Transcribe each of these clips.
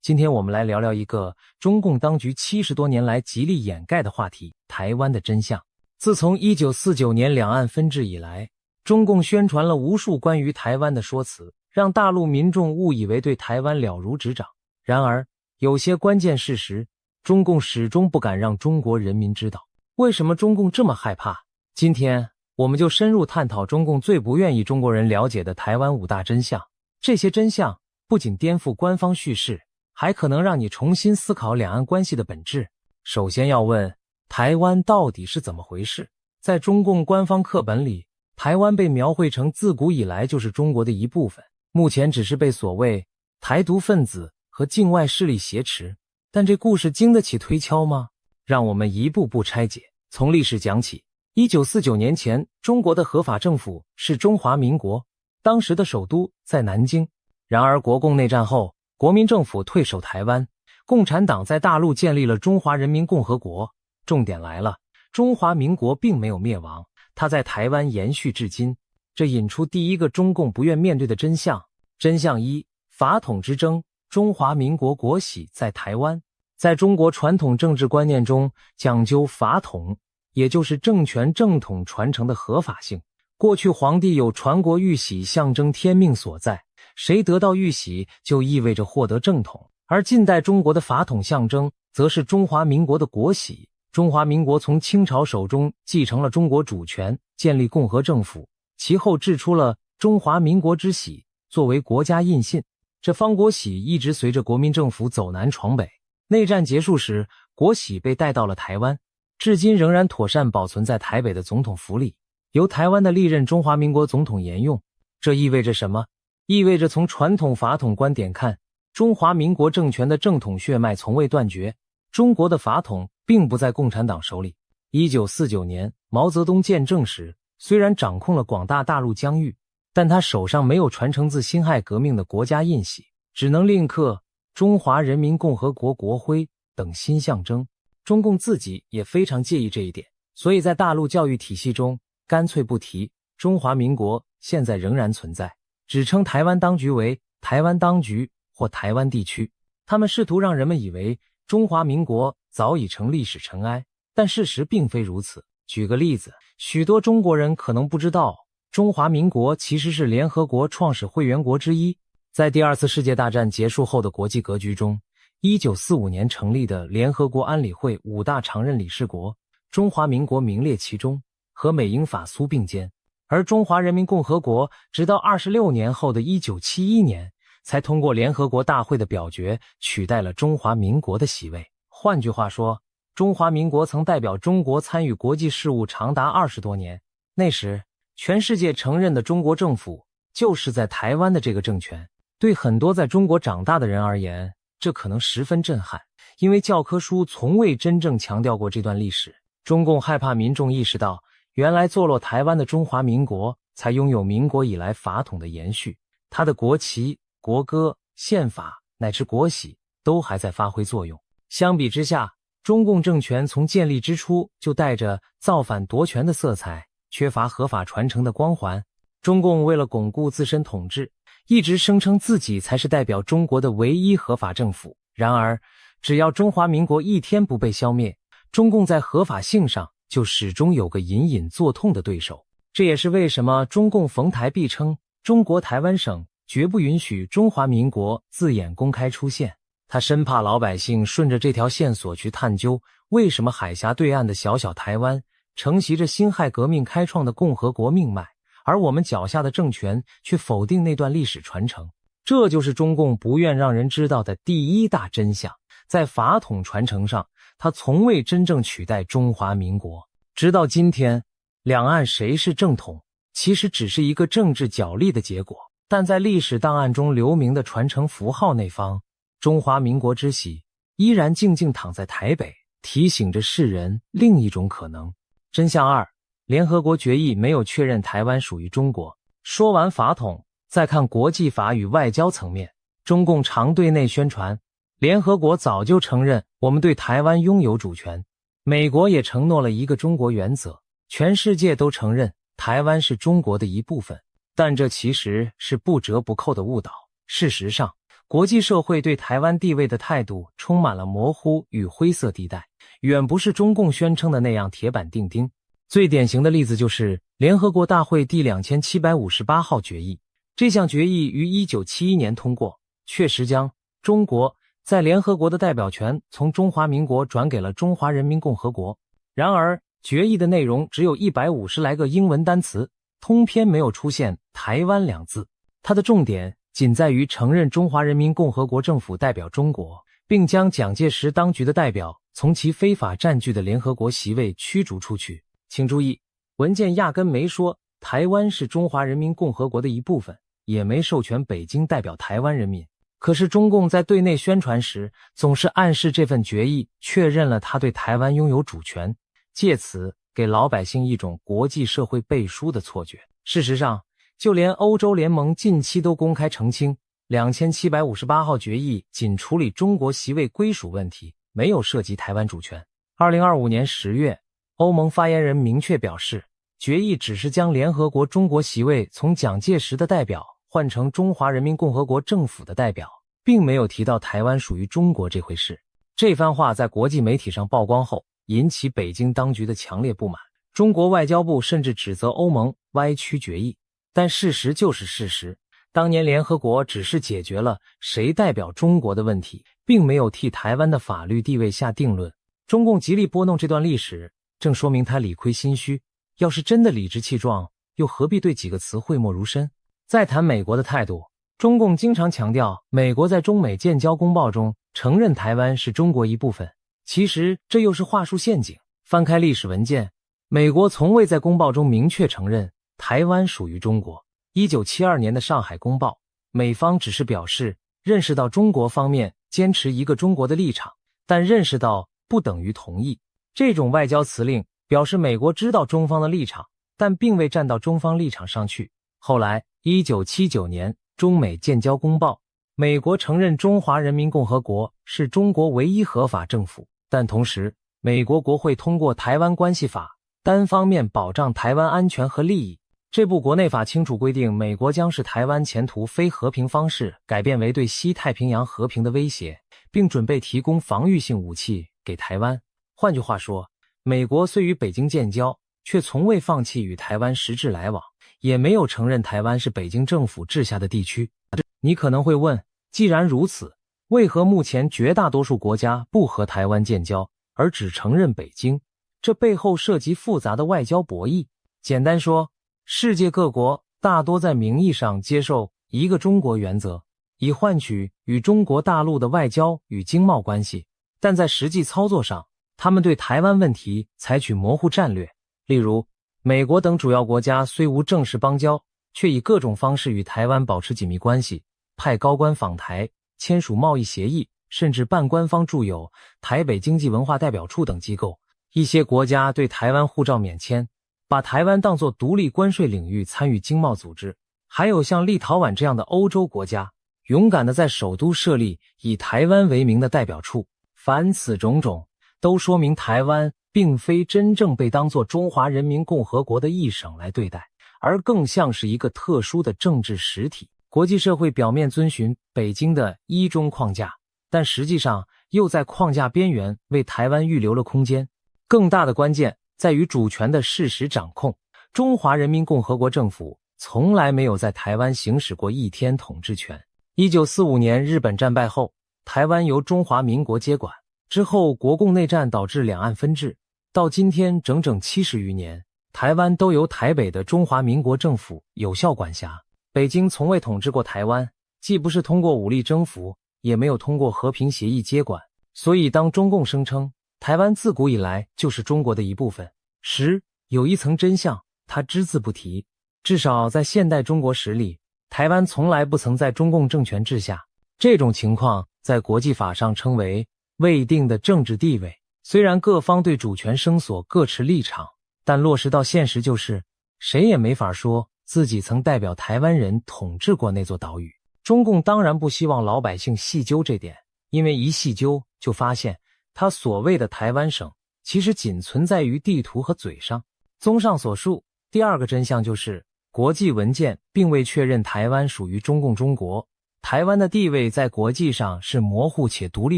今天我们来聊聊一个中共当局70多年来极力掩盖的话题——台湾的真相。自从1949年两岸分治以来，中共宣传了无数关于台湾的说辞，让大陆民众误以为对台湾了如指掌。然而，有些关键事实，中共始终不敢让中国人民知道。为什么中共这么害怕？今天，我们就深入探讨中共最不愿意中国人了解的台湾5大真相。这些真相不仅颠覆官方叙事，还可能让你重新思考两岸关系的本质。首先要问，台湾到底是怎么回事？在中共官方课本里，台湾被描绘成自古以来就是中国的一部分，目前只是被所谓台独分子和境外势力挟持。但这故事经得起推敲吗？让我们一步步拆解。从历史讲起，1949年前，中国的合法政府是中华民国，当时的首都在南京。然而国共内战后，国民政府退守台湾，共产党在大陆建立了中华人民共和国。重点来了，中华民国并没有灭亡，它在台湾延续至今。这引出第一个中共不愿面对的真相。真相一：法统之争，中华民国国玺在台湾。在中国传统政治观念中，讲究法统，也就是政权正统传承的合法性。过去皇帝有传国玉玺，象征天命所在，谁得到玉玺就意味着获得正统。而近代中国的法统象征则是中华民国的国玺。中华民国从清朝手中继承了中国主权，建立共和政府，其后制出了中华民国之玺作为国家印信。这方国玺一直随着国民政府走南闯北，内战结束时，国玺被带到了台湾，至今仍然妥善保存在台北的总统府里，由台湾的历任中华民国总统沿用。这意味着什么？意味着从传统法统观点看，中华民国政权的正统血脉从未断绝，中国的法统并不在共产党手里。1949年，毛泽东建政时，虽然掌控了广大大陆疆域，但他手上没有传承自辛亥革命的国家印玺，只能另刻中华人民共和国国徽等新象征。中共自己也非常介意这一点，所以在大陆教育体系中干脆不提中华民国现在仍然存在，只称台湾当局为台湾当局或台湾地区。他们试图让人们以为中华民国早已成历史尘埃，但事实并非如此。举个例子，许多中国人可能不知道，中华民国其实是联合国创始会员国之一。在第二次世界大战结束后的国际格局中，1945年成立的联合国安理会5大常任理事国，中华民国名列其中，和美英法苏并肩。而中华人民共和国直到26年后的1971年，才通过联合国大会的表决，取代了中华民国的席位。换句话说，中华民国曾代表中国参与国际事务长达20多年。那时，全世界承认的中国政府就是在台湾的这个政权。对很多在中国长大的人而言，这可能十分震撼，因为教科书从未真正强调过这段历史。中共害怕民众意识到，原来坐落台湾的中华民国才拥有民国以来法统的延续，它的国旗、国歌、宪法乃至国玺都还在发挥作用。相比之下，中共政权从建立之初就带着造反夺权的色彩，缺乏合法传承的光环。中共为了巩固自身统治，一直声称自己才是代表中国的唯一合法政府。然而，只要中华民国一天不被消灭，中共在合法性上就始终有个隐隐作痛的对手。这也是为什么中共逢台必称中国台湾省绝不允许中华民国字眼公开出现。他生怕老百姓顺着这条线索去探究，为什么海峡对岸的小小台湾承袭着辛亥革命开创的共和国命脉，而我们脚下的政权却否定那段历史传承。这就是中共不愿让人知道的第一大真相。在法统传承上，它从未真正取代中华民国。直到今天，两岸谁是正统，其实只是一个政治角力的结果。但在历史档案中留名的传承符号那方，中华民国之玺依然静静躺在台北，提醒着世人另一种可能。真相二：联合国决议没有确认台湾属于中国。说完法统，再看国际法与外交层面。中共常对内宣传，联合国早就承认我们对台湾拥有主权，美国也承诺了一个中国原则，全世界都承认台湾是中国的一部分。但这其实是不折不扣的误导。事实上，国际社会对台湾地位的态度充满了模糊与灰色地带，远不是中共宣称的那样铁板钉钉。最典型的例子就是联合国大会第2758号决议。这项决议于1971年通过，确实将中国在联合国的代表权从中华民国转给了中华人民共和国。然而，决议的内容只有150来个英文单词，通篇没有出现台湾两字。它的重点仅在于承认中华人民共和国政府代表中国，并将蒋介石当局的代表从其非法占据的联合国席位驱逐出去。请注意，文件压根没说台湾是中华人民共和国的一部分，也没授权北京代表台湾人民。可是中共在对内宣传时，总是暗示这份决议确认了他对台湾拥有主权，借此给老百姓一种国际社会背书的错觉。事实上，就连欧洲联盟近期都公开澄清，2758号决议仅处理中国席位归属问题，没有涉及台湾主权。2025年10月，欧盟发言人明确表示，决议只是将联合国中国席位从蒋介石的代表换成中华人民共和国政府的代表，并没有提到台湾属于中国这回事。这番话在国际媒体上曝光后，引起北京当局的强烈不满。中国外交部甚至指责欧盟歪曲决议。但事实就是事实，当年联合国只是解决了谁代表中国的问题，并没有替台湾的法律地位下定论。中共极力拨弄这段历史，正说明他理亏心虚。要是真的理直气壮，又何必对几个词讳莫如深？再谈美国的态度，中共经常强调美国在中美建交公报中承认台湾是中国一部分，其实这又是话术陷阱。翻开历史文件，美国从未在公报中明确承认台湾属于中国。1972年的上海公报，美方只是表示认识到中国方面坚持一个中国的立场，但认识到不等于同意。这种外交辞令表示美国知道中方的立场，但并未站到中方立场上去。后来1979年中美建交公报，美国承认中华人民共和国是中国唯一合法政府，但同时美国国会通过台湾关系法，单方面保障台湾安全和利益。这部国内法清楚规定，美国将使台湾前途非和平方式改变为对西太平洋和平的威胁，并准备提供防御性武器给台湾。换句话说，美国虽与北京建交，却从未放弃与台湾实质来往，也没有承认台湾是北京政府治下的地区。你可能会问，既然如此，为何目前绝大多数国家不和台湾建交，而只承认北京？这背后涉及复杂的外交博弈。简单说，世界各国大多在名义上接受一个中国原则，以换取与中国大陆的外交与经贸关系，但在实际操作上，他们对台湾问题采取模糊战略。例如，美国等主要国家虽无正式邦交，却以各种方式与台湾保持紧密关系，派高官访台，签署贸易协议，甚至办官方驻有台北经济文化代表处等机构。一些国家对台湾护照免签，把台湾当作独立关税领域参与经贸组织。还有像立陶宛这样的欧洲国家，勇敢地在首都设立以台湾为名的代表处。凡此种种，都说明台湾并非真正被当作中华人民共和国的一省来对待，而更像是一个特殊的政治实体。国际社会表面遵循北京的一中框架，但实际上又在框架边缘为台湾预留了空间。更大的关键在于主权的事实掌控。中华人民共和国政府从来没有在台湾行使过一天统治权。1945年日本战败后，台湾由中华民国接管，之后国共内战导致两岸分治，到今天整整70余年，台湾都由台北的中华民国政府有效管辖。北京从未统治过台湾，既不是通过武力征服，也没有通过和平协议接管。所以当中共声称台湾自古以来就是中国的一部分时，有一层真相他只字不提。至少在现代中国史里，台湾从来不曾在中共政权治下。这种情况在国际法上称为未定的政治地位。虽然各方对主权声索各持立场，但落实到现实就是，谁也没法说自己曾代表台湾人统治过那座岛屿。中共当然不希望老百姓细究这点，因为一细究就发现他所谓的台湾省其实仅存在于地图和嘴上。综上所述，第二个真相就是国际文件并未确认台湾属于中共中国，台湾的地位在国际上是模糊且独立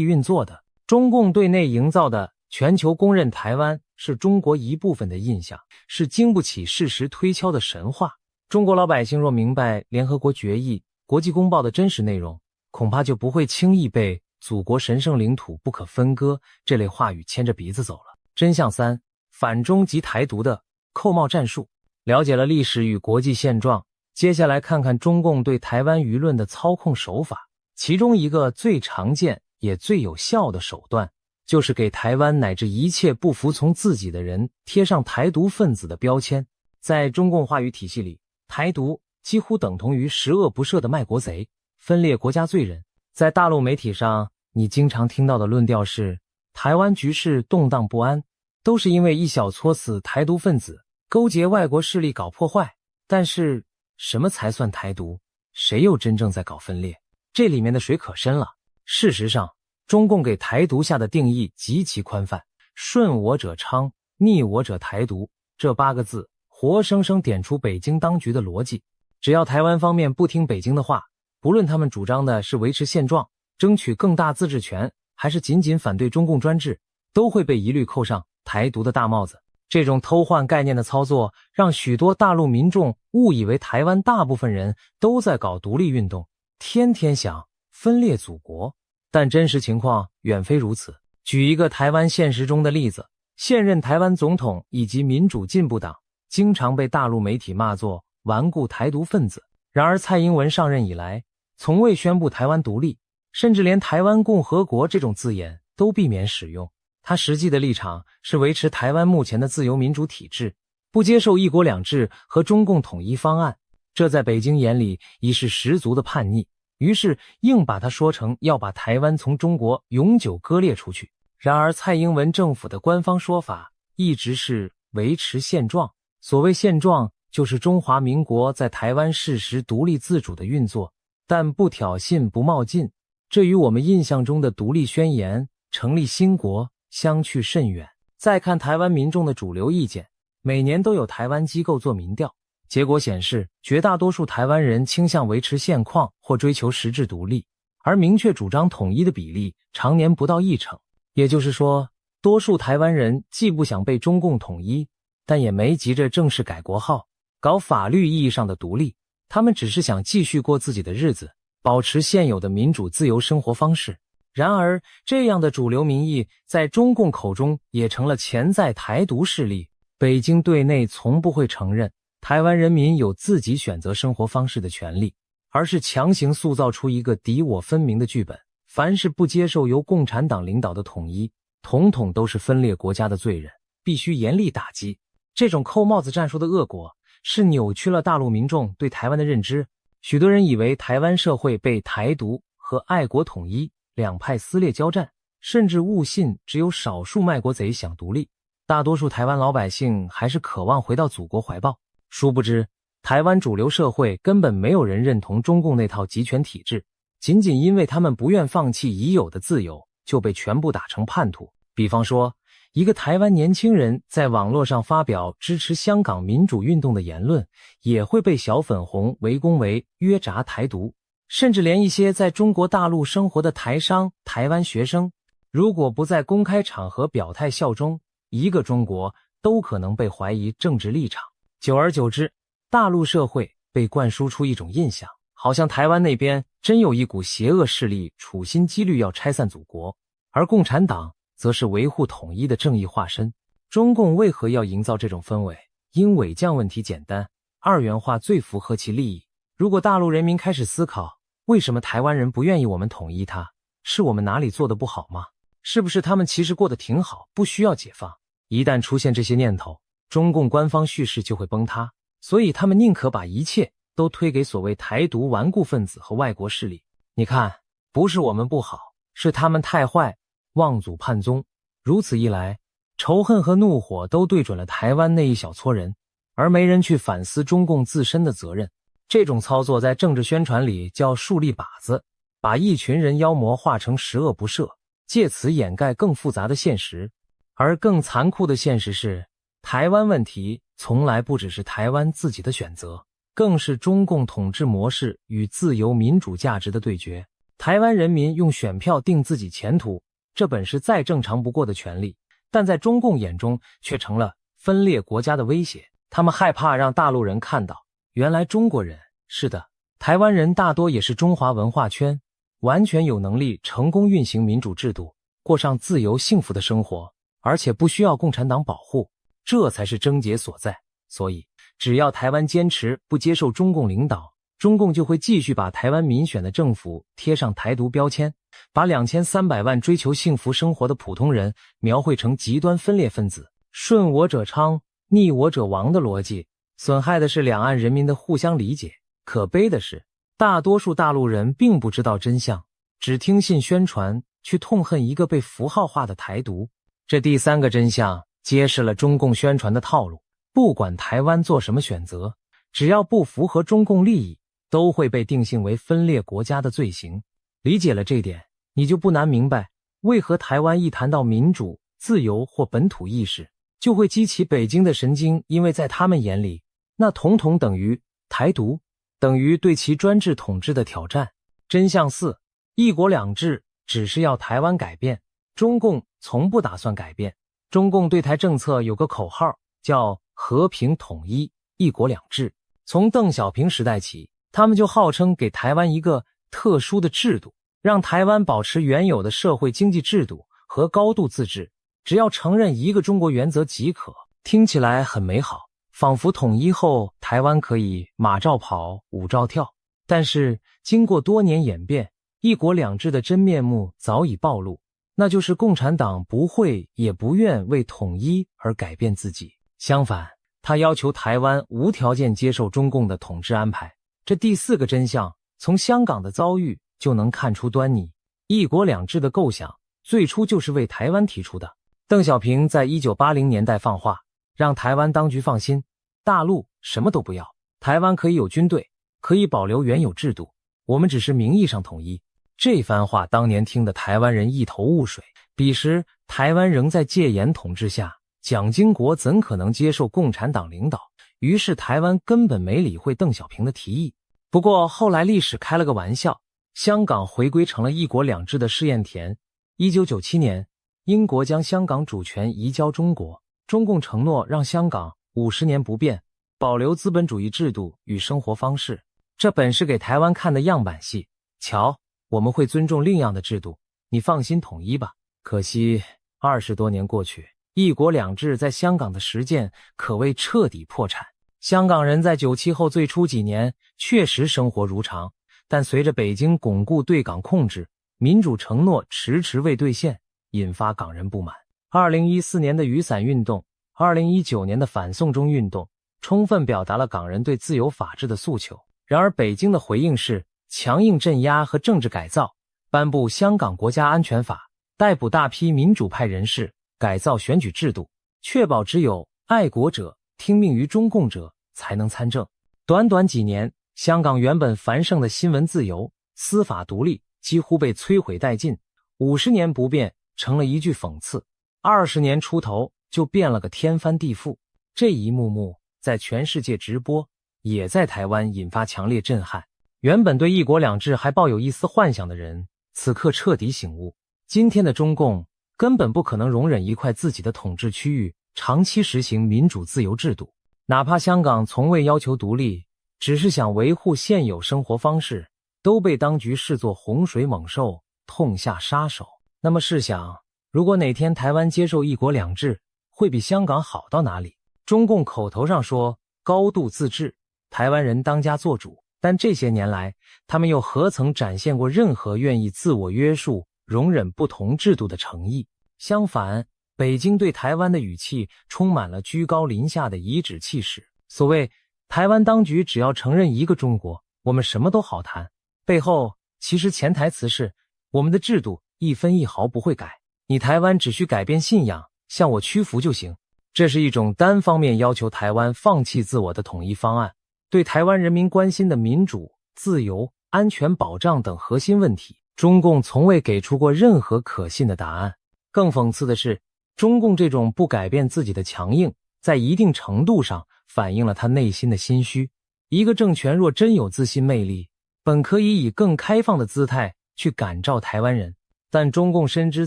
运作的。中共对内营造的全球公认台湾是中国一部分的印象，是经不起事实推敲的神话。中国老百姓若明白联合国决议、国际公报的真实内容，恐怕就不会轻易被祖国神圣领土不可分割这类话语牵着鼻子走了。真相三：反中及台独的扣帽战术。了解了历史与国际现状，接下来看看中共对台湾舆论的操控手法。其中一个最常见也最有效的手段，就是给台湾乃至一切不服从自己的人贴上台独分子的标签。在中共话语体系里，台独几乎等同于十恶不赦的卖国贼、分裂国家罪人。在大陆媒体上，你经常听到的论调是台湾局势动荡不安，都是因为一小撮死台独分子勾结外国势力搞破坏。但是什么才算台独？谁又真正在搞分裂？这里面的水可深了。事实上，中共给台独下的定义极其宽泛，顺我者昌，逆我者台独，这8个字活生生点出北京当局的逻辑。只要台湾方面不听北京的话，不论他们主张的是维持现状、争取更大自治权，还是仅仅反对中共专制，都会被一律扣上台独的大帽子。这种偷换概念的操作，让许多大陆民众误以为台湾大部分人都在搞独立运动，天天想分裂祖国。但真实情况远非如此。举一个台湾现实中的例子，现任台湾总统以及民主进步党经常被大陆媒体骂作顽固台独分子。然而蔡英文上任以来，从未宣布台湾独立，甚至连台湾共和国这种字眼都避免使用。他实际的立场是维持台湾目前的自由民主体制，不接受一国两制和中共统一方案。这在北京眼里已是十足的叛逆，于是硬把它说成要把台湾从中国永久割裂出去。然而蔡英文政府的官方说法一直是维持现状，所谓现状就是中华民国在台湾事实独立自主的运作，但不挑衅不冒进，这与我们印象中的独立宣言、成立新国相去甚远。再看台湾民众的主流意见，每年都有台湾机构做民调，结果显示绝大多数台湾人倾向维持现况或追求实质独立，而明确主张统一的比例常年不到1成。也就是说，多数台湾人既不想被中共统一，但也没急着正式改国号，搞法律意义上的独立，他们只是想继续过自己的日子，保持现有的民主自由生活方式。然而，这样的主流民意在中共口中也成了潜在台独势力。北京对内从不会承认台湾人民有自己选择生活方式的权利，而是强行塑造出一个敌我分明的剧本。凡是不接受由共产党领导的统一，统统都是分裂国家的罪人，必须严厉打击。这种扣帽子战术的恶果是扭曲了大陆民众对台湾的认知。许多人以为台湾社会被台独和爱国统一两派撕裂交战，甚至误信只有少数卖国贼想独立，大多数台湾老百姓还是渴望回到祖国怀抱。殊不知，台湾主流社会根本没有人认同中共那套集权体制，仅仅因为他们不愿放弃已有的自由，就被全部打成叛徒。比方说，一个台湾年轻人在网络上发表支持香港民主运动的言论，也会被小粉红围攻为约札台独。甚至连一些在中国大陆生活的台商、台湾学生，如果不在公开场合表态效忠一个中国，都可能被怀疑政治立场。久而久之，大陆社会被灌输出一种印象，好像台湾那边真有一股邪恶势力处心积虑要拆散祖国，而共产党则是维护统一的正义化身。中共为何要营造这种氛围？因伪降问题简单，二元化最符合其利益。如果大陆人民开始思考，为什么台湾人不愿意我们统一他？是我们哪里做得不好吗？是不是他们其实过得挺好，不需要解放？一旦出现这些念头，中共官方叙事就会崩塌，所以他们宁可把一切都推给所谓台独顽固分子和外国势力。你看，不是我们不好，是他们太坏，妄祖叛宗。如此一来，仇恨和怒火都对准了台湾那一小撮人，而没人去反思中共自身的责任。这种操作在政治宣传里叫树立靶子，把一群人妖魔化成十恶不赦，借此掩盖更复杂的现实。而更残酷的现实是，台湾问题从来不只是台湾自己的选择，更是中共统治模式与自由民主价值的对决。台湾人民用选票定自己前途，这本是再正常不过的权利，但在中共眼中却成了分裂国家的威胁。他们害怕让大陆人看到，原来中国人，是的，台湾人大多也是中华文化圈，完全有能力成功运行民主制度，过上自由幸福的生活，而且不需要共产党保护，这才是症结所在。所以，只要台湾坚持不接受中共领导，中共就会继续把台湾民选的政府贴上台独标签，把2300万追求幸福生活的普通人描绘成极端分裂分子，顺我者昌，逆我者亡的逻辑，损害的是两岸人民的互相理解。可悲的是，大多数大陆人并不知道真相，只听信宣传，去痛恨一个被符号化的台独。这第三个真相揭示了中共宣传的套路，不管台湾做什么选择，只要不符合中共利益，都会被定性为分裂国家的罪行。理解了这点，你就不难明白，为何台湾一谈到民主、自由或本土意识，就会激起北京的神经，因为在他们眼里，那统统等于台独，等于对其专制统治的挑战。真相四，一国两制只是要台湾改变，中共从不打算改变。中共对台政策有个口号，叫和平统一、一国两制。从邓小平时代起，他们就号称给台湾一个特殊的制度，让台湾保持原有的社会经济制度和高度自治，只要承认一个中国原则即可。听起来很美好，仿佛统一后台湾可以马照跑，舞照跳。但是经过多年演变，一国两制的真面目早已暴露，那就是共产党不会也不愿为统一而改变自己，相反，他要求台湾无条件接受中共的统治安排。这第四个真相，从香港的遭遇就能看出端倪。一国两制的构想最初就是为台湾提出的。邓小平在1980年代放话，让台湾当局放心，大陆什么都不要，台湾可以有军队，可以保留原有制度，我们只是名义上统一。这番话当年听得台湾人一头雾水，彼时台湾仍在戒严统治下，蒋经国怎可能接受共产党领导？于是台湾根本没理会邓小平的提议。不过后来历史开了个玩笑，香港回归成了一国两制的试验田。1997年，英国将香港主权移交中国，中共承诺让香港50年不变，保留资本主义制度与生活方式。这本是给台湾看的样板戏，瞧，我们会尊重另样的制度，你放心统一吧。可惜20多年过去，一国两制在香港的实践可谓彻底破产。香港人在97后最初几年确实生活如常，但随着北京巩固对港控制，民主承诺迟迟未兑现，引发港人不满。2014年的雨伞运动，2019年的反送中运动，充分表达了港人对自由法治的诉求。然而北京的回应是强硬镇压和政治改造，颁布香港国家安全法，逮捕大批民主派人士，改造选举制度，确保只有爱国者、听命于中共者才能参政。短短几年，香港原本繁盛的新闻自由、司法独立几乎被摧毁殆尽，50年不变成了一句讽刺，20年出头就变了个天翻地覆。这一幕幕在全世界直播，也在台湾引发强烈震撼。原本对一国两制还抱有一丝幻想的人，此刻彻底醒悟，今天的中共根本不可能容忍一块自己的统治区域长期实行民主自由制度。哪怕香港从未要求独立，只是想维护现有生活方式，都被当局视作洪水猛兽，痛下杀手。那么试想，如果哪天台湾接受一国两制，会比香港好到哪里？中共口头上说高度自治，台湾人当家作主，但这些年来，他们又何曾展现过任何愿意自我约束、容忍不同制度的诚意？相反，北京对台湾的语气充满了居高临下的颐指气使。所谓台湾当局只要承认一个中国，我们什么都好谈，背后其实潜台词是我们的制度一分一毫不会改，你台湾只需改变信仰，向我屈服就行。这是一种单方面要求台湾放弃自我的统一方案，对台湾人民关心的民主、自由、安全保障等核心问题，中共从未给出过任何可信的答案。更讽刺的是，中共这种不改变自己的强硬，在一定程度上反映了他内心的心虚。一个政权若真有自信魅力，本可以以更开放的姿态去感召台湾人，但中共深知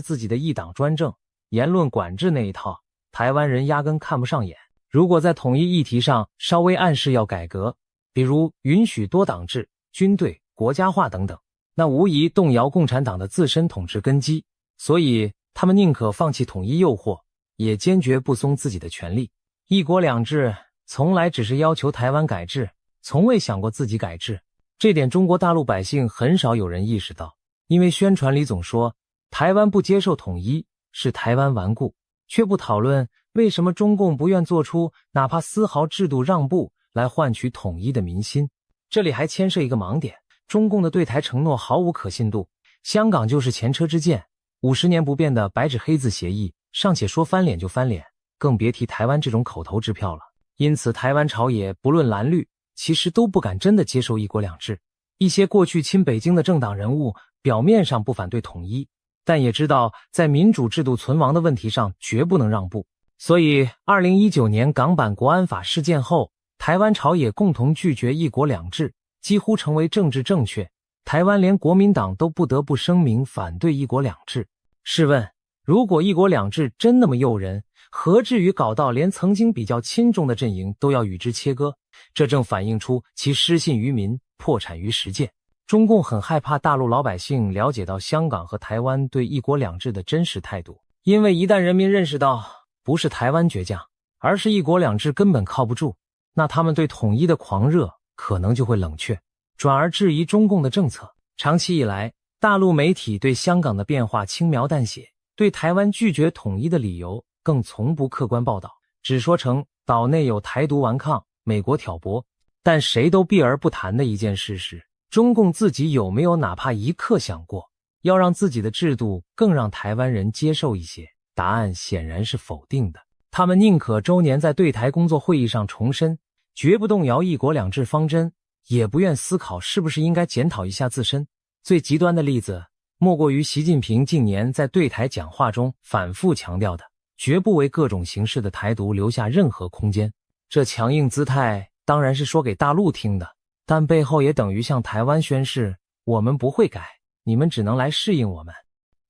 自己的一党专政、言论管制那一套，台湾人压根看不上眼。如果在统一议题上稍微暗示要改革，比如允许多党制、军队国家化等等，那无疑动摇共产党的自身统治根基。所以他们宁可放弃统一诱惑，也坚决不松自己的权利。一国两制从来只是要求台湾改制，从未想过自己改制。这点中国大陆百姓很少有人意识到，因为宣传里总说台湾不接受统一是台湾顽固，却不讨论为什么中共不愿做出哪怕丝毫制度让步来换取统一的民心。这里还牵涉一个盲点，中共的对台承诺毫无可信度，香港就是前车之鉴，50年不变的白纸黑字协议尚且说翻脸就翻脸，更别提台湾这种口头支票了。因此台湾朝野不论蓝绿，其实都不敢真的接受一国两制。一些过去亲北京的政党人物表面上不反对统一，但也知道在民主制度存亡的问题上绝不能让步。所以2019年港版国安法事件后，台湾朝野共同拒绝一国两制，几乎成为政治正确。台湾连国民党都不得不声明反对一国两制。试问，如果一国两制真那么诱人，何至于搞到连曾经比较亲中的阵营都要与之切割？这正反映出其失信于民，破产于实践。中共很害怕大陆老百姓了解到香港和台湾对一国两制的真实态度，因为一旦人民认识到不是台湾倔强，而是一国两制根本靠不住，那他们对统一的狂热可能就会冷却，转而质疑中共的政策。长期以来，大陆媒体对香港的变化轻描淡写，对台湾拒绝统一的理由更从不客观报道，只说成岛内有台独顽抗、美国挑拨。但谁都避而不谈的一件事是，中共自己有没有哪怕一刻想过要让自己的制度更让台湾人接受一些？答案显然是否定的。他们宁可周年在对台工作会议上重申，绝不动摇一国两制方针，也不愿思考是不是应该检讨一下自身。最极端的例子，莫过于习近平近年在对台讲话中反复强调的，绝不为各种形式的台独留下任何空间。这强硬姿态当然是说给大陆听的，但背后也等于向台湾宣示，我们不会改，你们只能来适应我们。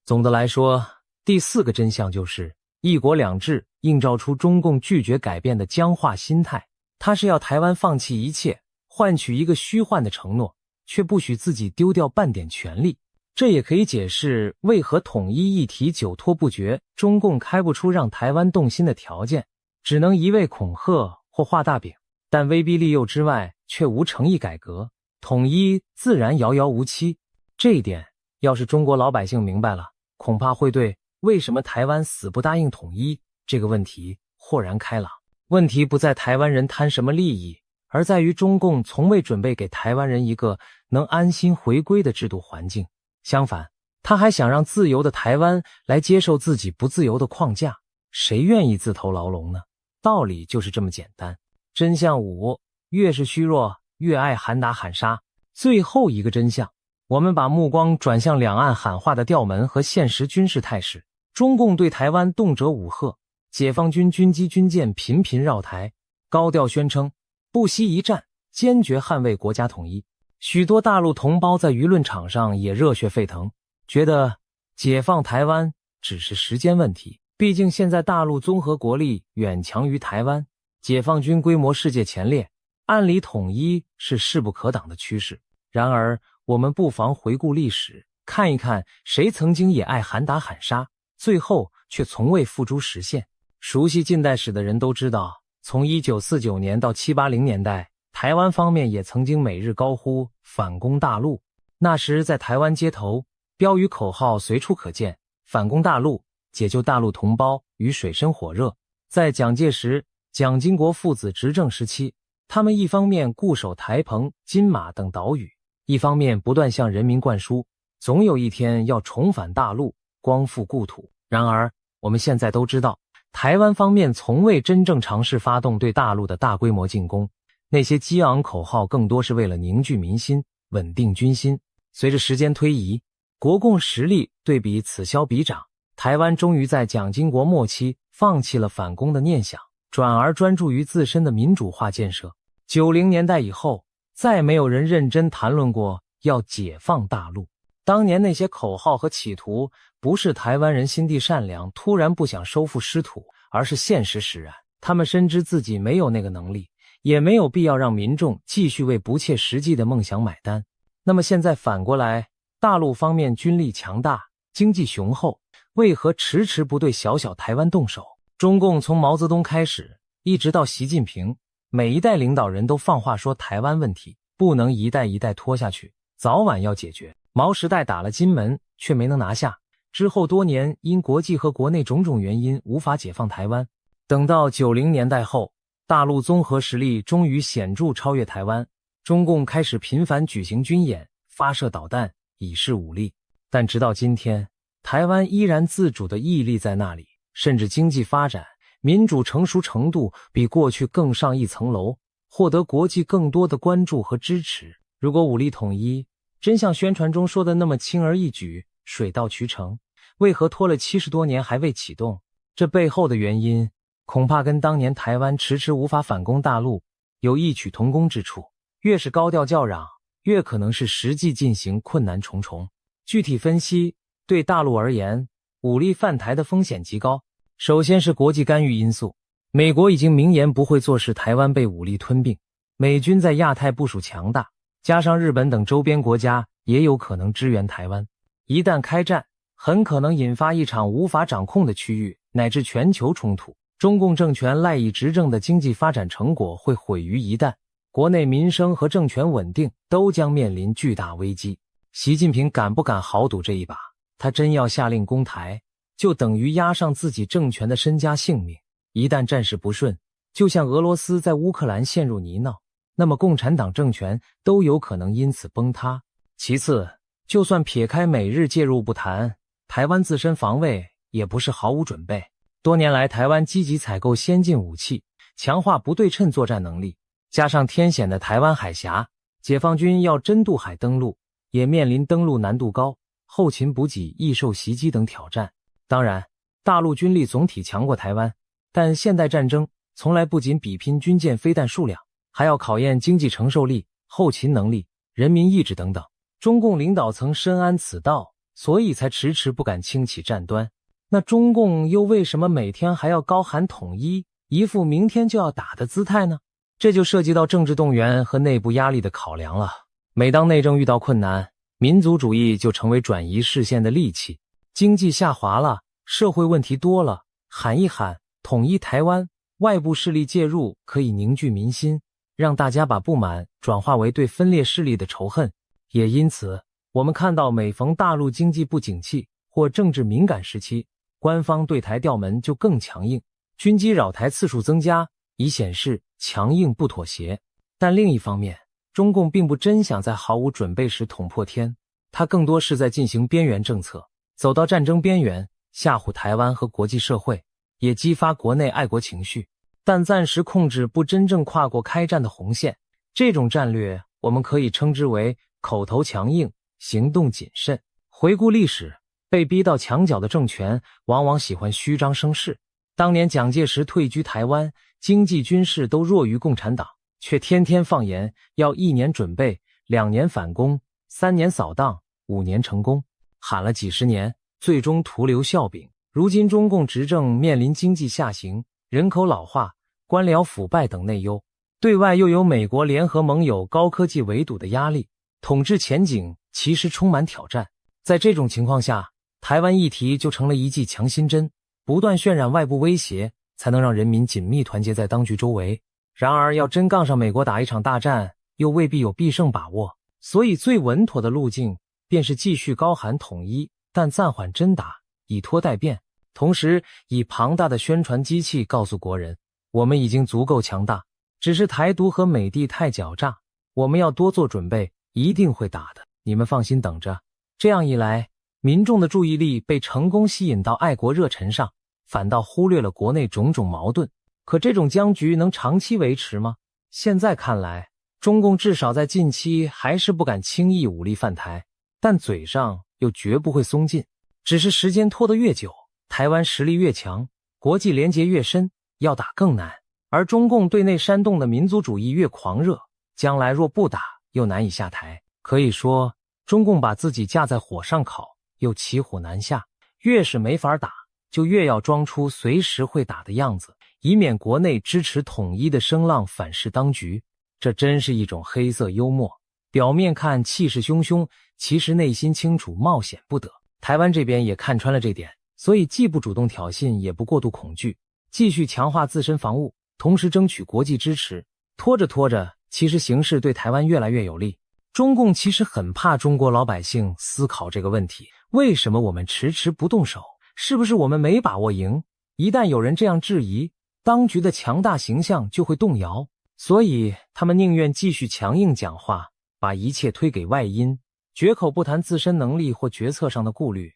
总的来说，第4个真相就是一国两制映照出中共拒绝改变的僵化心态，它是要台湾放弃一切，换取一个虚幻的承诺，却不许自己丢掉半点权利。这也可以解释为何统一议题久拖不决，中共开不出让台湾动心的条件，只能一味恐吓或画大饼，但威逼利诱之外却无诚意改革，统一自然遥遥无期。这一点要是中国老百姓明白了，恐怕会对为什么台湾死不答应统一这个问题豁然开朗。问题不在台湾人贪什么利益，而在于中共从未准备给台湾人一个能安心回归的制度环境。相反，他还想让自由的台湾来接受自己不自由的框架，谁愿意自投牢笼呢？道理就是这么简单。真相5，越是虚弱，越爱喊打喊杀。最后一个真相，我们把目光转向两岸喊话的调门和现实军事态势。中共对台湾动辄武吓，解放军军机军舰频频绕台，高调宣称不惜一战，坚决捍卫国家统一。许多大陆同胞在舆论场上也热血沸腾，觉得解放台湾只是时间问题。毕竟现在大陆综合国力远强于台湾，解放军规模世界前列，按理统一是势不可挡的趋势。然而我们不妨回顾历史，看一看谁曾经也爱喊打喊杀，最后却从未付诸实现。熟悉近代史的人都知道，从1949年到780年代，台湾方面也曾经每日高呼反攻大陆。那时在台湾街头，标语口号随处可见，反攻大陆，解救大陆同胞于水深火热。在蒋介石、蒋经国父子执政时期，他们一方面固守台澎、金马等岛屿，一方面不断向人民灌输总有一天要重返大陆，光复故土。然而我们现在都知道，台湾方面从未真正尝试发动对大陆的大规模进攻，那些激昂口号更多是为了凝聚民心，稳定军心。随着时间推移，国共实力对比此消彼长，台湾终于在蒋经国末期放弃了反攻的念想，转而专注于自身的民主化建设。90年代以后，再没有人认真谈论过要解放大陆。当年那些口号和企图，不是台湾人心地善良，突然不想收复失土，而是现实使然。他们深知自己没有那个能力，也没有必要让民众继续为不切实际的梦想买单。那么现在反过来，大陆方面军力强大，经济雄厚，为何迟迟不对小小台湾动手？中共从毛泽东开始，一直到习近平，每一代领导人都放话说台湾问题不能一代一代拖下去，早晚要解决。毛时代打了金门，却没能拿下，之后多年因国际和国内种种原因无法解放台湾。等到90年代后，大陆综合实力终于显著超越台湾，中共开始频繁举行军演，发射导弹，以示武力。但直到今天，台湾依然自主的屹立在那里，甚至经济发展、民主成熟程度比过去更上一层楼，获得国际更多的关注和支持。如果武力统一真像宣传中说的那么轻而易举、水到渠成，为何拖了70多年还未启动？这背后的原因恐怕跟当年台湾迟迟无法反攻大陆有异曲同工之处。越是高调叫嚷，越可能是实际进行困难重重。具体分析，对大陆而言，武力犯台的风险极高。首先是国际干预因素，美国已经明言不会坐视台湾被武力吞并，美军在亚太部署强大，加上日本等周边国家也有可能支援台湾，一旦开战，很可能引发一场无法掌控的区域乃至全球冲突。中共政权赖以执政的经济发展成果会毁于一旦，国内民生和政权稳定都将面临巨大危机。习近平敢不敢豪赌这一把？他真要下令攻台，就等于押上自己政权的身家性命。一旦战事不顺，就像俄罗斯在乌克兰陷入泥淖，那么共产党政权都有可能因此崩塌。其次，就算撇开美日介入不谈，台湾自身防卫也不是毫无准备。多年来，台湾积极采购先进武器，强化不对称作战能力，加上天险的台湾海峡，解放军要真渡海登陆，也面临登陆难度高、后勤补给易受袭击等挑战。当然，大陆军力总体强过台湾，但现代战争从来不仅比拼军舰飞弹数量，还要考验经济承受力、后勤能力、人民意志等等。中共领导层深谙此道，所以才迟迟不敢轻启战端。那中共又为什么每天还要高喊统一，一副明天就要打的姿态呢？这就涉及到政治动员和内部压力的考量了。每当内政遇到困难，民族主义就成为转移视线的利器。经济下滑了，社会问题多了，喊一喊统一台湾，外部势力介入可以凝聚民心，让大家把不满转化为对分裂势力的仇恨。也因此，我们看到每逢大陆经济不景气或政治敏感时期，官方对台调门就更强硬，军机扰台次数增加，以显示强硬不妥协。但另一方面，中共并不真想在毫无准备时捅破天，它更多是在进行边缘政策，走到战争边缘，吓唬台湾和国际社会，也激发国内爱国情绪，但暂时控制不真正跨过开战的红线。这种战略我们可以称之为口头强硬，行动谨慎。回顾历史，被逼到墙角的政权往往喜欢虚张声势。当年蒋介石退居台湾，经济军事都弱于共产党，却天天放言要1年准备，2年反攻，3年扫荡，5年成功，喊了几十年，最终徒留笑柄。如今中共执政面临经济下行、人口老化、官僚腐败等内忧，对外又有美国联合盟友高科技围堵的压力，统治前景其实充满挑战。在这种情况下，台湾议题就成了一剂强心针，不断渲染外部威胁，才能让人民紧密团结在当局周围。然而要真杠上美国打一场大战，又未必有必胜把握，所以最稳妥的路径便是继续高喊统一，但暂缓真打，以拖待变，同时以庞大的宣传机器告诉国人，我们已经足够强大，只是台独和美帝太狡诈，我们要多做准备，一定会打的，你们放心等着。这样一来，民众的注意力被成功吸引到爱国热忱上，反倒忽略了国内种种矛盾。可这种僵局能长期维持吗？现在看来，中共至少在近期还是不敢轻易武力犯台，但嘴上又绝不会松劲。只是时间拖得越久，台湾实力越强，国际连结越深，要打更难。而中共对内煽动的民族主义越狂热，将来若不打，又难以下台。可以说，中共把自己架在火上烤，又骑虎难下，越是没法打，就越要装出随时会打的样子，以免国内支持统一的声浪反噬当局。这真是一种黑色幽默，表面看气势汹汹，其实内心清楚冒险不得。台湾这边也看穿了这点，所以既不主动挑衅，也不过度恐惧，继续强化自身防务，同时争取国际支持。拖着拖着，其实形势对台湾越来越有利。中共其实很怕中国老百姓思考这个问题，为什么我们迟迟不动手？是不是我们没把握赢？一旦有人这样质疑，当局的强大形象就会动摇，所以他们宁愿继续强硬讲话，把一切推给外因，绝口不谈自身能力或决策上的顾虑。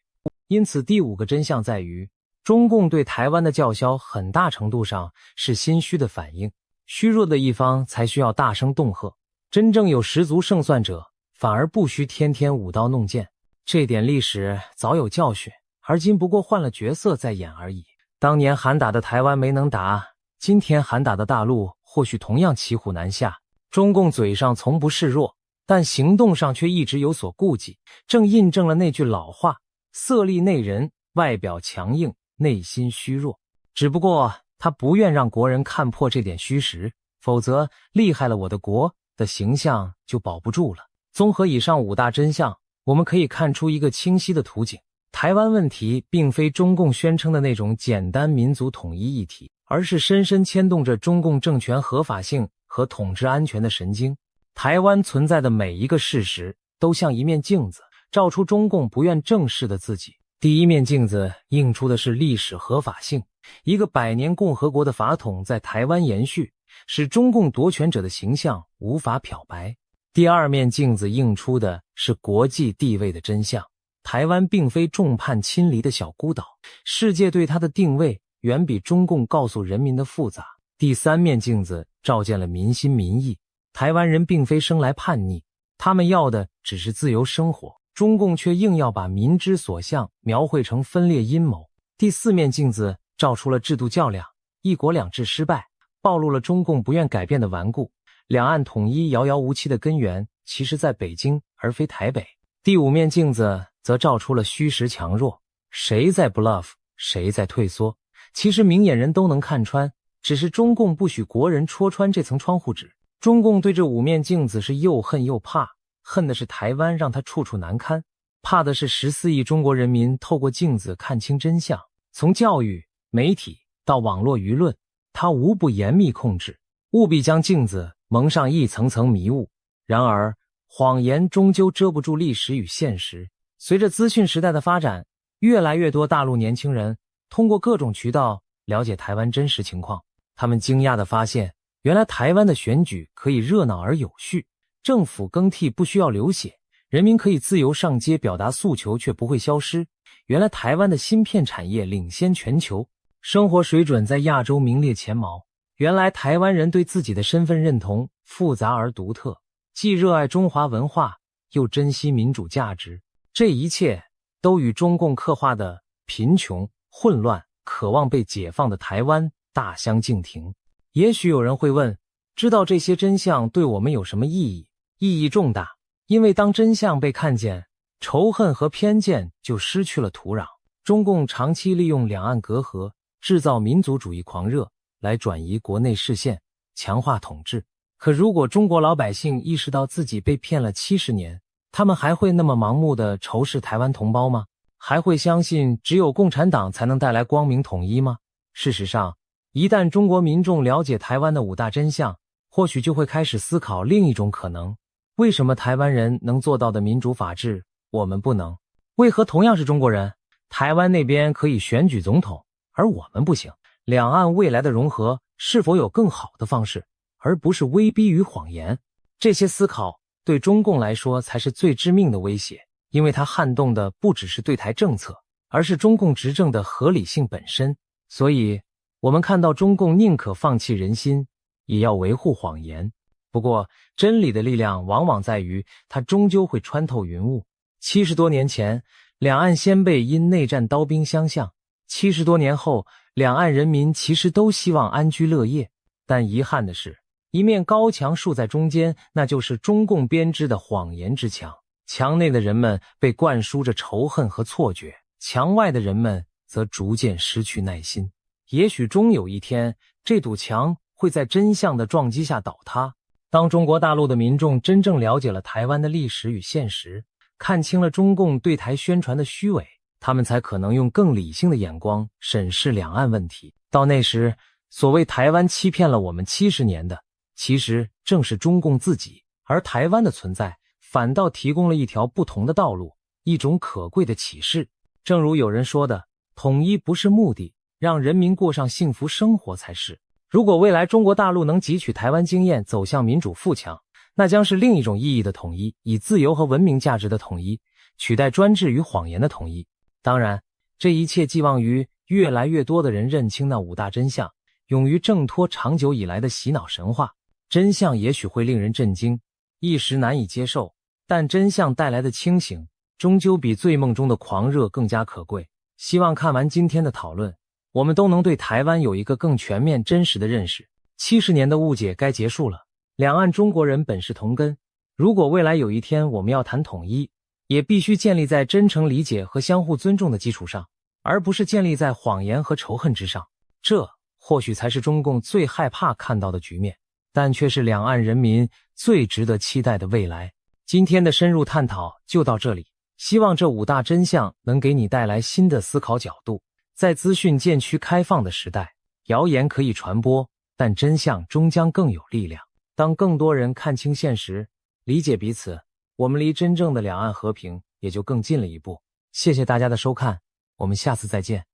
因此第5个真相在于，中共对台湾的叫嚣很大程度上是心虚的反应，虚弱的一方才需要大声恫吓，真正有十足胜算者反而不需天天舞刀弄剑。这点历史早有教训，而今不过换了角色在演而已。当年喊打的台湾没能打，今天喊打的大陆或许同样骑虎难下。中共嘴上从不示弱，但行动上却一直有所顾忌，正印证了那句老话：色厉内荏，外表强硬，内心虚弱。只不过他不愿让国人看破这点虚实，否则厉害了我的国的形象就保不住了。综合以上5大真相，我们可以看出一个清晰的图景：台湾问题并非中共宣称的那种简单民族统一议题，而是深深牵动着中共政权合法性和统治安全的神经。台湾存在的每一个事实都像一面镜子，照出中共不愿正视的自己。第一面镜子映出的是历史合法性，一个100年共和国的法统在台湾延续，使中共夺权者的形象无法漂白。第二面镜子映出的是国际地位的真相，台湾并非众叛亲离的小孤岛，世界对它的定位远比中共告诉人民的复杂。第三面镜子照见了民心民意，台湾人并非生来叛逆，他们要的只是自由生活，中共却硬要把民之所向描绘成分裂阴谋。第四面镜子照出了制度较量，一国两制失败，暴露了中共不愿改变的顽固，两岸统一遥遥无期的根源其实在北京而非台北。第五面镜子则照出了虚实强弱，谁在 bluff， 谁在退缩，其实明眼人都能看穿，只是中共不许国人戳穿这层窗户纸。中共对这五面镜子是又恨又怕，恨的是台湾让他处处难堪，怕的是14亿中国人民透过镜子看清真相。从教育、媒体到网络舆论，他无不严密控制，务必将镜子蒙上一层层迷雾。然而谎言终究遮不住历史与现实，随着资讯时代的发展，越来越多大陆年轻人通过各种渠道了解台湾真实情况。他们惊讶地发现，原来台湾的选举可以热闹而有序，政府更替不需要流血，人民可以自由上街表达诉求却不会消失。原来台湾的芯片产业领先全球，生活水准在亚洲名列前茅。原来台湾人对自己的身份认同复杂而独特，既热爱中华文化，又珍惜民主价值。这一切都与中共刻画的贫穷、混乱、渴望被解放的台湾大相径庭。也许有人会问，知道这些真相对我们有什么意义？意义重大，因为当真相被看见，仇恨和偏见就失去了土壤。中共长期利用两岸隔阂，制造民族主义狂热，来转移国内视线，强化统治。可如果中国老百姓意识到自己被骗了70年，他们还会那么盲目地仇视台湾同胞吗？还会相信只有共产党才能带来光明统一吗？事实上，一旦中国民众了解台湾的5大真相，或许就会开始思考另一种可能：为什么台湾人能做到的民主法治，我们不能？为何同样是中国人，台湾那边可以选举总统，而我们不行？两岸未来的融合是否有更好的方式，而不是威逼与谎言？这些思考对中共来说才是最致命的威胁，因为它撼动的不只是对台政策，而是中共执政的合理性本身。所以我们看到中共宁可放弃人心，也要维护谎言。不过真理的力量往往在于它终究会穿透云雾。70多年前，两岸先辈因内战刀兵相向，70多年后，两岸人民其实都希望安居乐业。但遗憾的是，一面高墙竖在中间，那就是中共编织的谎言之墙。墙内的人们被灌输着仇恨和错觉，墙外的人们则逐渐失去耐心。也许终有一天，这堵墙会在真相的撞击下倒塌。当中国大陆的民众真正了解了台湾的历史与现实，看清了中共对台宣传的虚伪，他们才可能用更理性的眼光审视两岸问题。到那时，所谓台湾欺骗了我们70年的，其实正是中共自己，而台湾的存在反倒提供了一条不同的道路，一种可贵的启示。正如有人说的，统一不是目的，让人民过上幸福生活才是。如果未来中国大陆能汲取台湾经验，走向民主富强，那将是另一种意义的统一，以自由和文明价值的统一取代专制与谎言的统一。当然，这一切寄望于越来越多的人认清那5大真相，勇于挣脱长久以来的洗脑神话。真相也许会令人震惊，一时难以接受，但真相带来的清醒，终究比醉梦中的狂热更加可贵。希望看完今天的讨论，我们都能对台湾有一个更全面真实的认识。70年的误解该结束了，两岸中国人本是同根。如果未来有一天我们要谈统一，也必须建立在真诚理解和相互尊重的基础上，而不是建立在谎言和仇恨之上。这或许才是中共最害怕看到的局面，但却是两岸人民最值得期待的未来。今天的深入探讨就到这里，希望这5大真相能给你带来新的思考角度。在资讯渐趋开放的时代，谣言可以传播，但真相终将更有力量。当更多人看清现实，理解彼此，我们离真正的两岸和平也就更近了一步。谢谢大家的收看，我们下次再见。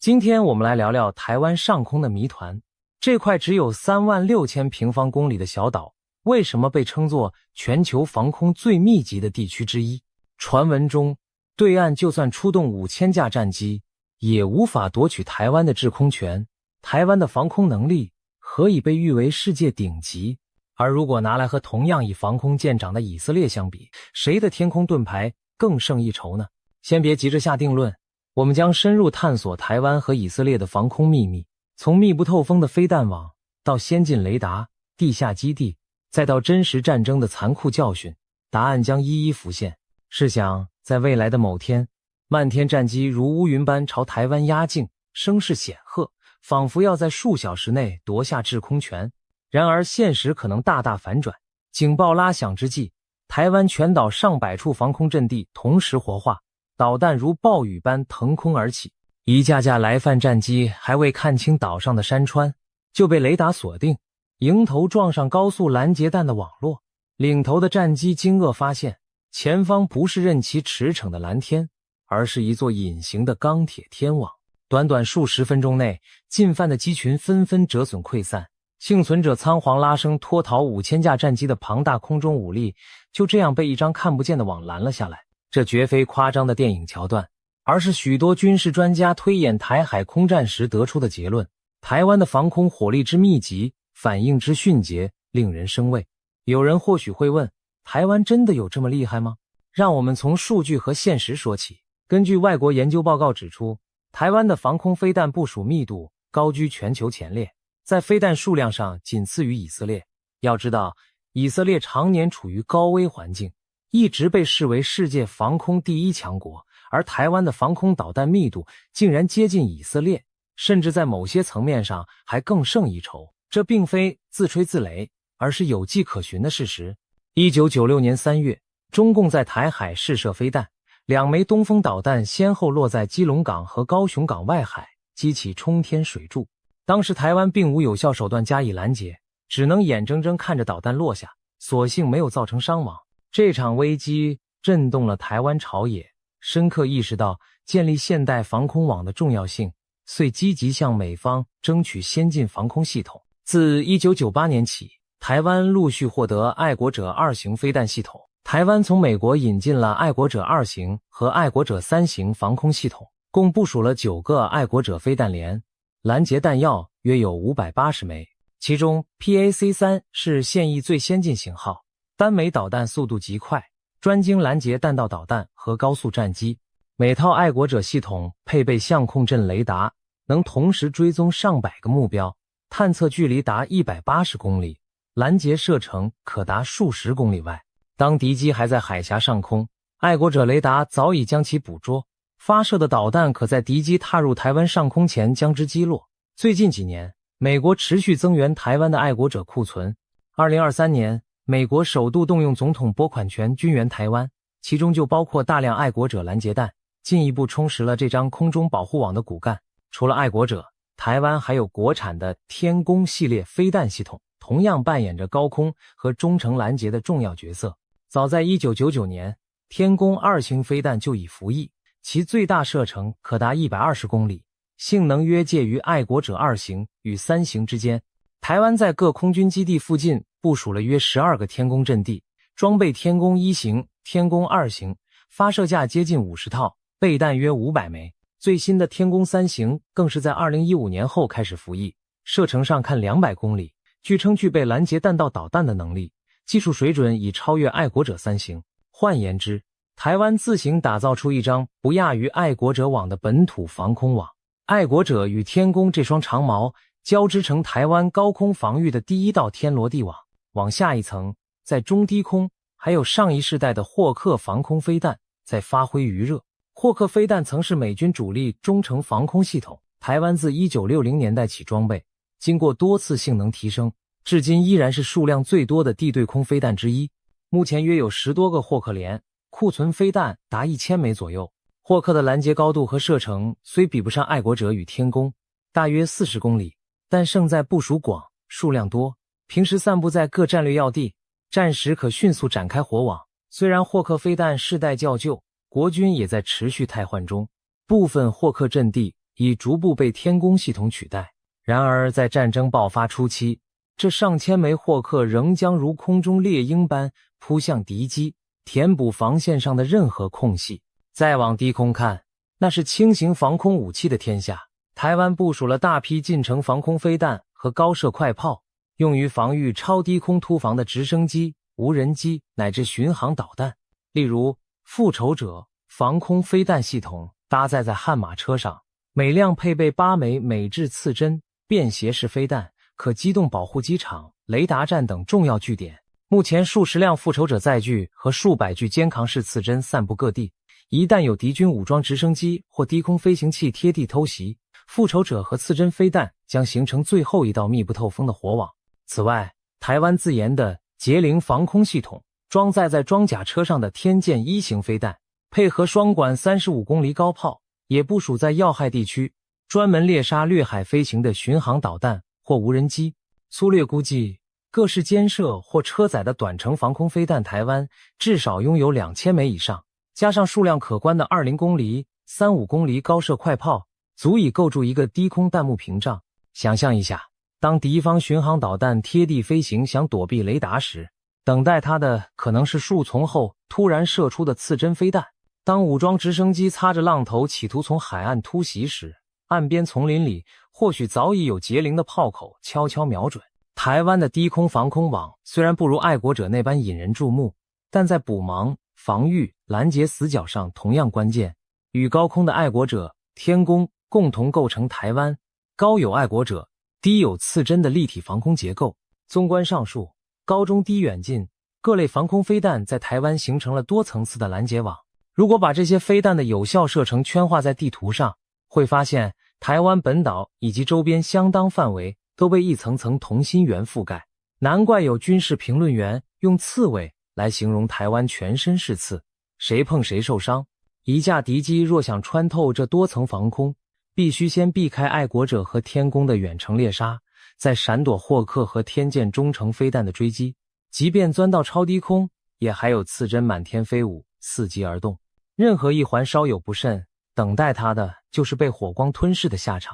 今天我们来聊聊台湾上空的谜团。这块只有36000平方公里的小岛，为什么被称作全球防空最密集的地区之一？传闻中，对岸就算出动5000架战机，也无法夺取台湾的制空权。台湾的防空能力何以被誉为世界顶级？而如果拿来和同样以防空见长的以色列相比，谁的天空盾牌更胜一筹呢？先别急着下定论，我们将深入探索台湾和以色列的防空秘密，从密不透风的飞弹网，到先进雷达、地下基地，再到真实战争的残酷教训，答案将一一浮现。试想，在未来的某天，漫天战机如乌云般朝台湾压境，声势显赫，仿佛要在数小时内夺下制空权。然而现实可能大大反转，警报拉响之际，台湾全岛上百处防空阵地同时活化，导弹如暴雨般腾空而起，一架架来犯战机还未看清岛上的山川，就被雷达锁定，迎头撞上高速拦截弹的网络。领头的战机惊愕发现，前方不是任其驰骋的蓝天，而是一座隐形的钢铁天网。短短数十分钟内，进犯的机群纷纷折损溃散，幸存者仓皇拉升脱逃5000架战机的庞大空中武力，就这样被一张看不见的网拦了下来。这绝非夸张的电影桥段，而是许多军事专家推演台海空战时得出的结论。台湾的防空火力之密集，反应之迅捷，令人生畏。有人或许会问，台湾真的有这么厉害吗？让我们从数据和现实说起。根据外国研究报告指出，台湾的防空飞弹部署密度高居全球前列，在飞弹数量上仅次于以色列。要知道，以色列常年处于高危环境，一直被视为世界防空第1强国，而台湾的防空导弹密度竟然接近以色列，甚至在某些层面上还更胜一筹。这并非自吹自擂，而是有迹可循的事实。1996年3月，中共在台海试射飞弹，2枚东风导弹先后落在基隆港和高雄港外海，激起冲天水柱。当时台湾并无有效手段加以拦截，只能眼睁睁看着导弹落下，所幸没有造成伤亡。这场危机震动了台湾朝野，深刻意识到建立现代防空网的重要性，遂积极向美方争取先进防空系统。自1998年起，台湾陆续获得爱国者2型飞弹系统。台湾从美国引进了爱国者2型和爱国者3型防空系统，共部署了9个爱国者飞弹连，拦截弹药约有580枚，其中 PAC-3 是现役最先进型号，单枚导弹速度极快，专精拦截弹道导弹和高速战机。每套爱国者系统配备相控阵雷达，能同时追踪上百个目标，探测距离达180公里，拦截射程可达数十公里外。当敌机还在海峡上空，爱国者雷达早已将其捕捉，发射的导弹可在敌机踏入台湾上空前将之击落。最近几年，美国持续增援台湾的爱国者库存。2023年，美国首度动用总统拨款权军援台湾，其中就包括大量爱国者拦截弹，进一步充实了这张空中保护网的骨干。除了爱国者，台湾还有国产的天弓系列飞弹系统，同样扮演着高空和中程拦截的重要角色。早在1999年，天弓2型飞弹就已服役，其最大射程可达120公里，性能约介于爱国者2型与3型之间。台湾在各空军基地附近部署了约12个天弓阵地，装备天弓1型、天弓2型，发射架接近50套，备弹约500枚。最新的天弓3型更是在2015年后开始服役，射程上看200公里，据称具备拦截弹道导弹的能力，技术水准已超越爱国者3型。换言之，台湾自行打造出一张不亚于爱国者网的本土防空网。爱国者与天弓这双长矛交织成台湾高空防御的第一道天罗地网。往下一层，在中低空还有上一世代的霍克防空飞弹在发挥余热。霍克飞弹曾是美军主力中程防空系统，台湾自1960年代起装备，经过多次性能提升，至今依然是数量最多的地对空飞弹之一。目前约有10多个霍克连，库存飞弹达1000枚左右。霍克的拦截高度和射程虽比不上爱国者与天弓，大约40公里，但胜在部署广、数量多，平时散布在各战略要地，战时可迅速展开火网。虽然霍克飞弹世代较旧，国军也在持续汰换中，部分霍克阵地已逐步被天弓系统取代。然而在战争爆发初期，这上千枚霍克仍将如空中猎鹰般扑向敌机，填补防线上的任何空隙。再往低空看，那是轻型防空武器的天下。台湾部署了大批近程防空飞弹和高射快炮，用于防御超低空突防的直升机、无人机乃至巡航导弹。例如复仇者防空飞弹系统搭载在悍马车上，每辆配备8枚美制刺针便携式飞弹，可机动保护机场、雷达站等重要据点。目前数十辆复仇者载具和数百具肩扛式刺针散布各地，一旦有敌军武装直升机或低空飞行器贴地偷袭，复仇者和刺针飞弹将形成最后一道密不透风的火网。此外，台湾自研的捷羚防空系统，装载在装甲车上的天剑1型飞弹，配合双管35公里高炮，也部署在要害地区，专门猎杀掠海飞行的巡航导弹或无人机。粗略估计，各式肩射或车载的短程防空飞弹，台湾至少拥有2000枚以上，加上数量可观的20公里、35公里高射快炮，足以构筑一个低空弹幕屏障。想象一下，当敌方巡航导弹贴地飞行想躲避雷达时，等待它的可能是树丛后突然射出的刺针飞弹。当武装直升机擦着浪头企图从海岸突袭时，岸边丛林里或许早已有捷羚的炮口悄悄瞄准。台湾的低空防空网虽然不如爱国者那般引人注目，但在补盲、防御、拦截死角上同样关键。与高空的爱国者、天弓共同构成台湾高有爱国者、低有刺针的立体防空结构。纵观上述，高中低远近各类防空飞弹在台湾形成了多层次的拦截网。如果把这些飞弹的有效射程圈画在地图上，会发现台湾本岛以及周边相当范围都被一层层同心圆覆盖。难怪有军事评论员用刺猬来形容台湾全身是刺，谁碰谁受伤。一架敌机若想穿透这多层防空，必须先避开爱国者和天弓的远程猎杀，再闪躲霍克和天剑中程飞弹的追击，即便钻到超低空，也还有刺针满天飞舞，伺机而动。任何一环稍有不慎，等待他的就是被火光吞噬的下场。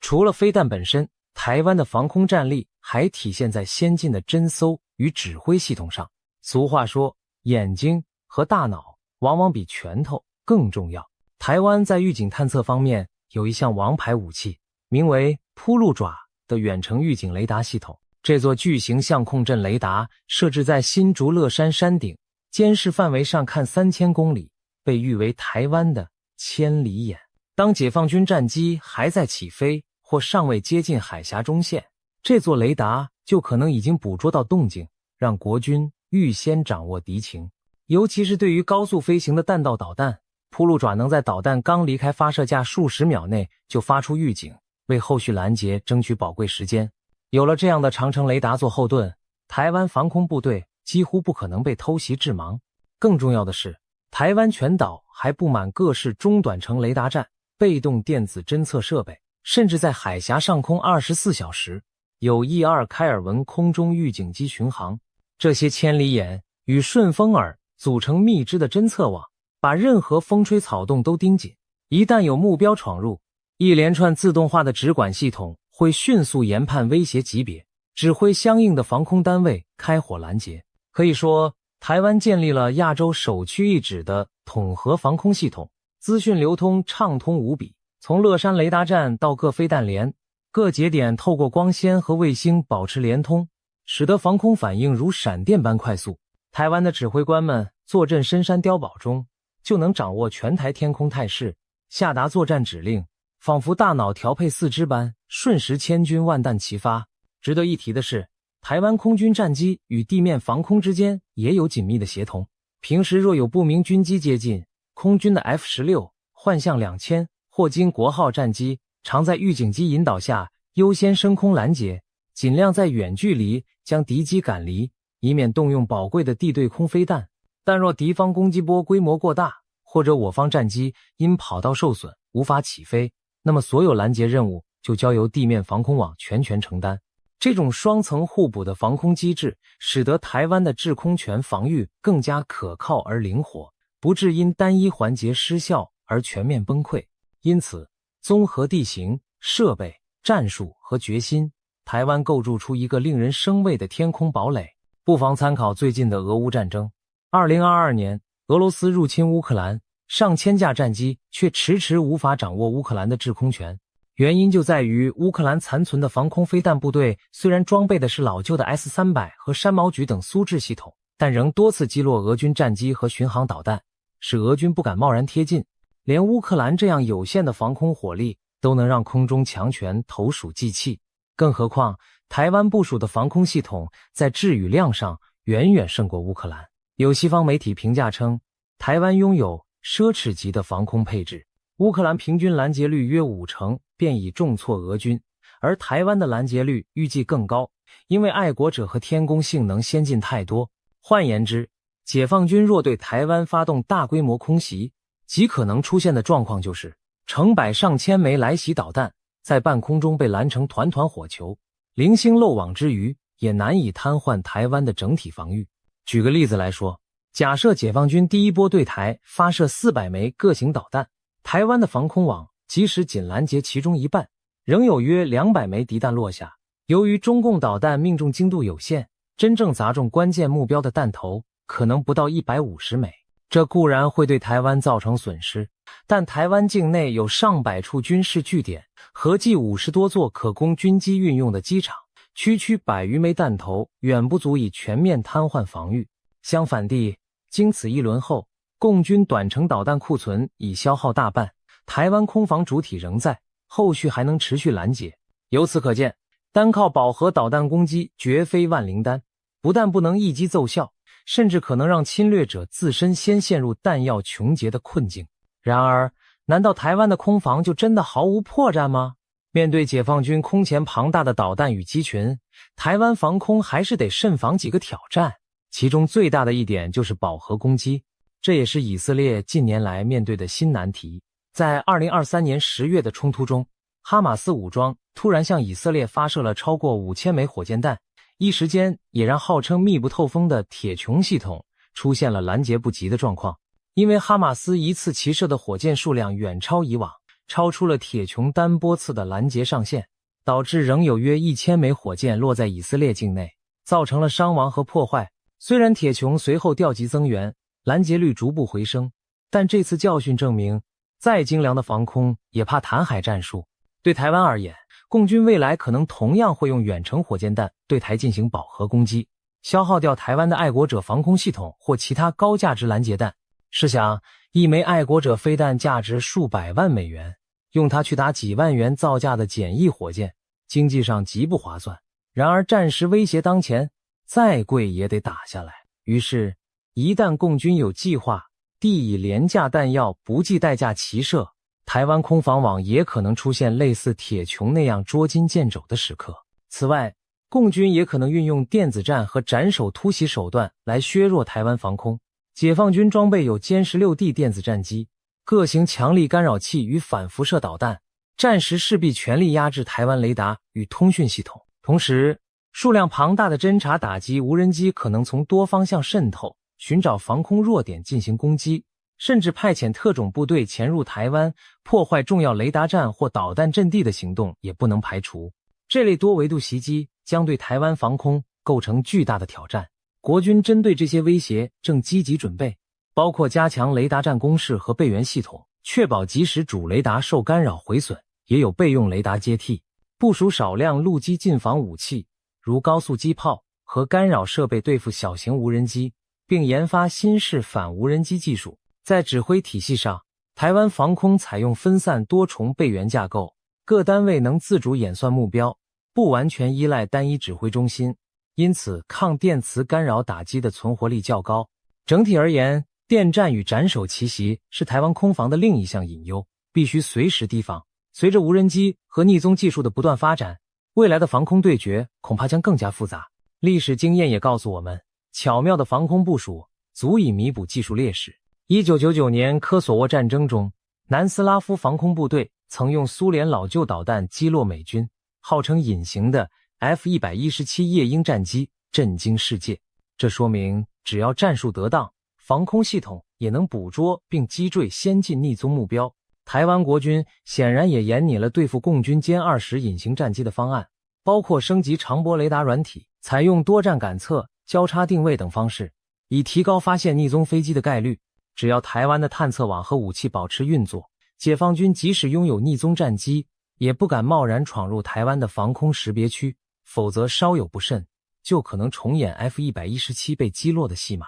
除了飞弹本身，台湾的防空战力还体现在先进的侦搜与指挥系统上。俗话说，眼睛和大脑往往比拳头更重要。台湾在预警探测方面有一项王牌武器，名为扑鹿爪的远程预警雷达系统。这座巨型相控阵雷达设置在新竹乐山山顶，监视范围上看3000公里，被誉为台湾的千里眼。当解放军战机还在起飞或尚未接近海峡中线，这座雷达就可能已经捕捉到动静，让国军预先掌握敌情。尤其是对于高速飞行的弹道导弹，铺路爪能在导弹刚离开发射架数十秒内就发出预警，为后续拦截争取宝贵时间。有了这样的长城雷达做后盾，台湾防空部队几乎不可能被偷袭致盲。更重要的是，台湾全岛还布满各式中短程雷达站、被动电子侦测设备，甚至在海峡上空24小时有E2开尔文空中预警机巡航。这些千里眼与顺风耳组成密织的侦测网，把任何风吹草动都盯紧。一旦有目标闯入，一连串自动化的直管系统会迅速研判威胁级别，指挥相应的防空单位开火拦截。可以说，台湾建立了亚洲首屈一指的统合防空系统，资讯流通畅通无比，从乐山雷达站到各飞弹连，各节点透过光纤和卫星保持连通，使得防空反应如闪电般快速。台湾的指挥官们坐镇深山碉堡中，就能掌握全台天空态势，下达作战指令，仿佛大脑调配四肢般，瞬时千军万弹齐发。值得一提的是，台湾空军战机与地面防空之间也有紧密的协同。平时若有不明军机接近，空军的 F-16、幻象2000、霍金国号战机常在预警机引导下优先升空拦截，尽量在远距离将敌机赶离，以免动用宝贵的地对空飞弹。但若敌方攻击波规模过大，或者我方战机因跑道受损无法起飞，那么所有拦截任务就交由地面防空网全权承担。这种双层互补的防空机制，使得台湾的制空权防御更加可靠而灵活，不致因单一环节失效而全面崩溃。因此，综合地形、设备、战术和决心，台湾构筑出一个令人生畏的天空堡垒。不妨参考最近的俄乌战争。2022年，俄罗斯入侵乌克兰，上千架战机却迟迟无法掌握乌克兰的制空权。原因就在于乌克兰残存的防空飞弹部队虽然装备的是老旧的 S-300和山毛榉等苏制系统，但仍多次击落俄军战机和巡航导弹，使俄军不敢贸然贴近。连乌克兰这样有限的防空火力都能让空中强权投鼠忌器，更何况台湾部署的防空系统在质与量上远远胜过乌克兰。有西方媒体评价称，台湾拥有奢侈级的防空配置，乌克兰平均拦截率约50%便已重挫俄军，而台湾的拦截率预计更高，因为爱国者和天宫性能先进太多。换言之，解放军若对台湾发动大规模空袭，极可能出现的状况就是成百上千枚来袭导弹在半空中被拦成团团火球，零星漏网之鱼也难以瘫痪台湾的整体防御。举个例子来说，假设解放军第一波对台发射400枚各型导弹，台湾的防空网即使仅拦截其中一半，仍有约200枚敌弹落下。由于中共导弹命中精度有限，真正砸中关键目标的弹头可能不到150枚。这固然会对台湾造成损失，但台湾境内有上百处军事据点，合计50多座可供军机运用的机场，区区100余枚弹头远不足以全面瘫痪防御。相反地，经此一轮后，共军短程导弹库存已消耗大半，台湾空防主体仍在，后续还能持续拦截。由此可见，单靠饱和导弹攻击绝非万灵丹，不但不能一击奏效，甚至可能让侵略者自身先陷入弹药穷竭的困境。然而，难道台湾的空防就真的毫无破绽吗？面对解放军空前庞大的导弹与机群，台湾防空还是得慎防几个挑战，其中最大的一点就是饱和攻击，这也是以色列近年来面对的新难题。在2023年10月的冲突中，哈马斯武装突然向以色列发射了超过5000枚火箭弹，一时间也让号称密不透风的铁穹系统出现了拦截不及的状况。因为哈马斯一次齐射的火箭数量远超以往，超出了铁穹单波次的拦截上限，导致仍有约1000枚火箭落在以色列境内，造成了伤亡和破坏。虽然铁穹随后调集增援，拦截率逐步回升，但这次教训证明，再精良的防空也怕弹海战术。对台湾而言，共军未来可能同样会用远程火箭弹对台进行饱和攻击，消耗掉台湾的爱国者防空系统或其他高价值拦截弹。试想，一枚爱国者飞弹价值数百万美元，用它去打几万元造价的简易火箭，经济上极不划算。然而战时威胁当前，再贵也得打下来。于是，一旦共军有计划地以廉价弹药不计代价齐射，台湾空防网也可能出现类似铁穹那样捉襟见肘的时刻。此外，共军也可能运用电子战和斩首突袭手段来削弱台湾防空。解放军装备有歼 16D 电子战机、各型强力干扰器与反辐射导弹，战时势必全力压制台湾雷达与通讯系统。同时，数量庞大的侦察打击无人机可能从多方向渗透，寻找防空弱点进行攻击，甚至派遣特种部队潜入台湾，破坏重要雷达站或导弹阵地的行动也不能排除。这类多维度袭击将对台湾防空构成巨大的挑战。国军针对这些威胁正积极准备，包括加强雷达站工事和备援系统，确保即使主雷达受干扰毁损，也有备用雷达接替，部署少量陆基近防武器，如高速机炮和干扰设备对付小型无人机，并研发新式反无人机技术。在指挥体系上，台湾防空采用分散多重备援架构，各单位能自主演算目标，不完全依赖单一指挥中心，因此抗电磁干扰打击的存活力较高。整体而言，电战与斩首奇袭是台湾空防的另一项隐忧，必须随时提防。随着无人机和逆踪技术的不断发展，未来的防空对决恐怕将更加复杂。历史经验也告诉我们，巧妙的防空部署足以弥补技术劣势。1999年科索沃战争中，南斯拉夫防空部队曾用苏联老旧导弹击落美军号称隐形的 F-117夜鹰战机，震惊世界。这说明只要战术得当，防空系统也能捕捉并击坠先进逆踪目标。台湾国军显然也研拟了对付共军歼20隐形战机的方案，包括升级长波雷达软体，采用多站感测、交叉定位等方式，以提高发现逆踪飞机的概率。只要台湾的探测网和武器保持运作，解放军即使拥有逆踪战机，也不敢贸然闯入台湾的防空识别区，否则稍有不慎，就可能重演 F-117被击落的戏码。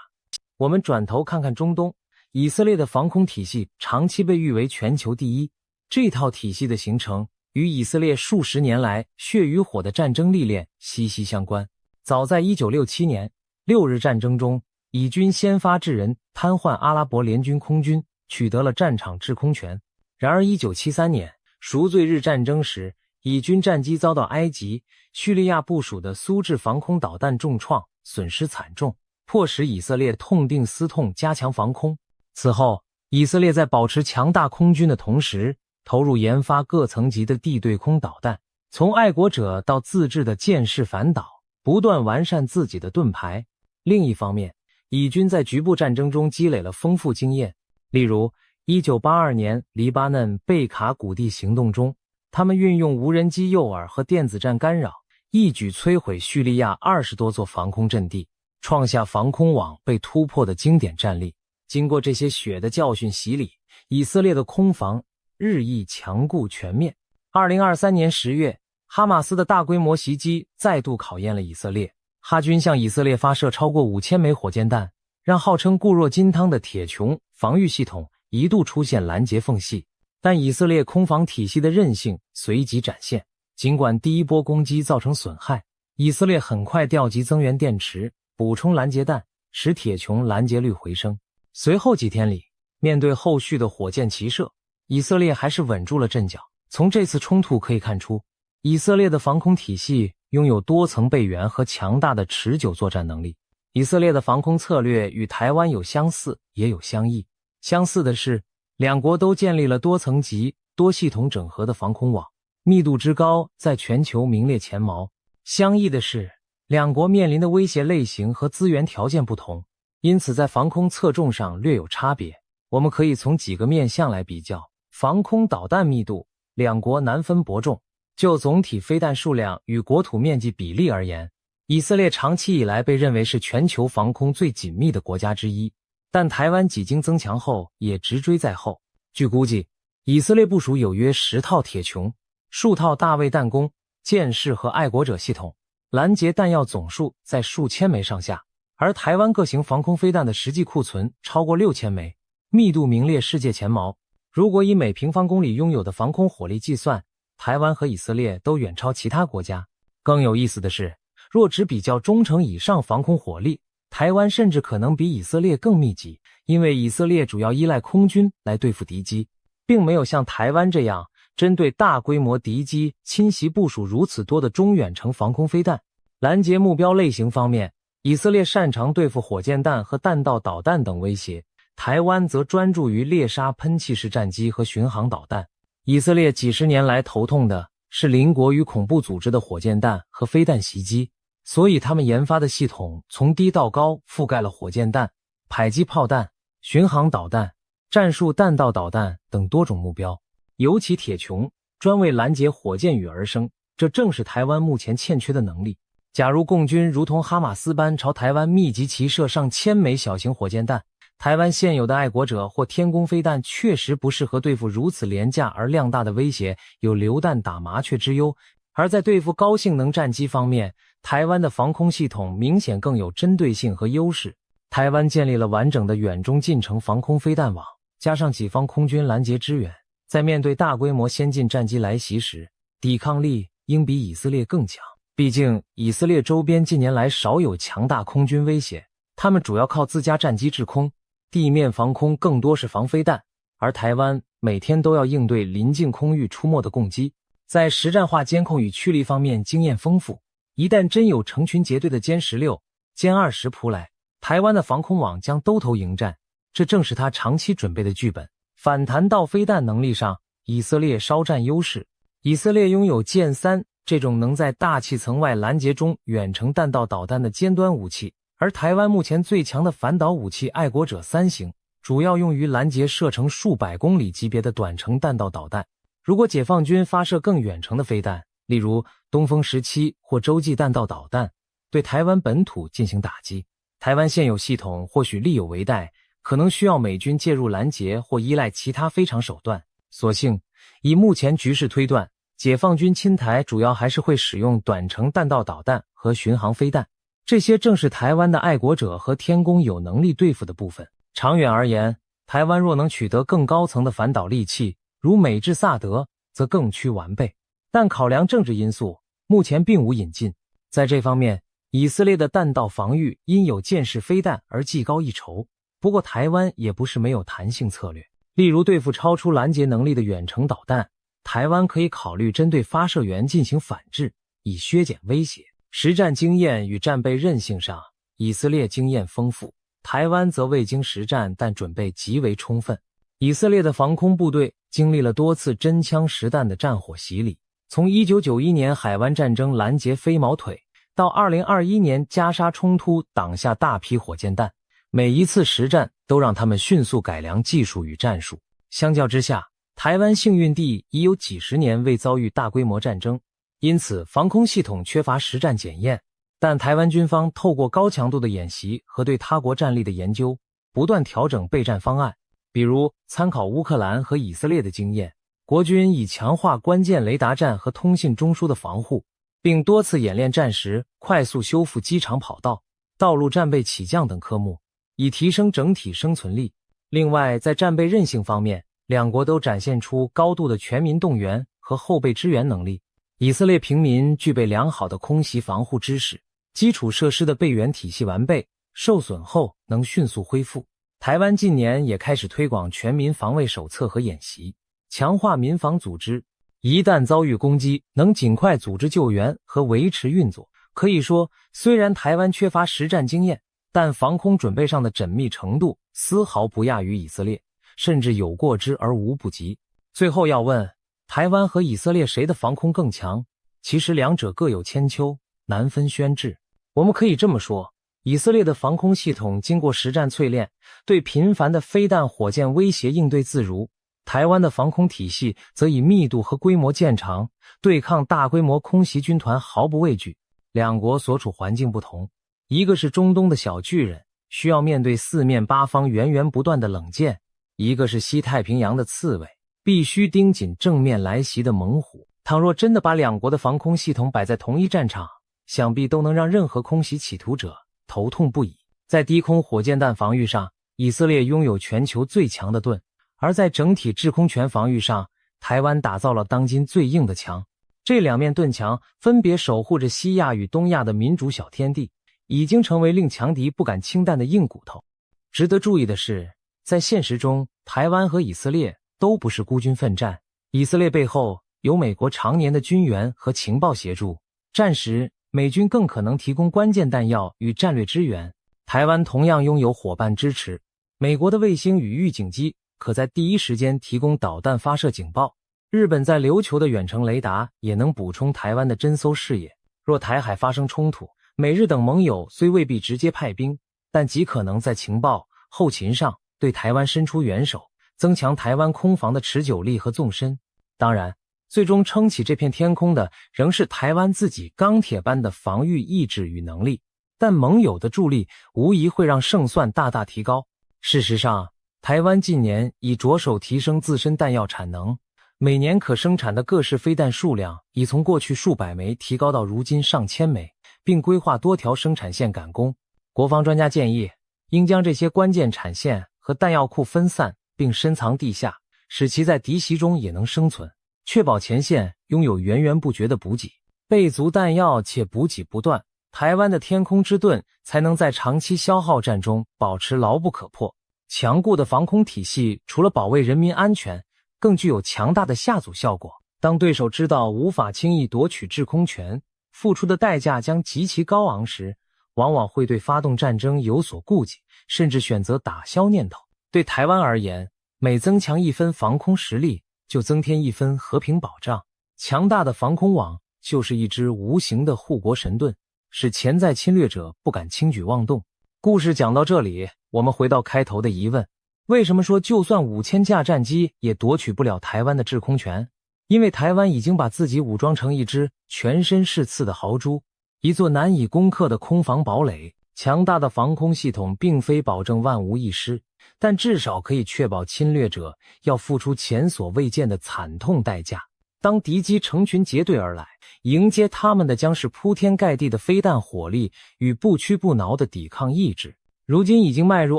我们转头看看中东，以色列的防空体系长期被誉为全球第一，这套体系的形成与以色列数十年来血与火的战争历练息息相关。早在1967年六日战争中，以军先发制人，瘫痪阿拉伯联军空军，取得了战场制空权。然而1973年赎罪日战争时，以军战机遭到埃及、叙利亚部署的苏制防空导弹重创，损失惨重，迫使以色列痛定思痛，加强防空。此后，以色列在保持强大空军的同时，投入研发各层级的地对空导弹，从爱国者到自制的舰式反导，不断完善自己的盾牌。另一方面，以军在局部战争中积累了丰富经验，例如1982年黎巴嫩贝卡谷地行动中，他们运用无人机诱饵和电子战干扰，一举摧毁叙利亚20多座防空阵地，创下防空网被突破的经典战例。经过这些血的教训洗礼，以色列的空防日益强固全面。2023年10月，哈马斯的大规模袭击再度考验了以色列。哈军向以色列发射超过5000枚火箭弹，让号称固若金汤的铁穹防御系统一度出现拦截缝隙。但以色列空防体系的韧性随即展现，尽管第一波攻击造成损害，以色列很快调集增援电池，补充拦截弹，使铁穹拦截率回升。随后几天里，面对后续的火箭齐射，以色列还是稳住了阵脚。从这次冲突可以看出，以色列的防空体系拥有多层备援和强大的持久作战能力。以色列的防空策略与台湾有相似，也有相异。相似的是，两国都建立了多层级、多系统整合的防空网，密度之高在全球名列前茅。相异的是，两国面临的威胁类型和资源条件不同，因此在防空侧重上略有差别。我们可以从几个面向来比较。防空导弹密度，两国难分伯仲。就总体飞弹数量与国土面积比例而言，以色列长期以来被认为是全球防空最紧密的国家之一，但台湾几经增强后也直追在后。据估计，以色列部署有约10套铁穹、数套大卫弹弓、剑士和爱国者系统，拦截弹药总数在数千枚上下，而台湾各型防空飞弹的实际库存超过6000枚，密度名列世界前茅。如果以每平方公里拥有的防空火力计算，台湾和以色列都远超其他国家。更有意思的是，若只比较中程以上防空火力，台湾甚至可能比以色列更密集，因为以色列主要依赖空军来对付敌机，并没有像台湾这样针对大规模敌机侵袭部署如此多的中远程防空飞弹。拦截目标类型方面，以色列擅长对付火箭弹和弹道导弹等威胁，台湾则专注于猎杀喷气式战机和巡航导弹。以色列几十年来头痛的是邻国与恐怖组织的火箭弹和飞弹袭击，所以他们研发的系统从低到高覆盖了火箭弹、迫击炮弹、巡航导弹、战术弹道导弹等多种目标。尤其铁穹专为拦截火箭雨而生，这正是台湾目前欠缺的能力。假如共军如同哈马斯般朝台湾密集齐射上千枚小型火箭弹，台湾现有的爱国者或天弓飞弹确实不适合对付如此廉价而量大的威胁，有流弹打麻雀之忧。而在对付高性能战机方面，台湾的防空系统明显更有针对性和优势。台湾建立了完整的远中近程防空飞弹网，加上己方空军拦截支援，在面对大规模先进战机来袭时，抵抗力应比以色列更强。毕竟以色列周边近年来少有强大空军威胁，他们主要靠自家战机制空，地面防空更多是防飞弹，而台湾每天都要应对临近空域出没的共机，在实战化监控与驱离方面经验丰富。一旦真有成群结队的歼16、歼20扑来，台湾的防空网将兜头迎战，这正是他长期准备的剧本。反弹道飞弹能力上，以色列稍占优势。以色列拥有剑3这种能在大气层外拦截中远程弹道导弹的尖端武器，而台湾目前最强的反导武器爱国者3型，主要用于拦截射程数百公里级别的短程弹道导弹。如果解放军发射更远程的飞弹，例如东风17或洲际弹道导弹，对台湾本土进行打击，台湾现有系统或许力有为待，可能需要美军介入拦截或依赖其他非常手段。所幸以目前局势推断，解放军侵台主要还是会使用短程弹道导弹和巡航飞弹，这些正是台湾的爱国者和天弓有能力对付的部分。长远而言，台湾若能取得更高层的反导利器，如美制萨德，则更趋完备。但考量政治因素，目前并无引进。在这方面，以色列的弹道防御因有箭式飞弹而技高一筹。不过台湾也不是没有弹性策略，例如对付超出拦截能力的远程导弹，台湾可以考虑针对发射源进行反制，以削减威胁。实战经验与战备韧性上，以色列经验丰富，台湾则未经实战但准备极为充分。以色列的防空部队经历了多次真枪实弹的战火洗礼，从1991年海湾战争拦截飞毛腿，到2021年加沙冲突挡下大批火箭弹，每一次实战都让他们迅速改良技术与战术。相较之下，台湾幸运地已有几十年未遭遇大规模战争，因此防空系统缺乏实战检验。但台湾军方透过高强度的演习和对他国战力的研究，不断调整备战方案。比如参考乌克兰和以色列的经验，国军以强化关键雷达站和通信中枢的防护，并多次演练战时快速修复机场跑道、道路战备起降等科目，以提升整体生存力。另外，在战备韧性方面，两国都展现出高度的全民动员和后备支援能力。以色列平民具备良好的空袭防护知识，基础设施的备援体系完备，受损后能迅速恢复。台湾近年也开始推广全民防卫手册和演习，强化民防组织，一旦遭遇攻击，能尽快组织救援和维持运作。可以说，虽然台湾缺乏实战经验，但防空准备上的缜密程度丝毫不亚于以色列，甚至有过之而无不及。最后要问，台湾和以色列谁的防空更强？其实两者各有千秋，难分轩轾。我们可以这么说，以色列的防空系统经过实战淬炼，对频繁的飞弹火箭威胁应对自如。台湾的防空体系则以密度和规模见长，对抗大规模空袭军团毫不畏惧。两国所处环境不同，一个是中东的小巨人，需要面对四面八方源源不断的冷箭；一个是西太平洋的刺猬，必须盯紧正面来袭的猛虎。倘若真的把两国的防空系统摆在同一战场，想必都能让任何空袭企图者头痛不已。在低空火箭弹防御上，以色列拥有全球最强的盾，而在整体制空权防御上，台湾打造了当今最硬的墙。这两面盾墙分别守护着西亚与东亚的民主小天地，已经成为令强敌不敢轻淡的硬骨头。值得注意的是，在现实中，台湾和以色列都不是孤军奋战，以色列背后有美国常年的军援和情报协助，战时美军更可能提供关键弹药与战略支援。台湾同样拥有伙伴支持，美国的卫星与预警机可在第一时间提供导弹发射警报，日本在琉球的远程雷达也能补充台湾的侦搜视野。若台海发生冲突，美日等盟友虽未必直接派兵，但极可能在情报、后勤上对台湾伸出援手，增强台湾空防的持久力和纵深。当然，最终撑起这片天空的仍是台湾自己钢铁般的防御意志与能力，但盟友的助力无疑会让胜算大大提高。事实上，台湾近年已着手提升自身弹药产能，每年可生产的各式飞弹数量已从过去数百枚提高到如今上千枚，并规划多条生产线赶工。国防专家建议，应将这些关键产线和弹药库分散并深藏地下，使其在敌袭中也能生存，确保前线拥有源源不绝的补给，备足弹药且补给不断，台湾的天空之盾才能在长期消耗战中保持牢不可破。强固的防空体系除了保卫人民安全，更具有强大的吓阻效果。当对手知道无法轻易夺取制空权，付出的代价将极其高昂时，往往会对发动战争有所顾忌，甚至选择打消念头。对台湾而言，每增强一分防空实力，就增添一分和平保障。强大的防空网就是一支无形的护国神盾，使潜在侵略者不敢轻举妄动。故事讲到这里，我们回到开头的疑问，为什么说就算5000架战机也夺取不了台湾的制空权？因为台湾已经把自己武装成一只全身是刺的豪猪，一座难以攻克的空防堡垒。强大的防空系统并非保证万无一失，但至少可以确保侵略者要付出前所未见的惨痛代价。当敌机成群结队而来，迎接他们的将是铺天盖地的飞弹火力与不屈不挠的抵抗意志。如今已经迈入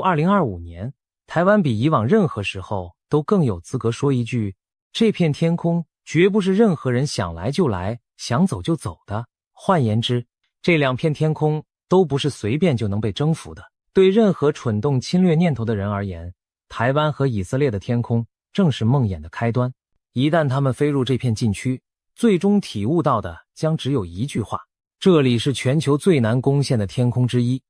2025年，台湾比以往任何时候都更有资格说一句，这片天空绝不是任何人想来就来，想走就走的。换言之，这两片天空都不是随便就能被征服的。对任何蠢动侵略念头的人而言，台湾和以色列的天空正是梦魇的开端。一旦他们飞入这片禁区，最终体悟到的将只有一句话：这里是全球最难攻陷的天空之一。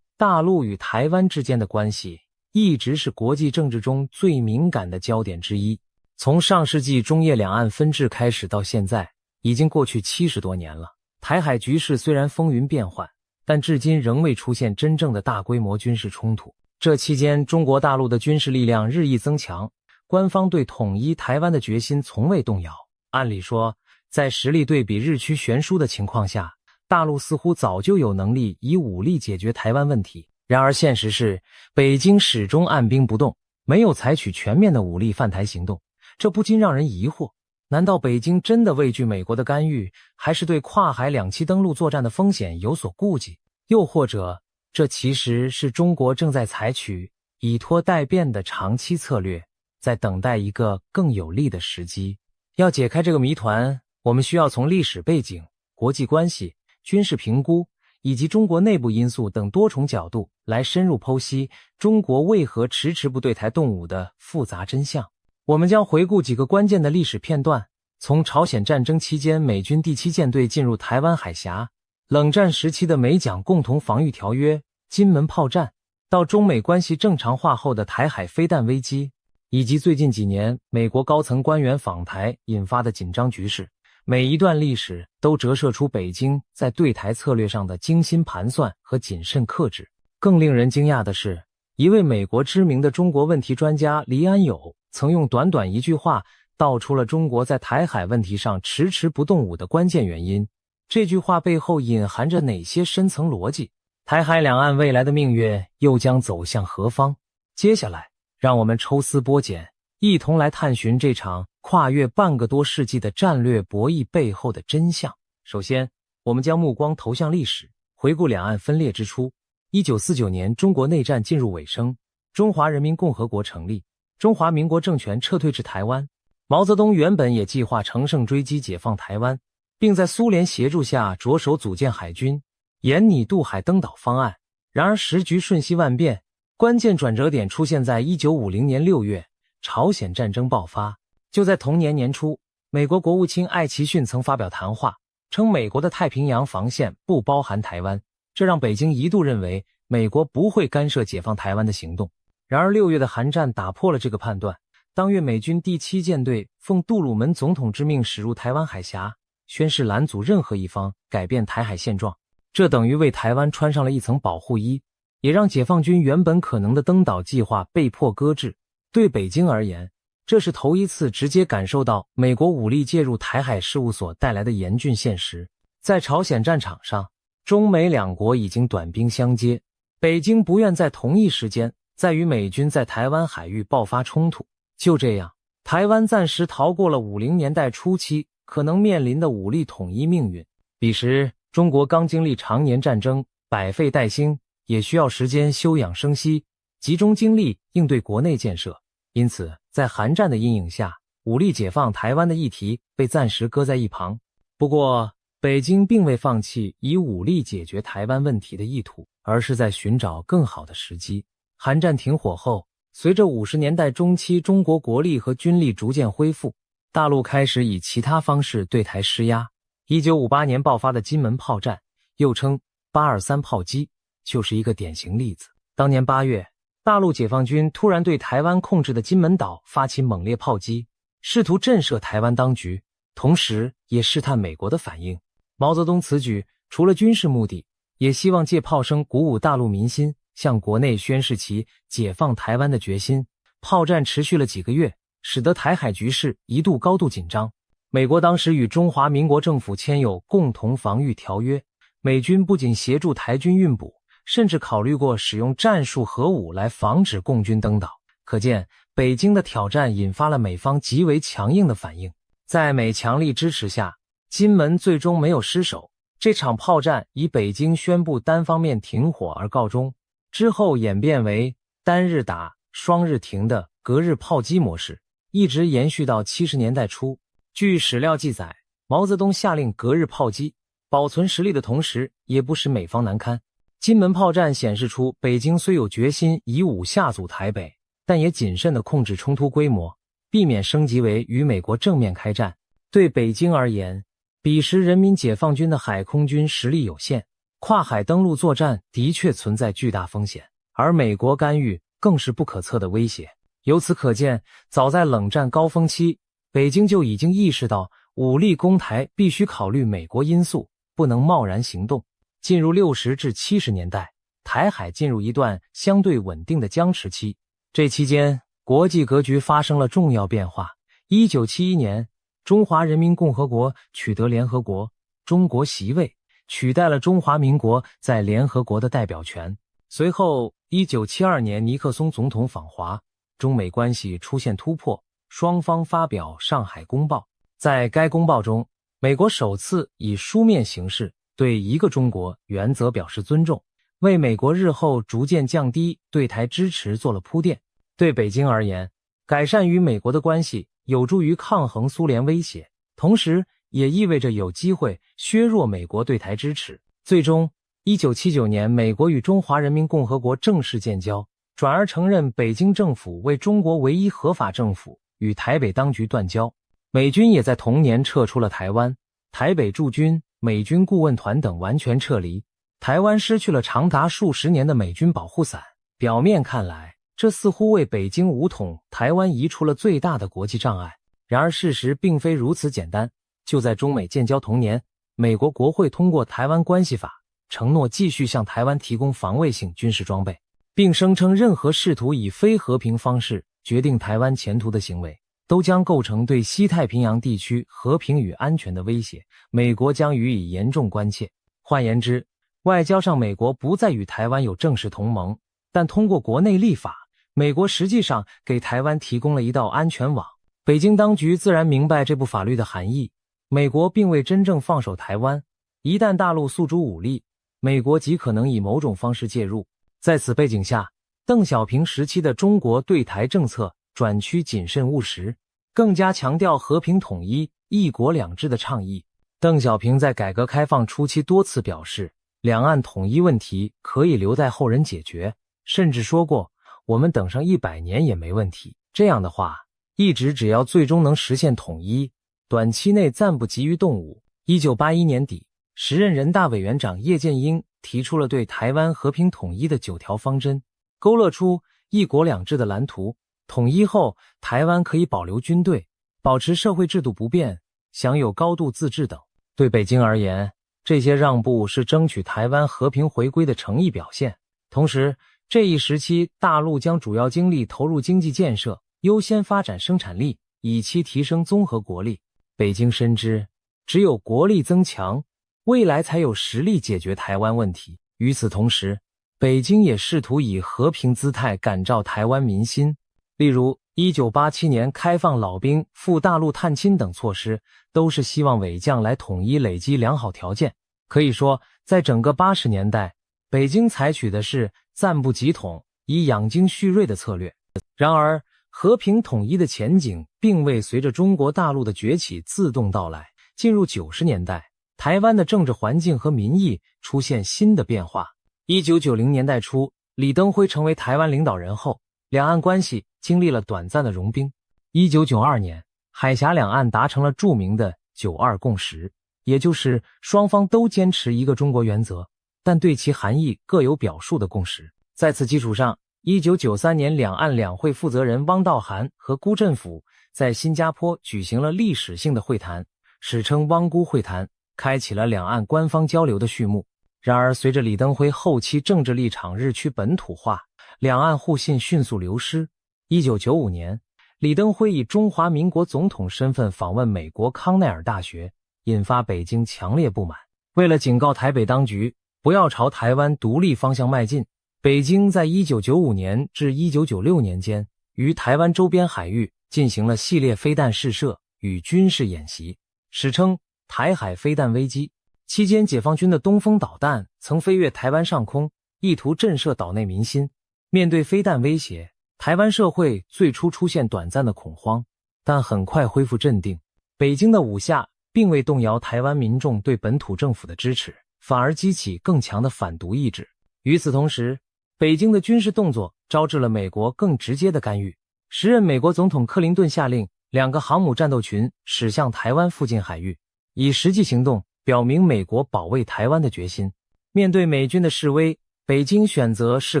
大陆与台湾之间的关系一直是国际政治中最敏感的焦点之一。从上世纪中叶两岸分治开始到现在，已经过去70多年了。台海局势虽然风云变幻，但至今仍未出现真正的大规模军事冲突。这期间，中国大陆的军事力量日益增强，官方对统一台湾的决心从未动摇。按理说，在实力对比日趋悬殊的情况下，大陆似乎早就有能力以武力解决台湾问题。然而现实是，北京始终按兵不动，没有采取全面的武力犯台行动。这不禁让人疑惑，难道北京真的畏惧美国的干预，还是对跨海两栖登陆作战的风险有所顾忌？又或者，这其实是中国正在采取以拖待变的长期策略，在等待一个更有利的时机？要解开这个谜团，我们需要从历史背景、国际关系、军事评估以及中国内部因素等多重角度来深入剖析中国为何迟迟不对台动武的复杂真相。我们将回顾几个关键的历史片段，从朝鲜战争期间美军第7舰队进入台湾海峡，冷战时期的美蒋共同防御条约、金门炮战，到中美关系正常化后的台海飞弹危机，以及最近几年美国高层官员访台引发的紧张局势。每一段历史都折射出北京在对台策略上的精心盘算和谨慎克制。更令人惊讶的是，一位美国知名的中国问题专家黎安友曾用短短一句话道出了中国在台海问题上迟迟不动武的关键原因。这句话背后隐含着哪些深层逻辑？台海两岸未来的命运又将走向何方？接下来，让我们抽丝剥茧，一同来探寻这场跨越半个多世纪的战略博弈背后的真相。首先，我们将目光投向历史，回顾两岸分裂之初。1949年，中国内战进入尾声，中华人民共和国成立，中华民国政权撤退至台湾。毛泽东原本也计划乘胜追击解放台湾，并在苏联协助下着手组建海军，研拟渡海登岛方案。然而时局瞬息万变，关键转折点出现在1950年6月，朝鲜战争爆发。就在同年年初，美国国务卿艾奇逊曾发表谈话，称美国的太平洋防线不包含台湾，这让北京一度认为美国不会干涉解放台湾的行动。然而6月的韩战打破了这个判断，当月美军第7舰队奉杜鲁门总统之命驶入台湾海峡，宣誓拦阻任何一方改变台海现状，这等于为台湾穿上了一层保护衣，也让解放军原本可能的登岛计划被迫搁置。对北京而言，这是头一次直接感受到美国武力介入台海事务所带来的严峻现实。在朝鲜战场上，中美两国已经短兵相接，北京不愿在同一时间再与美军在台湾海域爆发冲突。就这样，台湾暂时逃过了50年代初期可能面临的武力统一命运。彼时，中国刚经历常年战争，百废待兴，也需要时间休养生息，集中精力应对国内建设。因此，在韩战的阴影下，武力解放台湾的议题被暂时搁在一旁。不过，北京并未放弃以武力解决台湾问题的意图，而是在寻找更好的时机。韩战停火后，随着50年代中期中国国力和军力逐渐恢复，大陆开始以其他方式对台施压。1958年爆发的金门炮战，又称823炮击，就是一个典型例子。当年8月，大陆解放军突然对台湾控制的金门岛发起猛烈炮击，试图震慑台湾当局，同时也试探美国的反应。毛泽东此举除了军事目的，也希望借炮声鼓舞大陆民心，向国内宣示其解放台湾的决心。炮战持续了几个月，使得台海局势一度高度紧张。美国当时与中华民国政府签有共同防御条约，美军不仅协助台军运补，甚至考虑过使用战术核武来防止共军登岛。可见，北京的挑战引发了美方极为强硬的反应。在美强力支持下，金门最终没有失守。这场炮战以北京宣布单方面停火而告终，之后演变为单日打、双日停的隔日炮击模式，一直延续到70年代初。据史料记载，毛泽东下令隔日炮击，保存实力的同时，也不使美方难堪。金门炮战显示出北京虽有决心以武下阻台北，但也谨慎地控制冲突规模，避免升级为与美国正面开战。对北京而言，彼时人民解放军的海空军实力有限，跨海登陆作战的确存在巨大风险，而美国干预更是不可测的威胁。由此可见，早在冷战高峰期，北京就已经意识到武力攻台必须考虑美国因素，不能贸然行动。进入60至70年代，台海进入一段相对稳定的僵持期。这期间，国际格局发生了重要变化。1971年，中华人民共和国取得联合国中国席位，取代了中华民国在联合国的代表权。随后，1972年尼克松总统访华，中美关系出现突破，双方发表上海公报。在该公报中，美国首次以书面形式对一个中国原则表示尊重，为美国日后逐渐降低对台支持做了铺垫。对北京而言，改善与美国的关系有助于抗衡苏联威胁，同时也意味着有机会削弱美国对台支持。最终，1979年美国与中华人民共和国正式建交，转而承认北京政府为中国唯一合法政府，与台北当局断交。美军也在同年撤出了台湾，台北驻军、美军顾问团等完全撤离，台湾失去了长达数十年的美军保护伞。表面看来，这似乎为北京武统台湾移除了最大的国际障碍。然而事实并非如此简单。就在中美建交同年，美国国会通过《台湾关系法》，承诺继续向台湾提供防卫性军事装备，并声称任何试图以非和平方式决定台湾前途的行为，都将构成对西太平洋地区和平与安全的威胁，美国将予以严重关切。换言之，外交上美国不再与台湾有正式同盟，但通过国内立法，美国实际上给台湾提供了一道安全网。北京当局自然明白这部法律的含义，美国并未真正放手台湾，一旦大陆诉诸武力，美国极可能以某种方式介入。在此背景下，邓小平时期的中国对台政策转趋谨慎务实。更加强调和平统一、一国两制的倡议。邓小平在改革开放初期多次表示，两岸统一问题可以留待后人解决，甚至说过，我们等上100年也没问题。这样的话，一直只要最终能实现统一，短期内暂不急于动武。1981年底，时任人大委员长叶剑英提出了对台湾和平统一的9条方针，勾勒出一国两制的蓝图。统一后，台湾可以保留军队，保持社会制度不变，享有高度自治等。对北京而言，这些让步是争取台湾和平回归的诚意表现。同时，这一时期大陆将主要精力投入经济建设，优先发展生产力，以期提升综合国力。北京深知，只有国力增强，未来才有实力解决台湾问题。与此同时，北京也试图以和平姿态感召台湾民心，例如1987年开放老兵赴大陆探亲等措施，都是希望伪将来统一累积良好条件。可以说，在整个80年代，北京采取的是暂不急统，以养精蓄锐的策略。然而，和平统一的前景并未随着中国大陆的崛起自动到来。进入90年代，台湾的政治环境和民意出现新的变化。1990年代初，李登辉成为台湾领导人后，两岸关系经历了短暂的融冰。1992年，海峡两岸达成了著名的9·2共识，也就是双方都坚持一个中国原则，但对其含义各有表述的共识。在此基础上，1993年两岸两会负责人汪道涵和辜振甫在新加坡举行了历史性的会谈，史称汪辜会谈，开启了两岸官方交流的序幕。然而，随着李登辉后期政治立场日趋本土化，两岸互信迅速流失。1995年，李登辉以中华民国总统身份访问美国康奈尔大学，引发北京强烈不满。为了警告台北当局不要朝台湾独立方向迈进，北京在1995年至1996年间于台湾周边海域进行了系列飞弹试射与军事演习，史称台海飞弹危机。期间，解放军的东风导弹曾飞越台湾上空，意图震慑岛内民心。面对飞弹威胁，台湾社会最初出现短暂的恐慌，但很快恢复镇定。北京的武下并未动摇台湾民众对本土政府的支持，反而激起更强的反独意志。与此同时，北京的军事动作招致了美国更直接的干预。时任美国总统克林顿下令2个航母战斗群驶向台湾附近海域，以实际行动表明美国保卫台湾的决心。面对美军的示威，北京选择适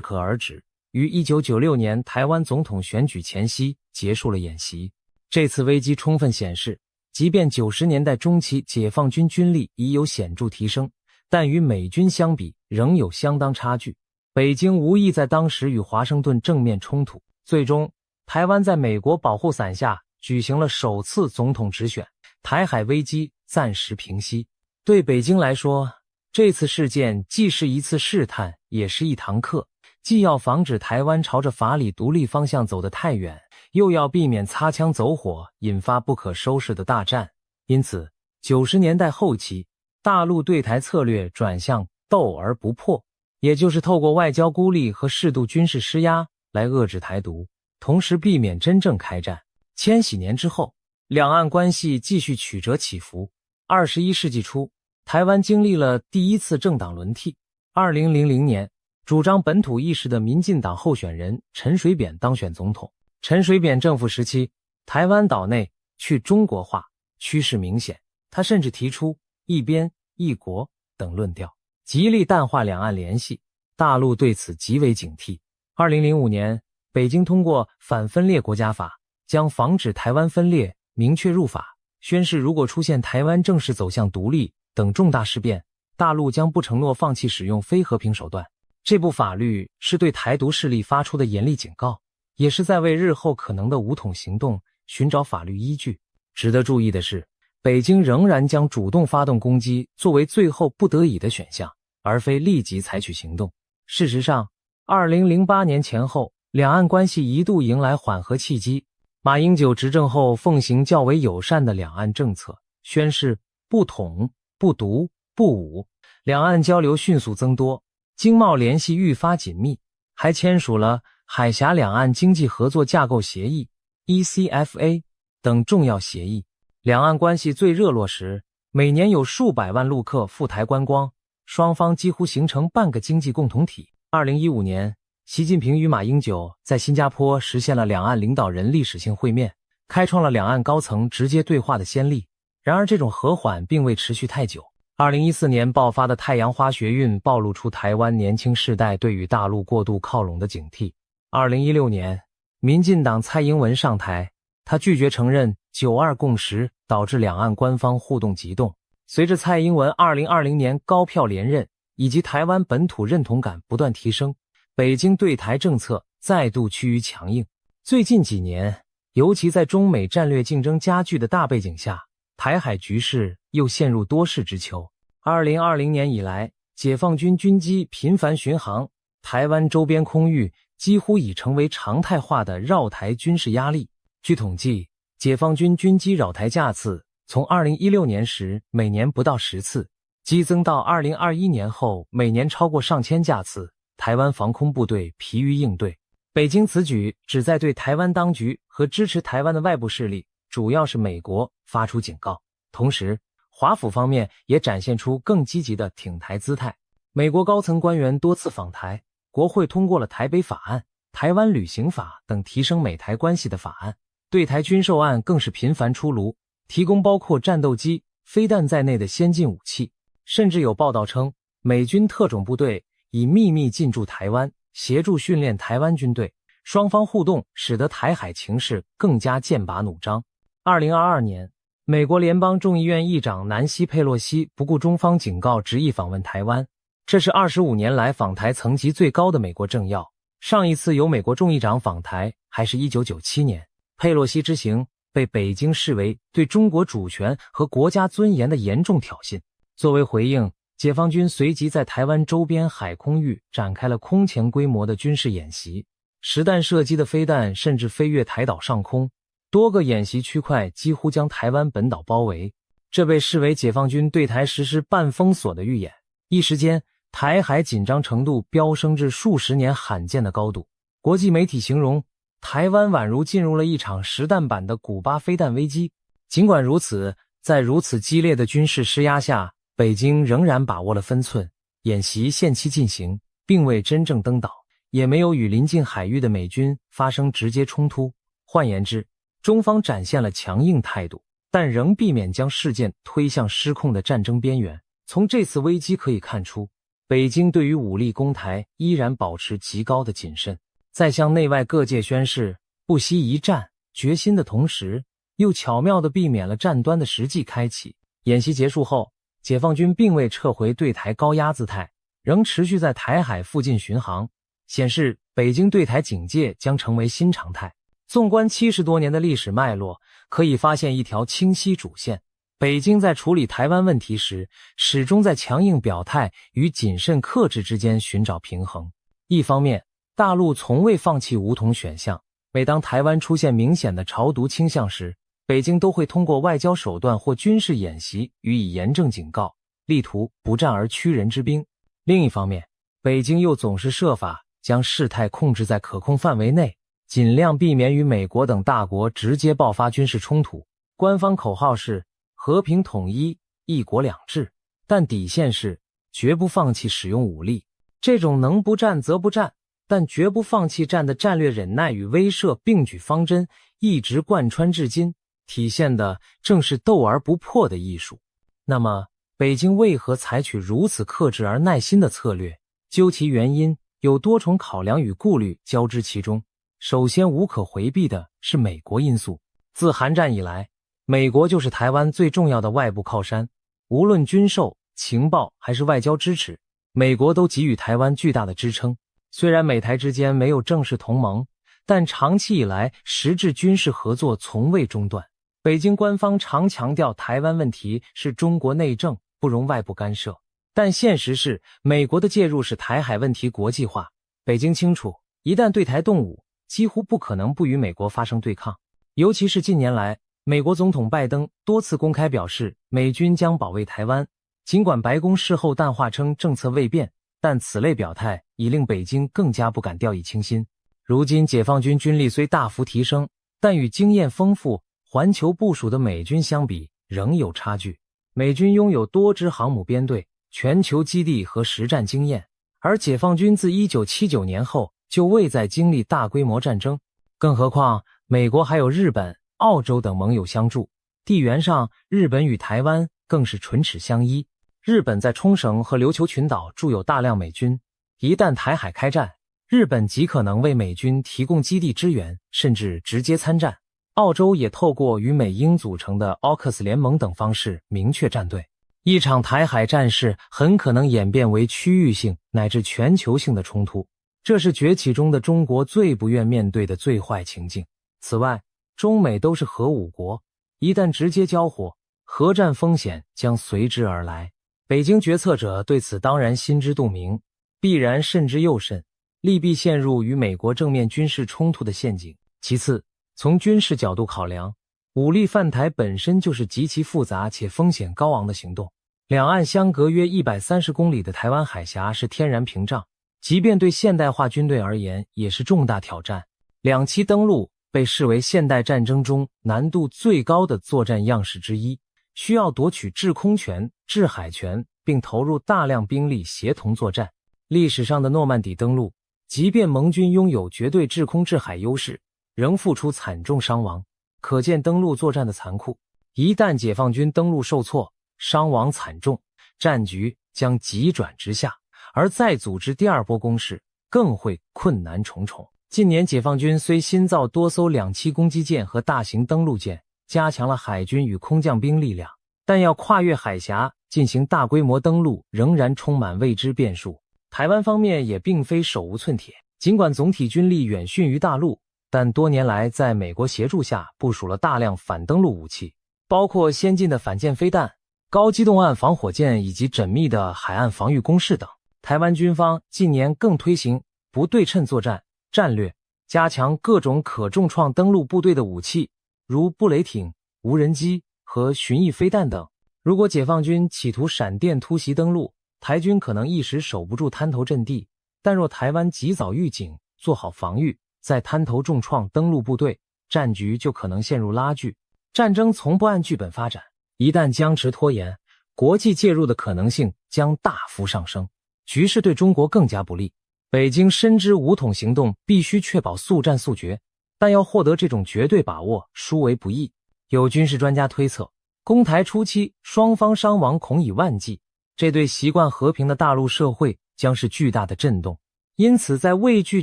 可而止，于1996年台湾总统选举前夕结束了演习。这次危机充分显示，即便90年代中期解放军军力已有显著提升，但与美军相比仍有相当差距。北京无意在当时与华盛顿正面冲突，最终台湾在美国保护伞下举行了首次总统直选，台海危机暂时平息。对北京来说，这次事件既是一次试探，也是一堂课，既要防止台湾朝着法理独立方向走得太远，又要避免擦枪走火，引发不可收拾的大战。因此，90年代后期，大陆对台策略转向斗而不破，也就是透过外交孤立和适度军事施压来遏制台独，同时避免真正开战。千禧年之后，两岸关系继续曲折起伏。21世纪初，台湾经历了第一次政党轮替。2000年，主张本土意识的民进党候选人陈水扁当选总统。陈水扁政府时期，台湾岛内去中国化趋势明显，他甚至提出一边一国等论调，极力淡化两岸联系。大陆对此极为警惕。2005年，北京通过反分裂国家法，将防止台湾分裂明确入法，宣示如果出现台湾正式走向独立等重大事变，大陆将不承诺放弃使用非和平手段。这部法律是对台独势力发出的严厉警告，也是在为日后可能的武统行动寻找法律依据。值得注意的是，北京仍然将主动发动攻击作为最后不得已的选项，而非立即采取行动。事实上，2008年前后，两岸关系一度迎来缓和契机。马英九执政后奉行较为友善的两岸政策，宣示不统、不独、不武，两岸交流迅速增多，经贸联系愈发紧密，还签署了海峡两岸经济合作架构协议 ECFA。等重要协议。两岸关系最热络时，每年有数百万陆客赴台观光，双方几乎形成半个经济共同体。2015年，习近平与马英九在新加坡实现了两岸领导人历史性会面，开创了两岸高层直接对话的先例。然而这种和缓并未持续太久。2014年爆发的太阳花学运暴露出台湾年轻世代对与大陆过度靠拢的警惕。2016年，民进党蔡英文上台，他拒绝承认9·2共识，导致两岸官方互动急冻。随着蔡英文2020年高票连任，以及台湾本土认同感不断提升，北京对台政策再度趋于强硬。最近几年，尤其在中美战略竞争加剧的大背景下，台海局势又陷入多事之秋。2020年以来，解放军军机频繁巡航，台湾周边空域几乎已成为常态化的绕台军事压力。据统计，解放军军机扰台架次从2016年时每年不到10次，激增到2021年后每年超过上千架次。台湾防空部队疲于应对，北京此举旨在对台湾当局和支持台湾的外部势力，主要是美国发出警告。同时，华府方面也展现出更积极的挺台姿态。美国高层官员多次访台，国会通过了台北法案、台湾旅行法等提升美台关系的法案，对台军售案更是频繁出炉，提供包括战斗机、飞弹在内的先进武器。甚至有报道称，美军特种部队已秘密进驻台湾，协助训练台湾军队。双方互动使得台海情势更加剑拔弩张。2022年，美国联邦众议院议长南希·佩洛西不顾中方警告，执意访问台湾，这是25年来访台层级最高的美国政要。上一次由美国众议长访台还是1997年。佩洛西之行被北京视为对中国主权和国家尊严的严重挑衅。作为回应，解放军随即在台湾周边海空域展开了空前规模的军事演习，实弹射击的飞弹甚至飞越台岛上空，多个演习区块几乎将台湾本岛包围，这被视为解放军对台实施半封锁的预演。一时间，台海紧张程度飙升至数十年罕见的高度。国际媒体形容，台湾宛如进入了一场实弹版的古巴飞弹危机。尽管如此，在如此激烈的军事施压下，北京仍然把握了分寸，演习限期进行，并未真正登岛，也没有与临近海域的美军发生直接冲突。换言之，中方展现了强硬态度，但仍避免将事件推向失控的战争边缘。从这次危机可以看出，北京对于武力攻台依然保持极高的谨慎，在向内外各界宣示不惜一战决心的同时，又巧妙地避免了战端的实际开启。演习结束后，解放军并未撤回对台高压姿态，仍持续在台海附近巡航，显示北京对台警戒将成为新常态。纵观70多年的历史脉络，可以发现一条清晰主线：北京在处理台湾问题时，始终在强硬表态与谨慎克制之间寻找平衡。一方面，大陆从未放弃武统选项，每当台湾出现明显的朝独倾向时，北京都会通过外交手段或军事演习予以严正警告，力图不战而屈人之兵。另一方面，北京又总是设法将事态控制在可控范围内，尽量避免与美国等大国直接爆发军事冲突。官方口号是和平统一、一国两制，但底线是绝不放弃使用武力。这种能不战则不战，但绝不放弃战的战略忍耐与威慑并举方针一直贯穿至今，体现的正是斗而不破的艺术。那么，北京为何采取如此克制而耐心的策略？究其原因，有多重考量与顾虑交织其中。首先，无可回避的是美国因素。自韩战以来，美国就是台湾最重要的外部靠山，无论军售、情报还是外交支持，美国都给予台湾巨大的支撑。虽然美台之间没有正式同盟，但长期以来实质军事合作从未中断。北京官方常强调台湾问题是中国内政，不容外部干涉，但现实是美国的介入使台海问题国际化。北京清楚，一旦对台动武，几乎不可能不与美国发生对抗。尤其是近年来，美国总统拜登多次公开表示美军将保卫台湾，尽管白宫事后淡化称政策未变，但此类表态已令北京更加不敢掉以轻心。如今解放军军力虽大幅提升，但与经验丰富、环球部署的美军相比仍有差距。美军拥有多支航母编队、全球基地和实战经验，而解放军自1979年后就未再经历大规模战争，更何况美国还有日本、澳洲等盟友相助。地缘上，日本与台湾更是唇齿相依。日本在冲绳和琉球群岛驻有大量美军，一旦台海开战，日本极可能为美军提供基地支援，甚至直接参战。澳洲也透过与美英组成的 AUKUS 联盟等方式明确站队。一场台海战事很可能演变为区域性乃至全球性的冲突，这是崛起中的中国最不愿面对的最坏情境。此外，中美都是核武国，一旦直接交火，核战风险将随之而来。北京决策者对此当然心知肚明，必然慎之又慎，利弊陷入与美国正面军事冲突的陷阱。其次，从军事角度考量，武力犯台本身就是极其复杂且风险高昂的行动。两岸相隔约130公里的台湾海峡是天然屏障，即便对现代化军队而言也是重大挑战。两栖登陆被视为现代战争中难度最高的作战样式之一，需要夺取制空权、制海权，并投入大量兵力协同作战。历史上的诺曼底登陆，即便盟军拥有绝对制空制海优势，仍付出惨重伤亡，可见登陆作战的残酷。一旦解放军登陆受挫，伤亡惨重，战局将急转直下，而再组织第二波攻势更会困难重重。近年解放军虽新造多艘两栖攻击舰和大型登陆舰，加强了海军与空降兵力量，但要跨越海峡进行大规模登陆仍然充满未知变数。台湾方面也并非手无寸铁，尽管总体军力远逊于大陆，但多年来在美国协助下部署了大量反登陆武器，包括先进的反舰飞弹、高机动岸防火箭以及缜密的海岸防御工事等。台湾军方近年更推行不对称作战战略，加强各种可重创登陆部队的武器，如布雷艇、无人机和巡弋飞弹等。如果解放军企图闪电突袭登陆，台军可能一时守不住滩头阵地，但若台湾及早预警，做好防御，在滩头重创登陆部队，战局就可能陷入拉锯。战争从不按剧本发展，一旦僵持拖延，国际介入的可能性将大幅上升，局势对中国更加不利。北京深知武统行动必须确保速战速决，但要获得这种绝对把握殊为不易。有军事专家推测，攻台初期双方伤亡恐以万计，这对习惯和平的大陆社会将是巨大的震动。因此在畏惧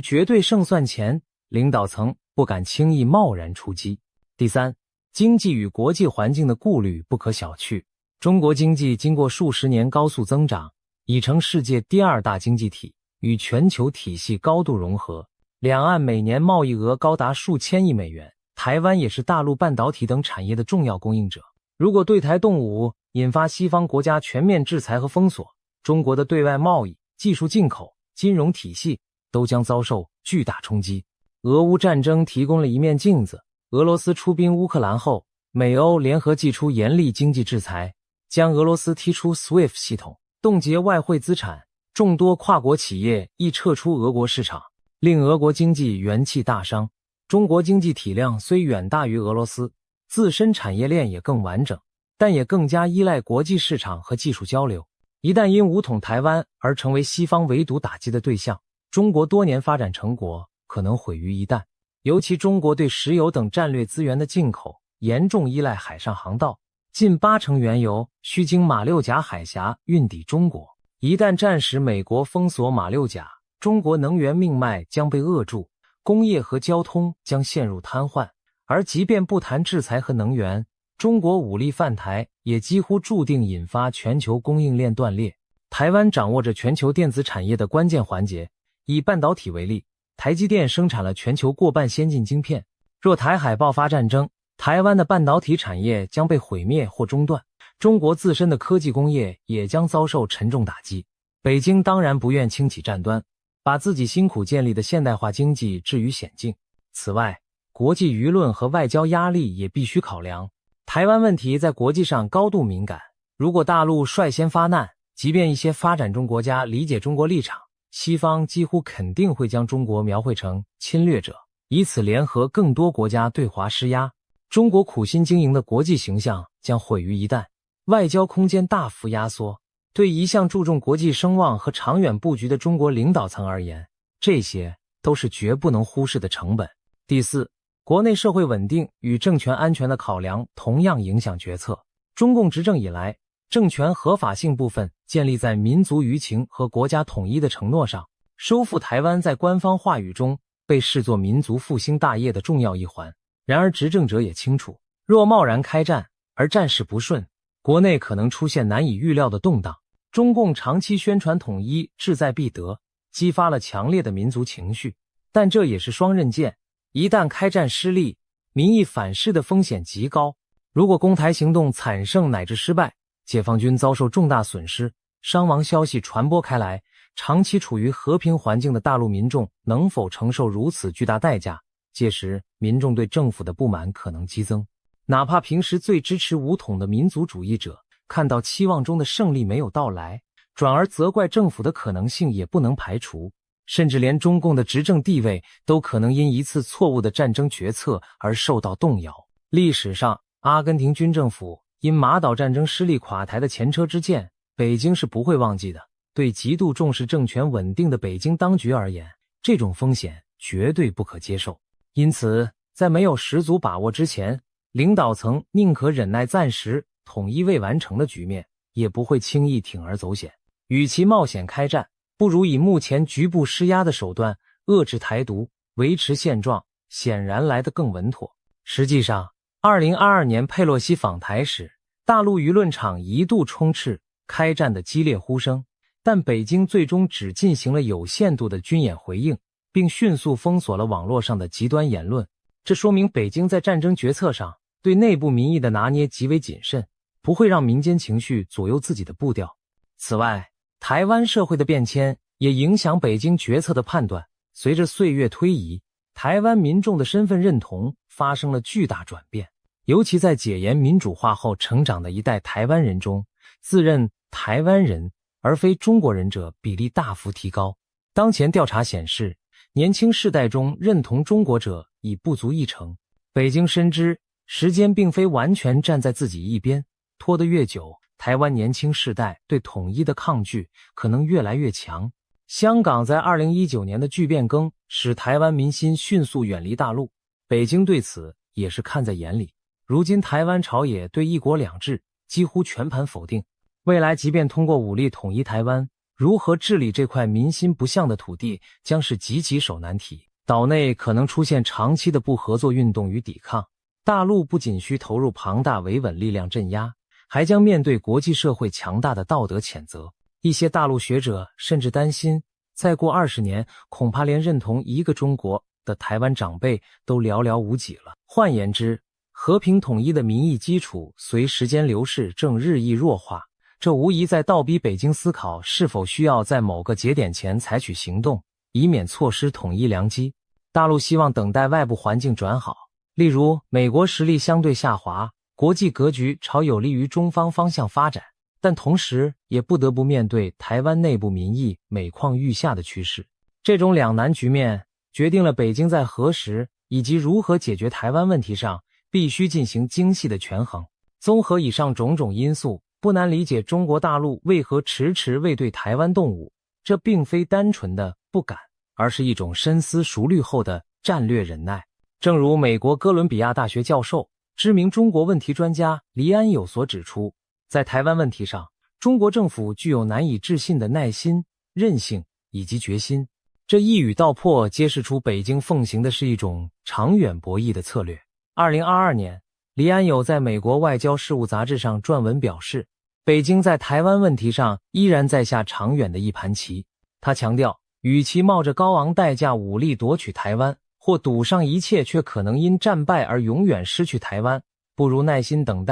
绝对胜算前，领导层不敢轻易贸然出击。第三，经济与国际环境的顾虑不可小觑。中国经济经过数十年高速增长，已成世界第二大经济体，与全球体系高度融合，两岸每年贸易额高达数千亿美元，台湾也是大陆半导体等产业的重要供应者。如果对台动武，引发西方国家全面制裁和封锁，中国的对外贸易、技术进口、金融体系都将遭受巨大冲击。俄乌战争提供了一面镜子，俄罗斯出兵乌克兰后，美欧联合祭出严厉经济制裁，将俄罗斯踢出 SWIFT 系统，冻结外汇资产，众多跨国企业亦撤出俄国市场，令俄国经济元气大伤。中国经济体量虽远大于俄罗斯，自身产业链也更完整，但也更加依赖国际市场和技术交流。一旦因武统台湾而成为西方围堵打击的对象，中国多年发展成果可能毁于一旦。尤其中国对石油等战略资源的进口严重依赖海上航道，近80%原油需经马六甲海峡运抵中国。一旦战时美国封锁马六甲，中国能源命脉将被扼住，工业和交通将陷入瘫痪。而即便不谈制裁和能源，中国武力犯台也几乎注定引发全球供应链断裂。台湾掌握着全球电子产业的关键环节，以半导体为例，台积电生产了全球过半先进晶片。若台海爆发战争，台湾的半导体产业将被毁灭或中断，中国自身的科技工业也将遭受沉重打击。北京当然不愿轻启战端，把自己辛苦建立的现代化经济置于险境。此外，国际舆论和外交压力也必须考量。台湾问题在国际上高度敏感，如果大陆率先发难，即便一些发展中国家理解中国立场，西方几乎肯定会将中国描绘成侵略者，以此联合更多国家对华施压。中国苦心经营的国际形象将毁于一旦，外交空间大幅压缩。对一向注重国际声望和长远布局的中国领导层而言，这些都是绝不能忽视的成本。第四，国内社会稳定与政权安全的考量同样影响决策。中共执政以来，政权合法性部分建立在民族舆情和国家统一的承诺上，收复台湾在官方话语中被视作民族复兴大业的重要一环。然而执政者也清楚，若贸然开战而战事不顺，国内可能出现难以预料的动荡。中共长期宣传统一志在必得，激发了强烈的民族情绪，但这也是双刃剑，一旦开战失利，民意反噬的风险极高。如果攻台行动惨胜乃至失败，解放军遭受重大损失，伤亡消息传播开来，长期处于和平环境的大陆民众能否承受如此巨大代价？届时民众对政府的不满可能激增，哪怕平时最支持武统的民族主义者，看到期望中的胜利没有到来，转而责怪政府的可能性也不能排除，甚至连中共的执政地位都可能因一次错误的战争决策而受到动摇。历史上，阿根廷军政府因马岛战争失利垮台的前车之鉴，北京是不会忘记的。对极度重视政权稳定的北京当局而言，这种风险绝对不可接受。因此，在没有十足把握之前，领导层宁可忍耐暂时统一未完成的局面，也不会轻易铤而走险。与其冒险开战，不如以目前局部施压的手段遏制台独，维持现状，显然来得更稳妥。实际上，2022年佩洛西访台时，大陆舆论场一度充斥开战的激烈呼声，但北京最终只进行了有限度的军演回应，并迅速封锁了网络上的极端言论。这说明北京在战争决策上对内部民意的拿捏极为谨慎，不会让民间情绪左右自己的步调。此外，台湾社会的变迁也影响北京决策的判断。随着岁月推移，台湾民众的身份认同发生了巨大转变，尤其在解严民主化后成长的一代台湾人中，自认台湾人而非中国人者比例大幅提高。当前调查显示，年轻世代中认同中国者已不足1成。北京深知时间并非完全站在自己一边，拖得越久，台湾年轻世代对统一的抗拒可能越来越强。香港在2019年的巨变更使台湾民心迅速远离大陆，北京对此也是看在眼里。如今台湾朝野对一国两制几乎全盘否定，未来即便通过武力统一台湾，如何治理这块民心不向的土地将是极棘手难题。岛内可能出现长期的不合作运动与抵抗，大陆不仅需投入庞大维稳力量镇压，还将面对国际社会强大的道德谴责。一些大陆学者甚至担心，再过20年，恐怕连认同一个中国的台湾长辈都寥寥无几了。换言之，和平统一的民意基础随时间流逝正日益弱化，这无疑在倒逼北京思考是否需要在某个节点前采取行动，以免错失统一良机。大陆希望等待外部环境转好，例如美国实力相对下滑，国际格局朝有利于中方方向发展，但同时也不得不面对台湾内部民意每况愈下的趋势。这种两难局面决定了北京在何时以及如何解决台湾问题上必须进行精细的权衡。综合以上种种因素，不难理解中国大陆为何迟迟未对台湾动武，这并非单纯的不敢，而是一种深思熟虑后的战略忍耐。正如美国哥伦比亚大学教授、知名中国问题专家黎安友所指出，在台湾问题上，中国政府具有难以置信的耐心、韧性以及决心。这一语道破，揭示出北京奉行的是一种长远博弈的策略。2022年，黎安友在美国外交事务杂志上撰文表示，北京在台湾问题上依然在下长远的一盘棋。他强调，与其冒着高昂代价武力夺取台湾，或赌上一切却可能因战败而永远失去台湾，不如耐心等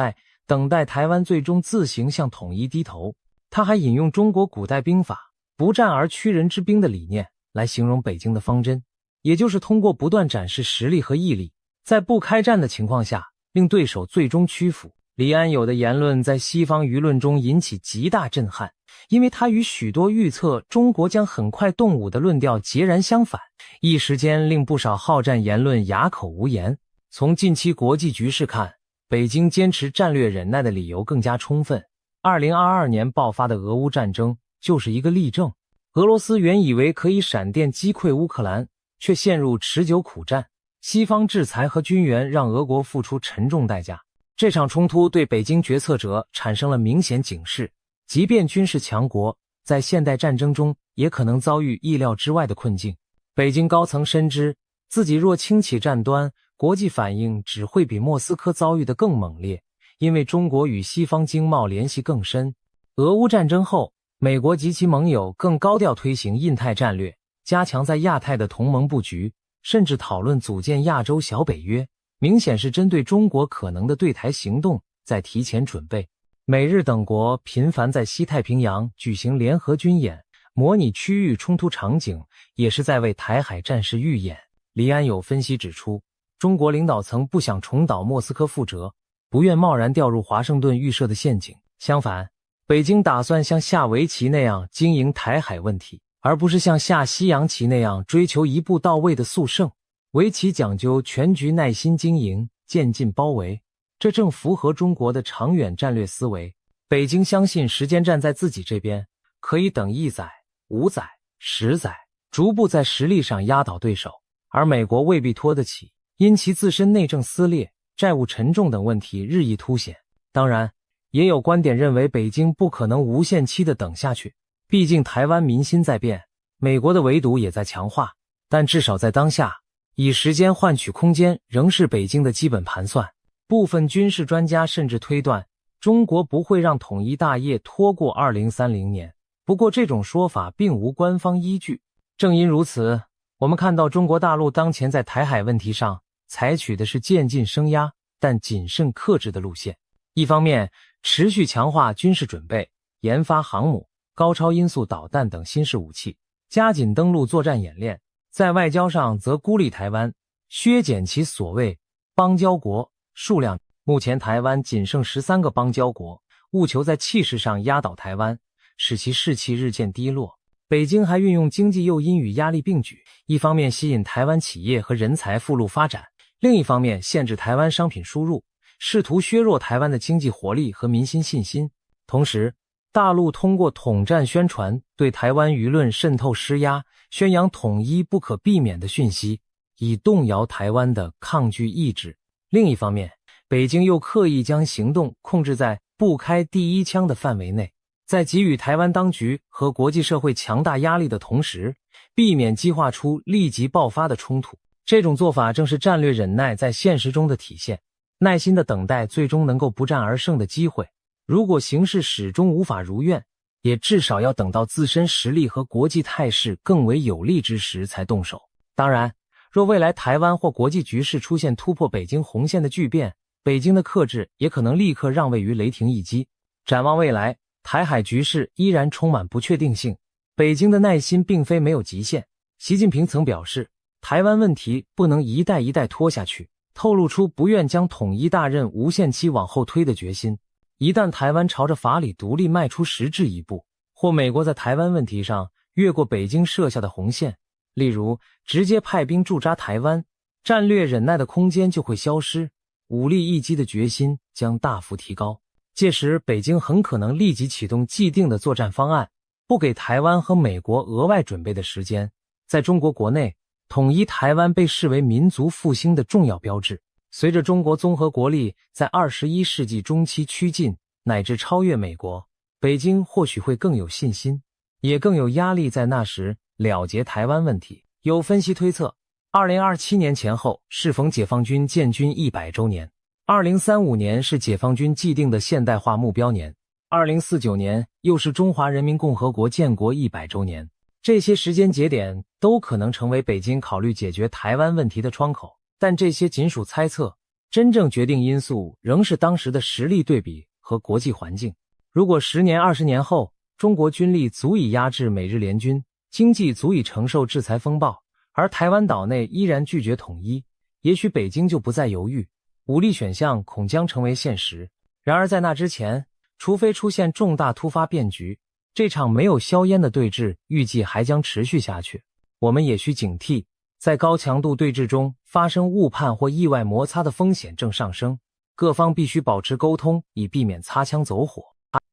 待台湾最终自行向统一低头。他还引用中国古代兵法不战而屈人之兵的理念来形容北京的方针，也就是通过不断展示实力和毅力，在不开战的情况下令对手最终屈服。黎安友的言论在西方舆论中引起极大震撼，因为他与许多预测中国将很快动武的论调截然相反，一时间令不少好战言论哑口无言。从近期国际局势看，北京坚持战略忍耐的理由更加充分。2022年爆发的俄乌战争就是一个例证。俄罗斯原以为可以闪电击溃乌克兰，却陷入持久苦战。西方制裁和军援让俄国付出沉重代价。这场冲突对北京决策者产生了明显警示，即便军事强国，在现代战争中也可能遭遇意料之外的困境。北京高层深知，自己若轻启战端，国际反应只会比莫斯科遭遇的更猛烈，因为中国与西方经贸联系更深。俄乌战争后，美国及其盟友更高调推行印太战略，加强在亚太的同盟布局，甚至讨论组建亚洲小北约，明显是针对中国可能的对台行动在提前准备。美日等国频繁在西太平洋举行联合军演，模拟区域冲突场景，也是在为台海战事预演。黎安有分析指出，中国领导层不想重蹈莫斯科覆辙，不愿贸然掉入华盛顿预设的陷阱。相反，北京打算像下围棋那样经营台海问题，而不是像下西洋棋那样追求一步到位的速胜。围棋讲究全局耐心经营，渐进包围，这正符合中国的长远战略思维。北京相信时间站在自己这边，可以等1载、5载、10载，逐步在实力上压倒对手，而美国未必拖得起，因其自身内政撕裂、债务沉重等问题日益凸显。当然，也有观点认为北京不可能无限期的等下去，毕竟台湾民心在变，美国的围堵也在强化，但至少在当下，以时间换取空间仍是北京的基本盘算。部分军事专家甚至推断，中国不会让统一大业拖过2030年。不过这种说法并无官方依据。正因如此，我们看到中国大陆当前在台海问题上采取的是渐进升压但谨慎克制的路线。一方面，持续强化军事准备，研发航母、高超音速导弹等新式武器，加紧登陆作战演练；在外交上则孤立台湾，削减其所谓邦交国数量。目前台湾仅剩13个邦交国，务求在气势上压倒台湾，使其士气日渐低落。北京还运用经济诱因与压力并举，一方面吸引台湾企业和人才赴陆发展，另一方面限制台湾商品输入，试图削弱台湾的经济活力和民心信心。同时，大陆通过统战宣传对台湾舆论渗透施压，宣扬统一不可避免的讯息，以动摇台湾的抗拒意志。另一方面，北京又刻意将行动控制在不开第一枪的范围内，在给予台湾当局和国际社会强大压力的同时，避免激化出立即爆发的冲突。这种做法正是战略忍耐在现实中的体现，耐心的等待最终能够不战而胜的机会。如果形势始终无法如愿，也至少要等到自身实力和国际态势更为有利之时才动手。当然，若未来台湾或国际局势出现突破北京红线的巨变，北京的克制也可能立刻让位于雷霆一击。展望未来，台海局势依然充满不确定性，北京的耐心并非没有极限。习近平曾表示，台湾问题不能一代一代拖下去，透露出不愿将统一大任无限期往后推的决心。一旦台湾朝着法理独立迈出实质一步，或美国在台湾问题上越过北京设下的红线，例如直接派兵驻扎台湾，战略忍耐的空间就会消失，武力一击的决心将大幅提高。届时北京很可能立即启动既定的作战方案，不给台湾和美国额外准备的时间。在中国国内，统一台湾被视为民族复兴的重要标志。随着中国综合国力在21世纪中期趋近乃至超越美国，北京或许会更有信心，也更有压力在那时了结台湾问题。有分析推测，2027年前后适逢解放军建军100周年，2035年是解放军既定的现代化目标年，2049年又是中华人民共和国建国100周年。这些时间节点都可能成为北京考虑解决台湾问题的窗口，但这些仅属猜测，真正决定因素仍是当时的实力对比和国际环境。如果10年、20年后，中国军力足以压制美日联军，经济足以承受制裁风暴，而台湾岛内依然拒绝统一，也许北京就不再犹豫，武力选项恐将成为现实。然而在那之前，除非出现重大突发变局，这场没有硝烟的对峙预计还将持续下去。我们也需警惕，在高强度对峙中发生误判或意外摩擦的风险正上升，各方必须保持沟通，以避免擦枪走火。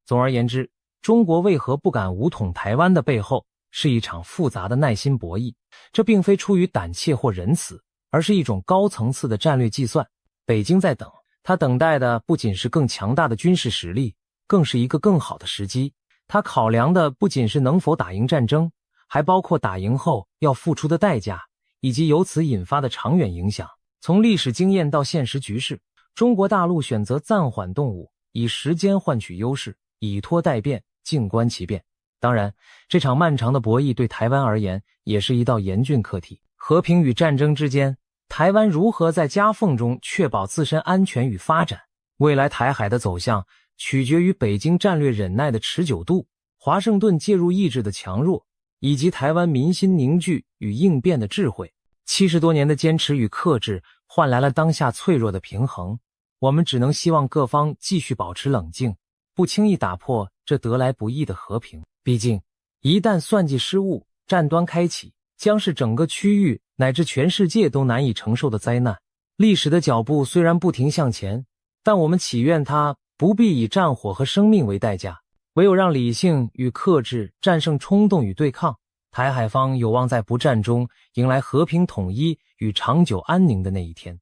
总而言之，中国为何不敢武统台湾的背后，是一场复杂的耐心博弈。这并非出于胆怯或仁慈，而是一种高层次的战略计算。北京在等，他等待的不仅是更强大的军事实力，更是一个更好的时机。他考量的不仅是能否打赢战争，还包括打赢后要付出的代价，以及由此引发的长远影响。从历史经验到现实局势，中国大陆选择暂缓动武，以时间换取优势，以拖待变，静观其变。当然，这场漫长的博弈对台湾而言也是一道严峻课题。和平与战争之间，台湾如何在夹缝中确保自身安全与发展？未来台海的走向取决于北京战略忍耐的持久度、华盛顿介入意志的强弱，以及台湾民心凝聚与应变的智慧。70多年的坚持与克制换来了当下脆弱的平衡，我们只能希望各方继续保持冷静，不轻易打破这得来不易的和平。毕竟，一旦算计失误，战端开启，将是整个区域乃至全世界都难以承受的灾难。历史的脚步虽然不停向前，但我们祈愿它不必以战火和生命为代价，唯有让理性与克制战胜冲动与对抗，台海方有望在不战中迎来和平统一与长久安宁的那一天。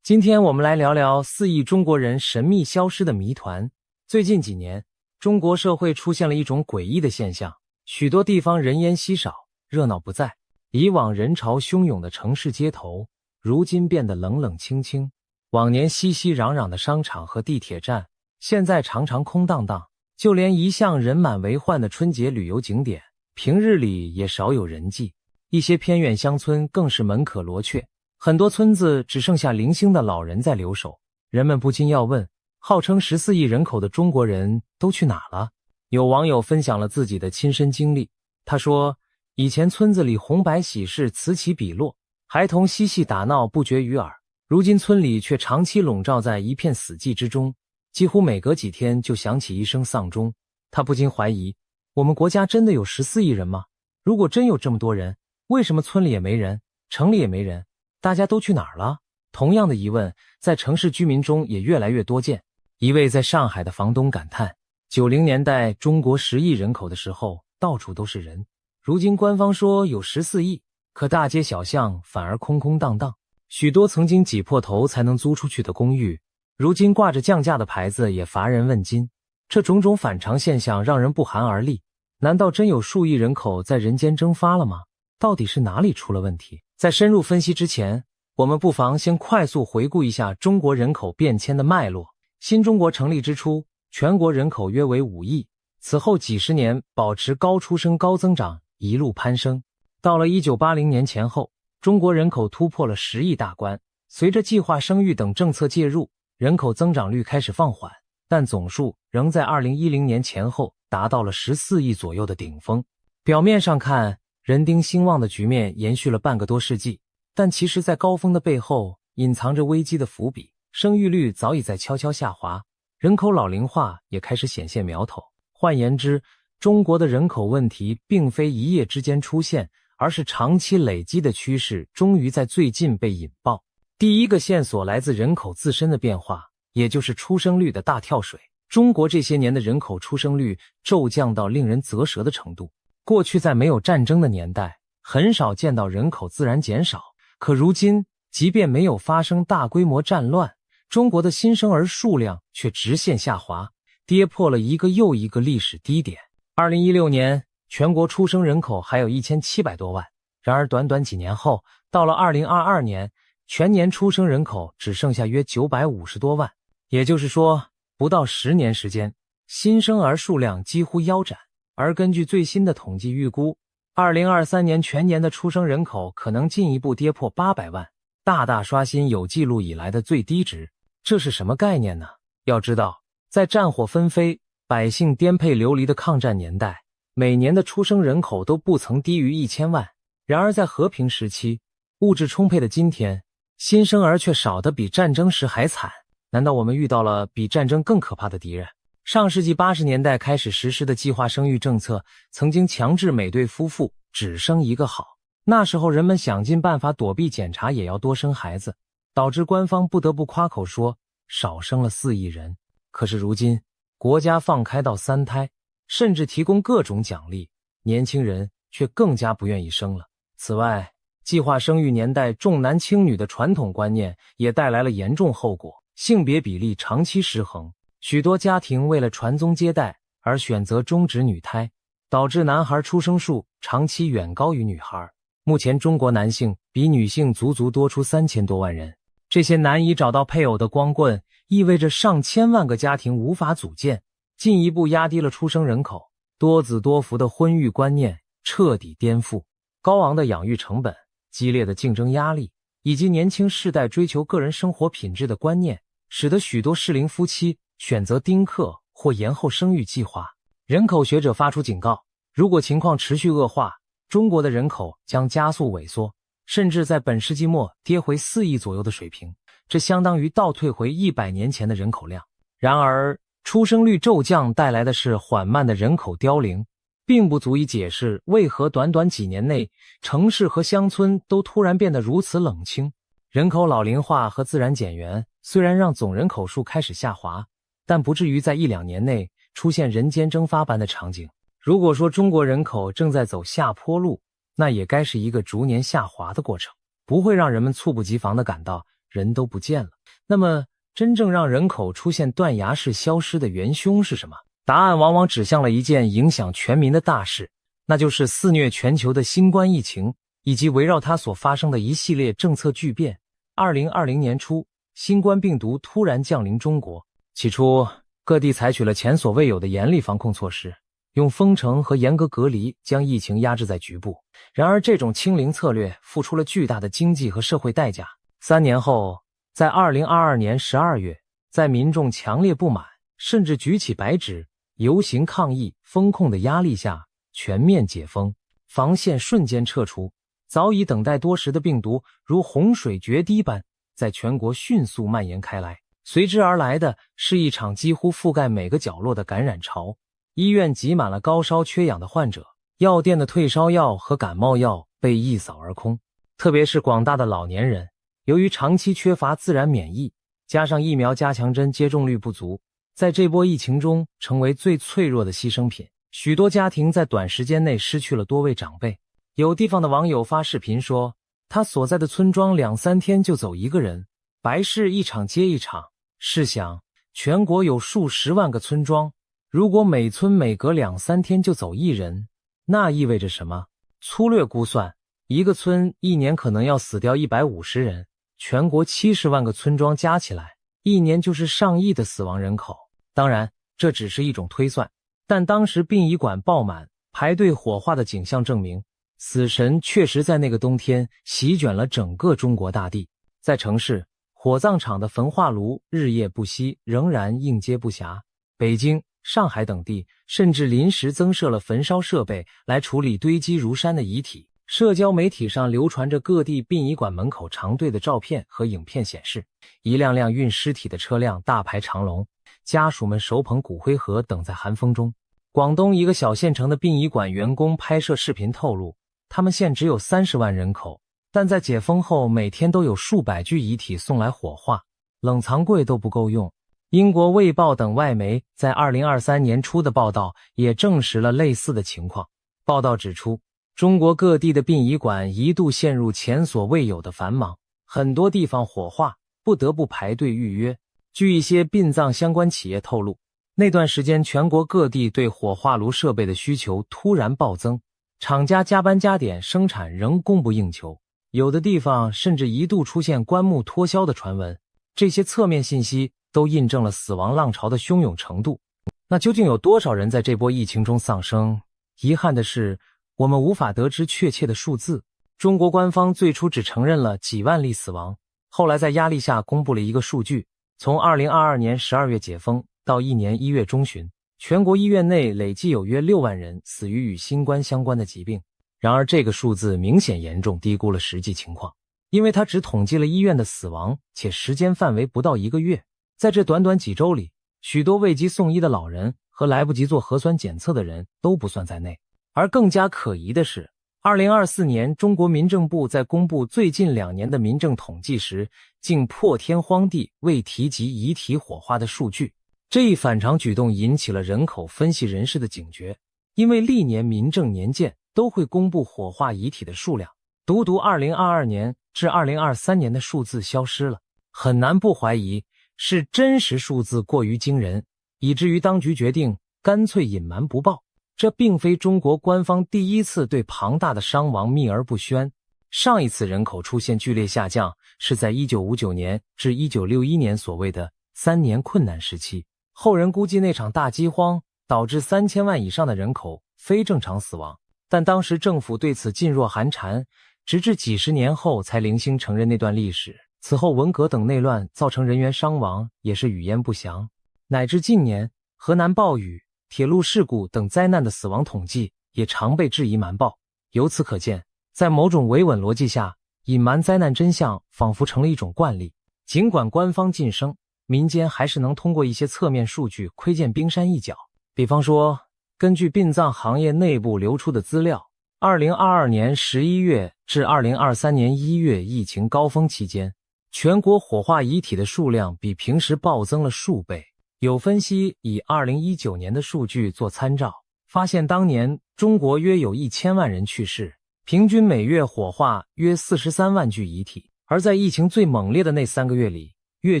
今天我们来聊聊4亿中国人神秘消失的谜团。最近几年，中国社会出现了一种诡异的现象，许多地方人烟稀少，热闹不在。以往人潮汹涌的城市街头，如今变得冷冷清清。往年熙熙攘攘的商场和地铁站，现在常常空荡荡。就连一向人满为患的春节旅游景点，平日里也少有人迹。一些偏远乡村更是门可罗雀，很多村子只剩下零星的老人在留守。人们不禁要问，号称14亿人口的中国人都去哪了？有网友分享了自己的亲身经历，他说，以前村子里红白喜事此起彼落，孩童嬉戏打闹不绝于耳，如今村里却长期笼罩在一片死寂之中，几乎每隔几天就响起一声丧钟。他不禁怀疑，我们国家真的有14亿人吗？如果真有这么多人，为什么村里也没人，城里也没人，大家都去哪儿了？同样的疑问在城市居民中也越来越多见。一位在上海的房东感叹，90年代中国10亿人口的时候，到处都是人，如今官方说有14亿，可大街小巷反而空空荡荡。许多曾经挤破头才能租出去的公寓，如今挂着降价的牌子也乏人问津。这种种反常现象让人不寒而栗。难道真有数亿人口在人间蒸发了吗？到底是哪里出了问题？在深入分析之前，我们不妨先快速回顾一下中国人口变迁的脉络。新中国成立之初，全国人口约为5亿，此后几十年保持高出生高增长，一路攀升。到了1980年前后，中国人口突破了10亿大关，随着计划生育等政策介入，人口增长率开始放缓，但总数仍在2010年前后达到了14亿左右的顶峰。表面上看，人丁兴旺的局面延续了半个多世纪，但其实在高峰的背后隐藏着危机的伏笔，生育率早已在悄悄下滑，人口老龄化也开始显现苗头。换言之，中国的人口问题并非一夜之间出现，而是长期累积的趋势终于在最近被引爆。第一个线索来自人口自身的变化，也就是出生率的大跳水。中国这些年的人口出生率骤降到令人啧舌的程度。过去在没有战争的年代，很少见到人口自然减少，可如今即便没有发生大规模战乱，中国的新生儿数量却直线下滑，跌破了一个又一个历史低点。2016年全国出生人口还有1700多万，然而短短几年后，到了2022年，全年出生人口只剩下约950多万。也就是说，不到10年时间，新生儿数量几乎腰斩。而根据最新的统计预估，2023年全年的出生人口可能进一步跌破800万，大大刷新有记录以来的最低值。这是什么概念呢？要知道，在战火纷飞、百姓颠沛流离的抗战年代，每年的出生人口都不曾低于1000万。然而在和平时期，物质充沛的今天，新生儿却少得比战争时还惨。难道我们遇到了比战争更可怕的敌人？上世纪80年代开始实施的计划生育政策，曾经强制每对夫妇只生一个好。那时候人们想尽办法躲避检查，也要多生孩子，导致官方不得不夸口说少生了4亿人。可是如今国家放开到3胎，甚至提供各种奖励，年轻人却更加不愿意生了。此外，计划生育年代重男轻女的传统观念也带来了严重后果，性别比例长期失衡，许多家庭为了传宗接代而选择终止女胎，导致男孩出生数长期远高于女孩。目前中国男性比女性足足多出3000多万人，这些难以找到配偶的光棍意味着上千万个家庭无法组建，进一步压低了出生人口。多子多福的婚育观念彻底颠覆，高昂的养育成本、激烈的竞争压力以及年轻世代追求个人生活品质的观念，使得许多适龄夫妻选择丁克或延后生育计划。人口学者发出警告，如果情况持续恶化，中国的人口将加速萎缩，甚至在本世纪末跌回4亿左右的水平，这相当于倒退回100年前的人口量。然而，出生率骤降带来的是缓慢的人口凋零，并不足以解释为何短短几年内，城市和乡村都突然变得如此冷清。人口老龄化和自然减员虽然让总人口数开始下滑，但不至于在1-2年内出现人间蒸发般的场景。如果说中国人口正在走下坡路，那也该是一个逐年下滑的过程，不会让人们猝不及防地感到人都不见了。那么，真正让人口出现断崖式消失的元凶是什么？答案往往指向了一件影响全民的大事，那就是肆虐全球的新冠疫情，以及围绕它所发生的一系列政策巨变。2020年初，新冠病毒突然降临中国，起初各地采取了前所未有的严厉防控措施，用封城和严格隔离将疫情压制在局部。然而这种清零策略付出了巨大的经济和社会代价。3年后，在2022年12月，在民众强烈不满甚至举起白纸游行抗议封控的压力下，全面解封，防线瞬间撤除，早已等待多时的病毒如洪水决堤般在全国迅速蔓延开来。随之而来的是一场几乎覆盖每个角落的感染潮，医院挤满了高烧缺氧的患者，药店的退烧药和感冒药被一扫而空。特别是广大的老年人，由于长期缺乏自然免疫，加上疫苗加强针接种率不足，在这波疫情中成为最脆弱的牺牲品。许多家庭在短时间内失去了多位长辈。有地方的网友发视频说，他所在的村庄2-3天就走一个人，白事一场接一场。试想，全国有数十万个村庄，如果每村每隔2-3天就走一人，那意味着什么？粗略估算，一个村一年可能要死掉150人，全国70万个村庄加起来，一年就是上亿的死亡人口。当然，这只是一种推算，但当时殡仪馆爆满，排队火化的景象证明，死神确实在那个冬天席卷了整个中国大地。在城市，火葬场的焚化炉日夜不息，仍然应接不暇。北京、上海等地甚至临时增设了焚烧设备来处理堆积如山的遗体。社交媒体上流传着各地殡仪馆门口长队的照片和影片，显示一辆辆运尸体的车辆大排长龙，家属们手捧骨灰盒等在寒风中。广东一个小县城的殡仪馆员工拍摄视频透露，他们县只有30万人口，但在解封后每天都有数百具遗体送来火化，冷藏柜都不够用。英国《卫报》等外媒在2023年初的报道也证实了类似的情况。报道指出，中国各地的殡仪馆一度陷入前所未有的繁忙，很多地方火化不得不排队预约。据一些殡葬相关企业透露，那段时间全国各地对火化炉设备的需求突然暴增，厂家加班加点生产仍供不应求，有的地方甚至一度出现棺木脱销的传闻。这些侧面信息都印证了死亡浪潮的汹涌程度。那究竟有多少人在这波疫情中丧生？遗憾的是，我们无法得知确切的数字。中国官方最初只承认了几万例死亡，后来在压力下公布了一个数据，从2022年12月解封到1年1月中旬，全国医院内累计有约6万人死于与新冠相关的疾病。然而这个数字明显严重低估了实际情况，因为它只统计了医院的死亡，且时间范围不到1个月。在这短短几周里，许多未及送医的老人和来不及做核酸检测的人都不算在内。而更加可疑的是2024年，中国民政部在公布最近2年的民政统计时，竟破天荒地未提及遗体火化的数据。这一反常举动引起了人口分析人士的警觉，因为历年民政年鉴都会公布火化遗体的数量，独2022年至2023年的数字消失了，很难不怀疑是真实数字过于惊人，以至于当局决定干脆隐瞒不报。这并非中国官方第一次对庞大的伤亡秘而不宣，上一次人口出现剧烈下降是在1959年至1961年所谓的3年困难时期，后人估计那场大饥荒导致3000万以上的人口非正常死亡，但当时政府对此噤若寒蝉，直至几十年后才零星承认那段历史。此后文革等内乱造成人员伤亡也是语焉不详，乃至近年河南暴雨、铁路事故等灾难的死亡统计也常被质疑瞒报。由此可见，在某种维稳逻辑下，隐瞒灾难真相仿佛成了一种惯例。尽管官方晋升，民间还是能通过一些侧面数据窥见冰山一角。比方说，根据殡葬行业内部流出的资料，2022年11月至2023年1月疫情高峰期间，全国火化遗体的数量比平时暴增了数倍。有分析以2019年的数据做参照，发现当年中国约有1000万人去世，平均每月火化约43万具遗体。而在疫情最猛烈的那3个月里，月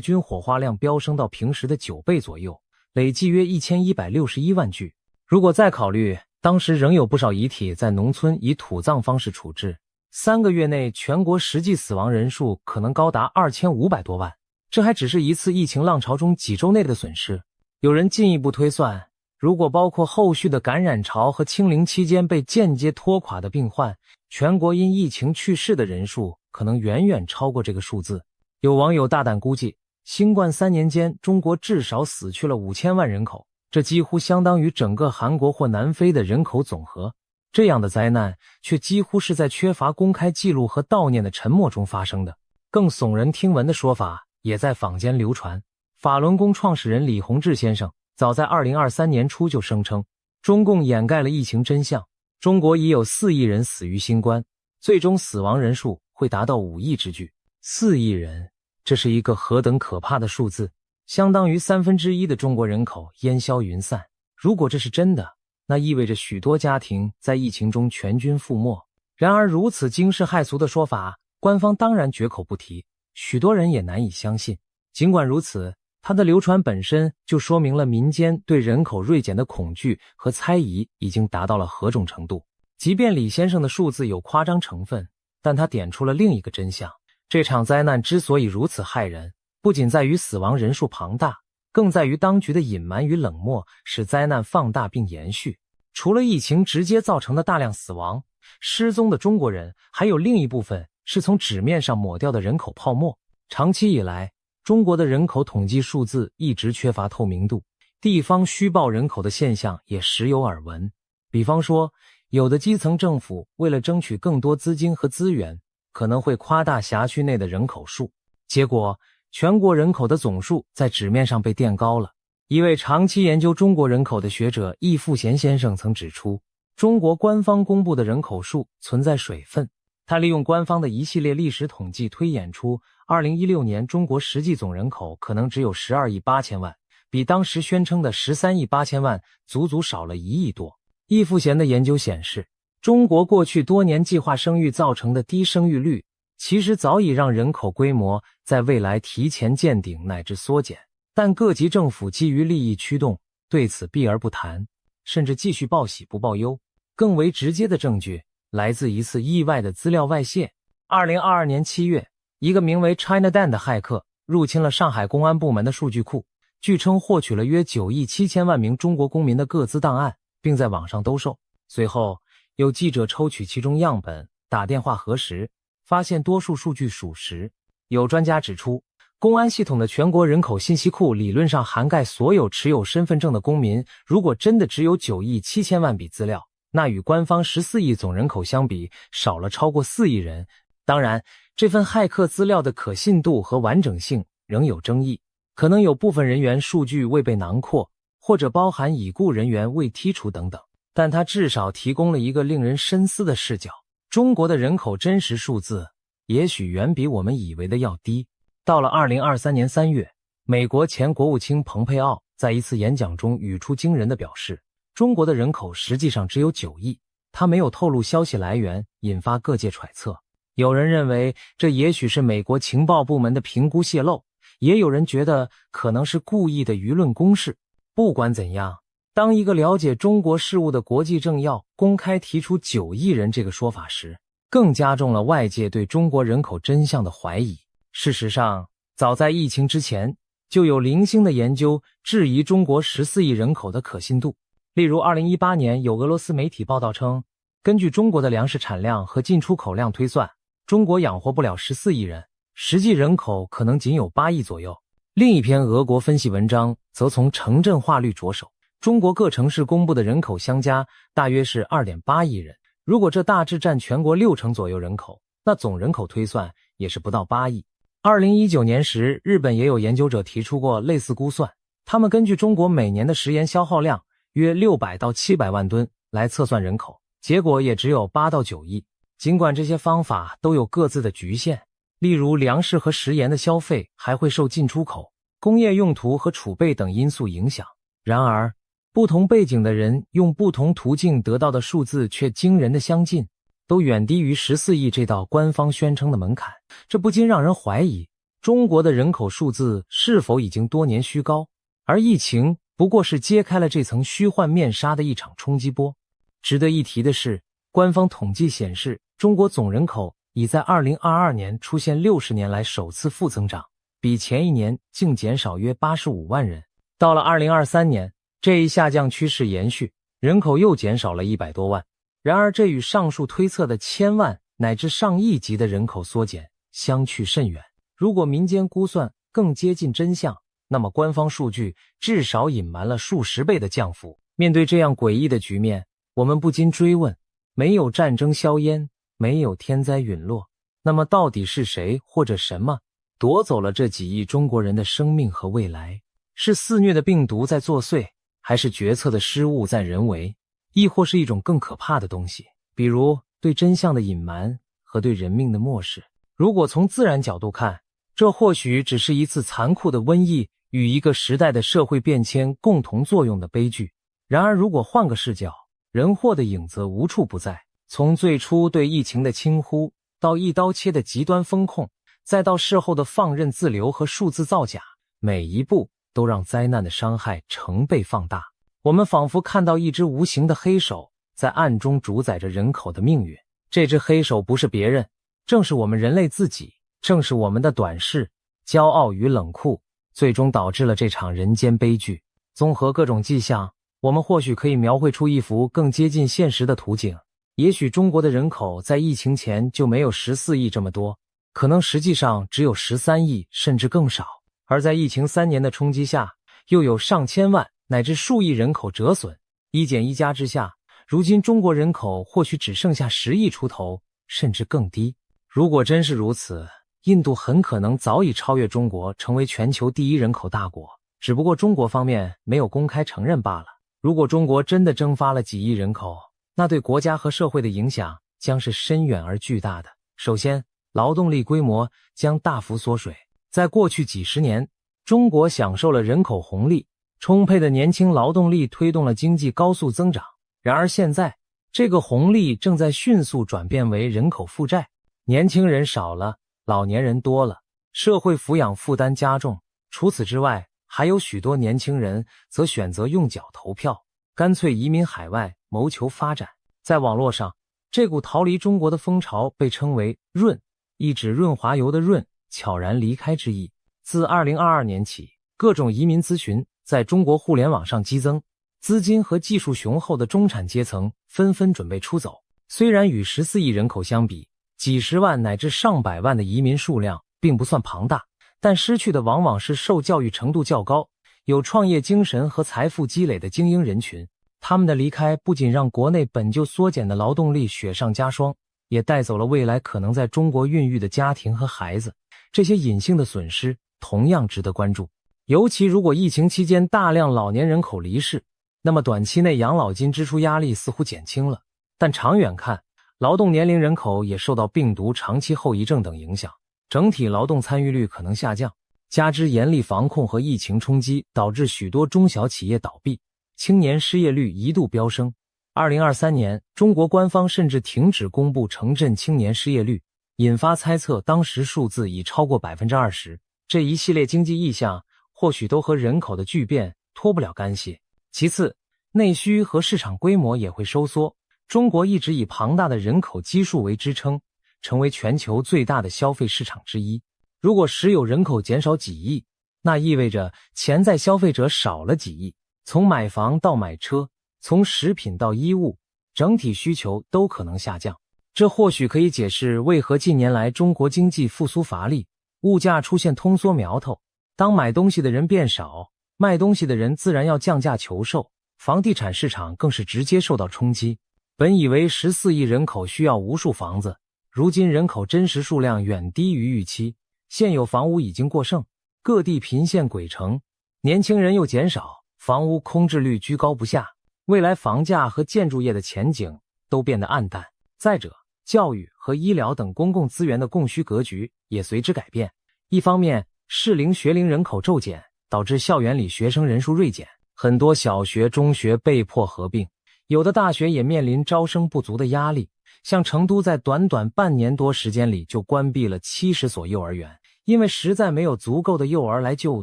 均火化量飙升到平时的9倍左右，累计约1161万具。如果再考虑当时仍有不少遗体在农村以土葬方式处置，3个月内全国实际死亡人数可能高达2500多万。这还只是一次疫情浪潮中几周内的损失。有人进一步推算，如果包括后续的感染潮和清零期间被间接拖垮的病患，全国因疫情去世的人数可能远远超过这个数字。有网友大胆估计，新冠3年间中国至少死去了5000万人口，这几乎相当于整个韩国或南非的人口总和。这样的灾难却几乎是在缺乏公开记录和悼念的沉默中发生的。更耸人听闻的说法也在坊间流传。法轮功创始人李洪志先生早在2023年初就声称，中共掩盖了疫情真相，中国已有4亿人死于新冠，最终死亡人数会达到5亿之巨。4亿人，这是一个何等可怕的数字，相当于1/3的中国人口烟消云散。如果这是真的，那意味着许多家庭在疫情中全军覆没。然而如此惊世骇俗的说法，官方当然绝口不提，许多人也难以相信。尽管如此，它的流传本身就说明了民间对人口锐减的恐惧和猜疑已经达到了何种程度。即便李先生的数字有夸张成分，但他点出了另一个真相。这场灾难之所以如此骇人，不仅在于死亡人数庞大，更在于当局的隐瞒与冷漠使灾难放大并延续。除了疫情直接造成的大量死亡，失踪的中国人还有另一部分是从纸面上抹掉的人口泡沫。长期以来，中国的人口统计数字一直缺乏透明度，地方虚报人口的现象也时有耳闻。比方说，有的基层政府为了争取更多资金和资源，可能会夸大辖区内的人口数，结果全国人口的总数在纸面上被垫高了。一位长期研究中国人口的学者易富贤先生曾指出，中国官方公布的人口数存在水分。他利用官方的一系列历史统计推演出2016年中国实际总人口可能只有12亿8千万，比当时宣称的13亿8千万足足少了1亿多。易富贤的研究显示，中国过去多年计划生育造成的低生育率，其实早已让人口规模在未来提前见顶乃至缩减，但各级政府基于利益驱动，对此避而不谈，甚至继续报喜不报忧。更为直接的证据来自一次意外的资料外泄。2022年7月，一个名为 ChinaDan 的骇客入侵了上海公安部门的数据库，据称获取了约9亿7千万名中国公民的个资档案，并在网上兜售。随后，有记者抽取其中样本，打电话核实，发现多数数据属实。有专家指出，公安系统的全国人口信息库理论上涵盖所有持有身份证的公民，如果真的只有9亿7千万笔资料，那与官方14亿总人口相比，少了超过4亿人。当然，这份骇客资料的可信度和完整性仍有争议，可能有部分人员数据未被囊括，或者包含已故人员未剔除等等。但它至少提供了一个令人深思的视角。中国的人口真实数字也许远比我们以为的要低。到了2023年3月，美国前国务卿蓬佩奥在一次演讲中语出惊人地表示，中国的人口实际上只有9亿，他没有透露消息来源，引发各界揣测。有人认为这也许是美国情报部门的评估泄露，也有人觉得可能是故意的舆论攻势。不管怎样，当一个了解中国事务的国际政要公开提出9亿人这个说法时，更加重了外界对中国人口真相的怀疑。事实上，早在疫情之前，就有零星的研究质疑中国14亿人口的可信度。例如2018年有俄罗斯媒体报道称，根据中国的粮食产量和进出口量推算，中国养活不了14亿人，实际人口可能仅有8亿左右。另一篇俄国分析文章则从城镇化率着手，中国各城市公布的人口相加大约是 2.8 亿人，如果这大致占全国60%左右人口，那总人口推算也是不到8亿。2019年时，日本也有研究者提出过类似估算，他们根据中国每年的食盐消耗量约600到700万吨来测算人口，结果也只有8到9亿。尽管这些方法都有各自的局限，例如粮食和食盐的消费还会受进出口、工业用途和储备等因素影响，然而不同背景的人用不同途径得到的数字却惊人的相近，都远低于14亿这道官方宣称的门槛。这不禁让人怀疑，中国的人口数字是否已经多年虚高，而疫情不过是揭开了这层虚幻面纱的一场冲击波。值得一提的是，官方统计显示，中国总人口已在2022年出现60年来首次负增长，比前一年竟减少约85万人。到了2023年，这一下降趋势延续，人口又减少了100多万。然而这与上述推测的千万乃至上亿级的人口缩减相去甚远。如果民间估算更接近真相，那么官方数据至少隐瞒了数十倍的降幅。面对这样诡异的局面，我们不禁追问，没有战争硝烟，没有天灾陨落，那么到底是谁或者什么夺走了这几亿中国人的生命和未来？是肆虐的病毒在作祟，还是决策的失误在人为？亦或是一种更可怕的东西，比如对真相的隐瞒和对人命的漠视？如果从自然角度看，这或许只是一次残酷的瘟疫与一个时代的社会变迁共同作用的悲剧。然而如果换个视角，人祸的影子无处不在，从最初对疫情的轻忽，到一刀切的极端风控，再到事后的放任自流和数字造假，每一步都让灾难的伤害成倍放大。我们仿佛看到一只无形的黑手在暗中主宰着人口的命运。这只黑手不是别人，正是我们人类自己，正是我们的短视、骄傲与冷酷，最终导致了这场人间悲剧。综合各种迹象，我们或许可以描绘出一幅更接近现实的图景。也许中国的人口在疫情前就没有14亿这么多，可能实际上只有13亿甚至更少。而在疫情3年的冲击下，又有上千万乃至数亿人口折损。一减一加之下，如今中国人口或许只剩下10亿出头，甚至更低。如果真是如此，印度很可能早已超越中国，成为全球第1人口大国，只不过中国方面没有公开承认罢了。如果中国真的蒸发了几亿人口，那对国家和社会的影响将是深远而巨大的。首先，劳动力规模将大幅缩水。在过去几十年，中国享受了人口红利，充沛的年轻劳动力推动了经济高速增长。然而现在，这个红利正在迅速转变为人口负债，年轻人少了，老年人多了，社会抚养负担加重。除此之外，还有许多年轻人则选择用脚投票，干脆移民海外谋求发展。在网络上，这股逃离中国的风潮被称为润，意指润滑油的润，悄然离开之意。自2022年起，各种移民咨询在中国互联网上激增，资金和技术雄厚的中产阶层纷纷准备出走。虽然与14亿人口相比，几十万乃至上百万的移民数量并不算庞大，但失去的往往是受教育程度较高、有创业精神和财富积累的精英人群。他们的离开不仅让国内本就缩减的劳动力雪上加霜，也带走了未来可能在中国孕育的家庭和孩子。这些隐性的损失同样值得关注。尤其如果疫情期间大量老年人口离世，那么短期内养老金支出压力似乎减轻了，但长远看劳动年龄人口也受到病毒长期后遗症等影响，整体劳动参与率可能下降。加之严厉防控和疫情冲击，导致许多中小企业倒闭，青年失业率一度飙升。2023年，中国官方甚至停止公布城镇青年失业率，引发猜测当时数字已超过 20%。这一系列经济异象或许都和人口的巨变脱不了干系。其次，内需和市场规模也会收缩。中国一直以庞大的人口基数为支撑，成为全球最大的消费市场之一。如果实有人口减少几亿，那意味着潜在消费者少了几亿。从买房到买车，从食品到衣物，整体需求都可能下降。这或许可以解释为何近年来中国经济复苏乏力，物价出现通缩苗头。当买东西的人变少，卖东西的人自然要降价求售，房地产市场更是直接受到冲击。本以为14亿人口需要无数房子，如今人口真实数量远低于预期，现有房屋已经过剩，各地频现鬼城，年轻人又减少，房屋空置率居高不下，未来房价和建筑业的前景都变得暗淡。再者，教育和医疗等公共资源的供需格局也随之改变。一方面，适龄学龄人口骤减，导致校园里学生人数锐减，很多小学、中学被迫合并，有的大学也面临招生不足的压力。像成都在短短半年多时间里就关闭了70所幼儿园，因为实在没有足够的幼儿来就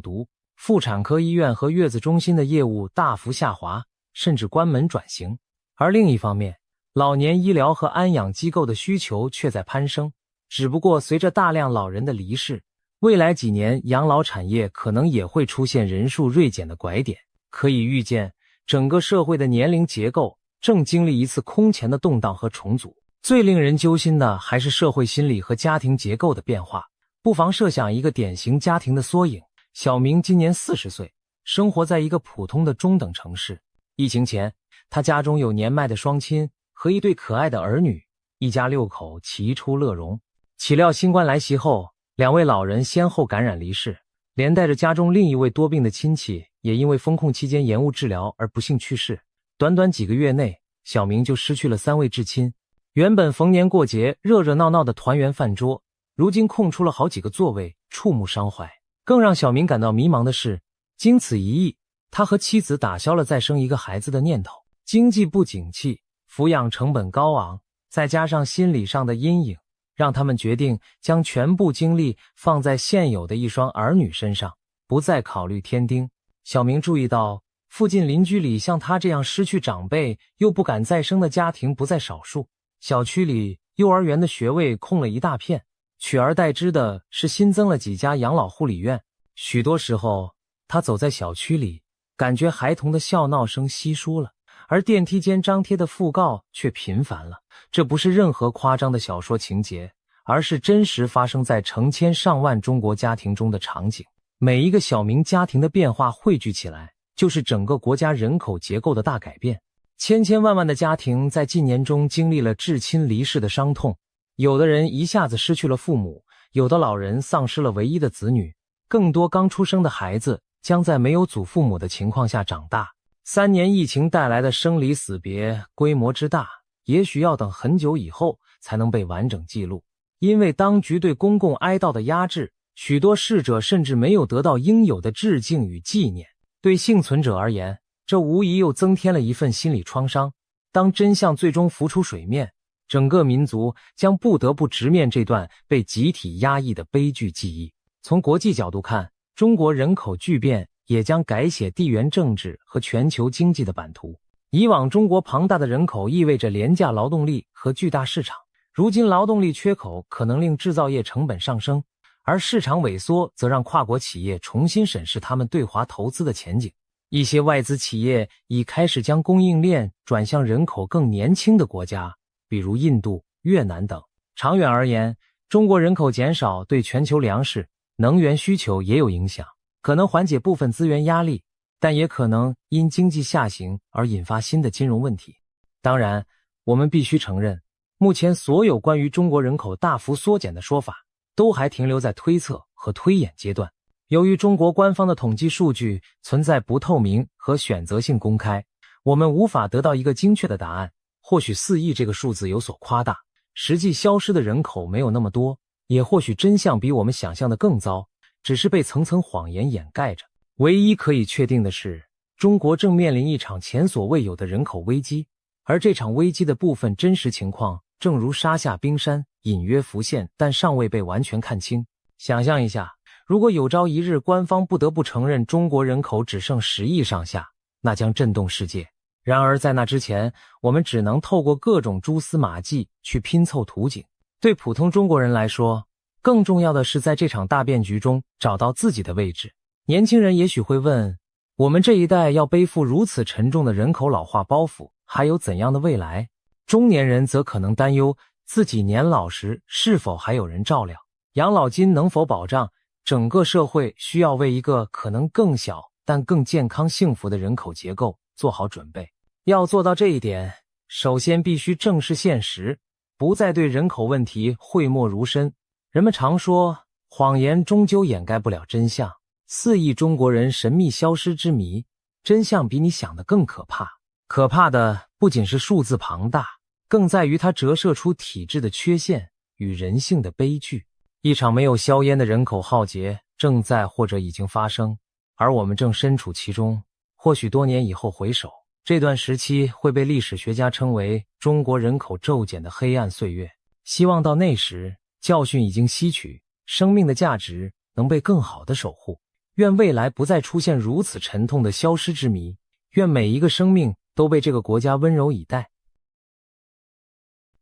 读。妇产科医院和月子中心的业务大幅下滑，甚至关门转型。而另一方面，老年医疗和安养机构的需求却在攀升，只不过随着大量老人的离世，未来几年养老产业可能也会出现人数锐减的拐点。可以预见，整个社会的年龄结构正经历一次空前的动荡和重组。最令人揪心的还是社会心理和家庭结构的变化。不妨设想一个典型家庭的缩影。小明今年40岁，生活在一个普通的中等城市。疫情前，他家中有年迈的双亲和一对可爱的儿女，一家6口其出乐融。岂料新冠来袭后，2位老人先后感染离世，连带着家中另一位多病的亲戚也因为封控期间延误治疗而不幸去世。短短几个月内，小明就失去了3位至亲。原本逢年过节热热闹闹的团圆饭桌，如今空出了好几个座位，触目伤怀。更让小明感到迷茫的是，经此一役，他和妻子打消了再生一个孩子的念头。经济不景气，抚养成本高昂，再加上心理上的阴影，让他们决定将全部精力放在现有的一双儿女身上，不再考虑添丁。小明注意到，附近邻居里像他这样失去长辈又不敢再生的家庭不在少数。小区里幼儿园的学位空了一大片，取而代之的是新增了几家养老护理院。许多时候，他走在小区里，感觉孩童的笑闹声稀疏了，而电梯间张贴的讣告却频繁了。这不是任何夸张的小说情节，而是真实发生在成千上万中国家庭中的场景。每一个小明家庭的变化汇聚起来，就是整个国家人口结构的大改变。千千万万的家庭在近年中经历了至亲离世的伤痛，有的人一下子失去了父母，有的老人丧失了唯一的子女，更多刚出生的孩子将在没有祖父母的情况下长大。3年疫情带来的生离死别规模之大，也许要等很久以后才能被完整记录。因为当局对公共哀悼的压制，许多逝者甚至没有得到应有的致敬与纪念。对幸存者而言，这无疑又增添了一份心理创伤。当真相最终浮出水面，整个民族将不得不直面这段被集体压抑的悲剧记忆。从国际角度看，中国人口巨变也将改写地缘政治和全球经济的版图。以往中国庞大的人口意味着廉价劳动力和巨大市场，如今劳动力缺口可能令制造业成本上升，而市场萎缩则让跨国企业重新审视他们对华投资的前景。一些外资企业已开始将供应链转向人口更年轻的国家，比如印度、越南等。长远而言，中国人口减少对全球粮食、能源需求也有影响，可能缓解部分资源压力，但也可能因经济下行而引发新的金融问题。当然，我们必须承认，目前所有关于中国人口大幅缩减的说法，都还停留在推测和推演阶段。由于中国官方的统计数据存在不透明和选择性公开，我们无法得到一个精确的答案。或许4亿这个数字有所夸大，实际消失的人口没有那么多，也或许真相比我们想象的更糟，只是被层层谎言掩盖着。唯一可以确定的是，中国正面临一场前所未有的人口危机，而这场危机的部分真实情况正如沙下冰山，隐约浮现，但尚未被完全看清。想象一下，如果有朝一日官方不得不承认中国人口只剩10亿上下，那将震动世界。然而在那之前，我们只能透过各种蛛丝马迹去拼凑图景。对普通中国人来说，更重要的是在这场大变局中找到自己的位置。年轻人也许会问，我们这一代要背负如此沉重的人口老化包袱，还有怎样的未来？中年人则可能担忧自己年老时是否还有人照料，养老金能否保障，整个社会需要为一个可能更小但更健康幸福的人口结构做好准备。要做到这一点，首先必须正视现实，不再对人口问题讳莫如深。人们常说，谎言终究掩盖不了真相。4亿中国人神秘消失之谜，真相比你想的更可怕。可怕的不仅是数字庞大，更在于它折射出体制的缺陷与人性的悲剧。一场没有硝烟的人口浩劫正在或者已经发生，而我们正身处其中。或许多年以后回首，这段时期会被历史学家称为中国人口骤减的黑暗岁月。希望到那时，教训已经吸取，生命的价值能被更好的守护。愿未来不再出现如此沉痛的消失之谜，愿每一个生命都被这个国家温柔以待。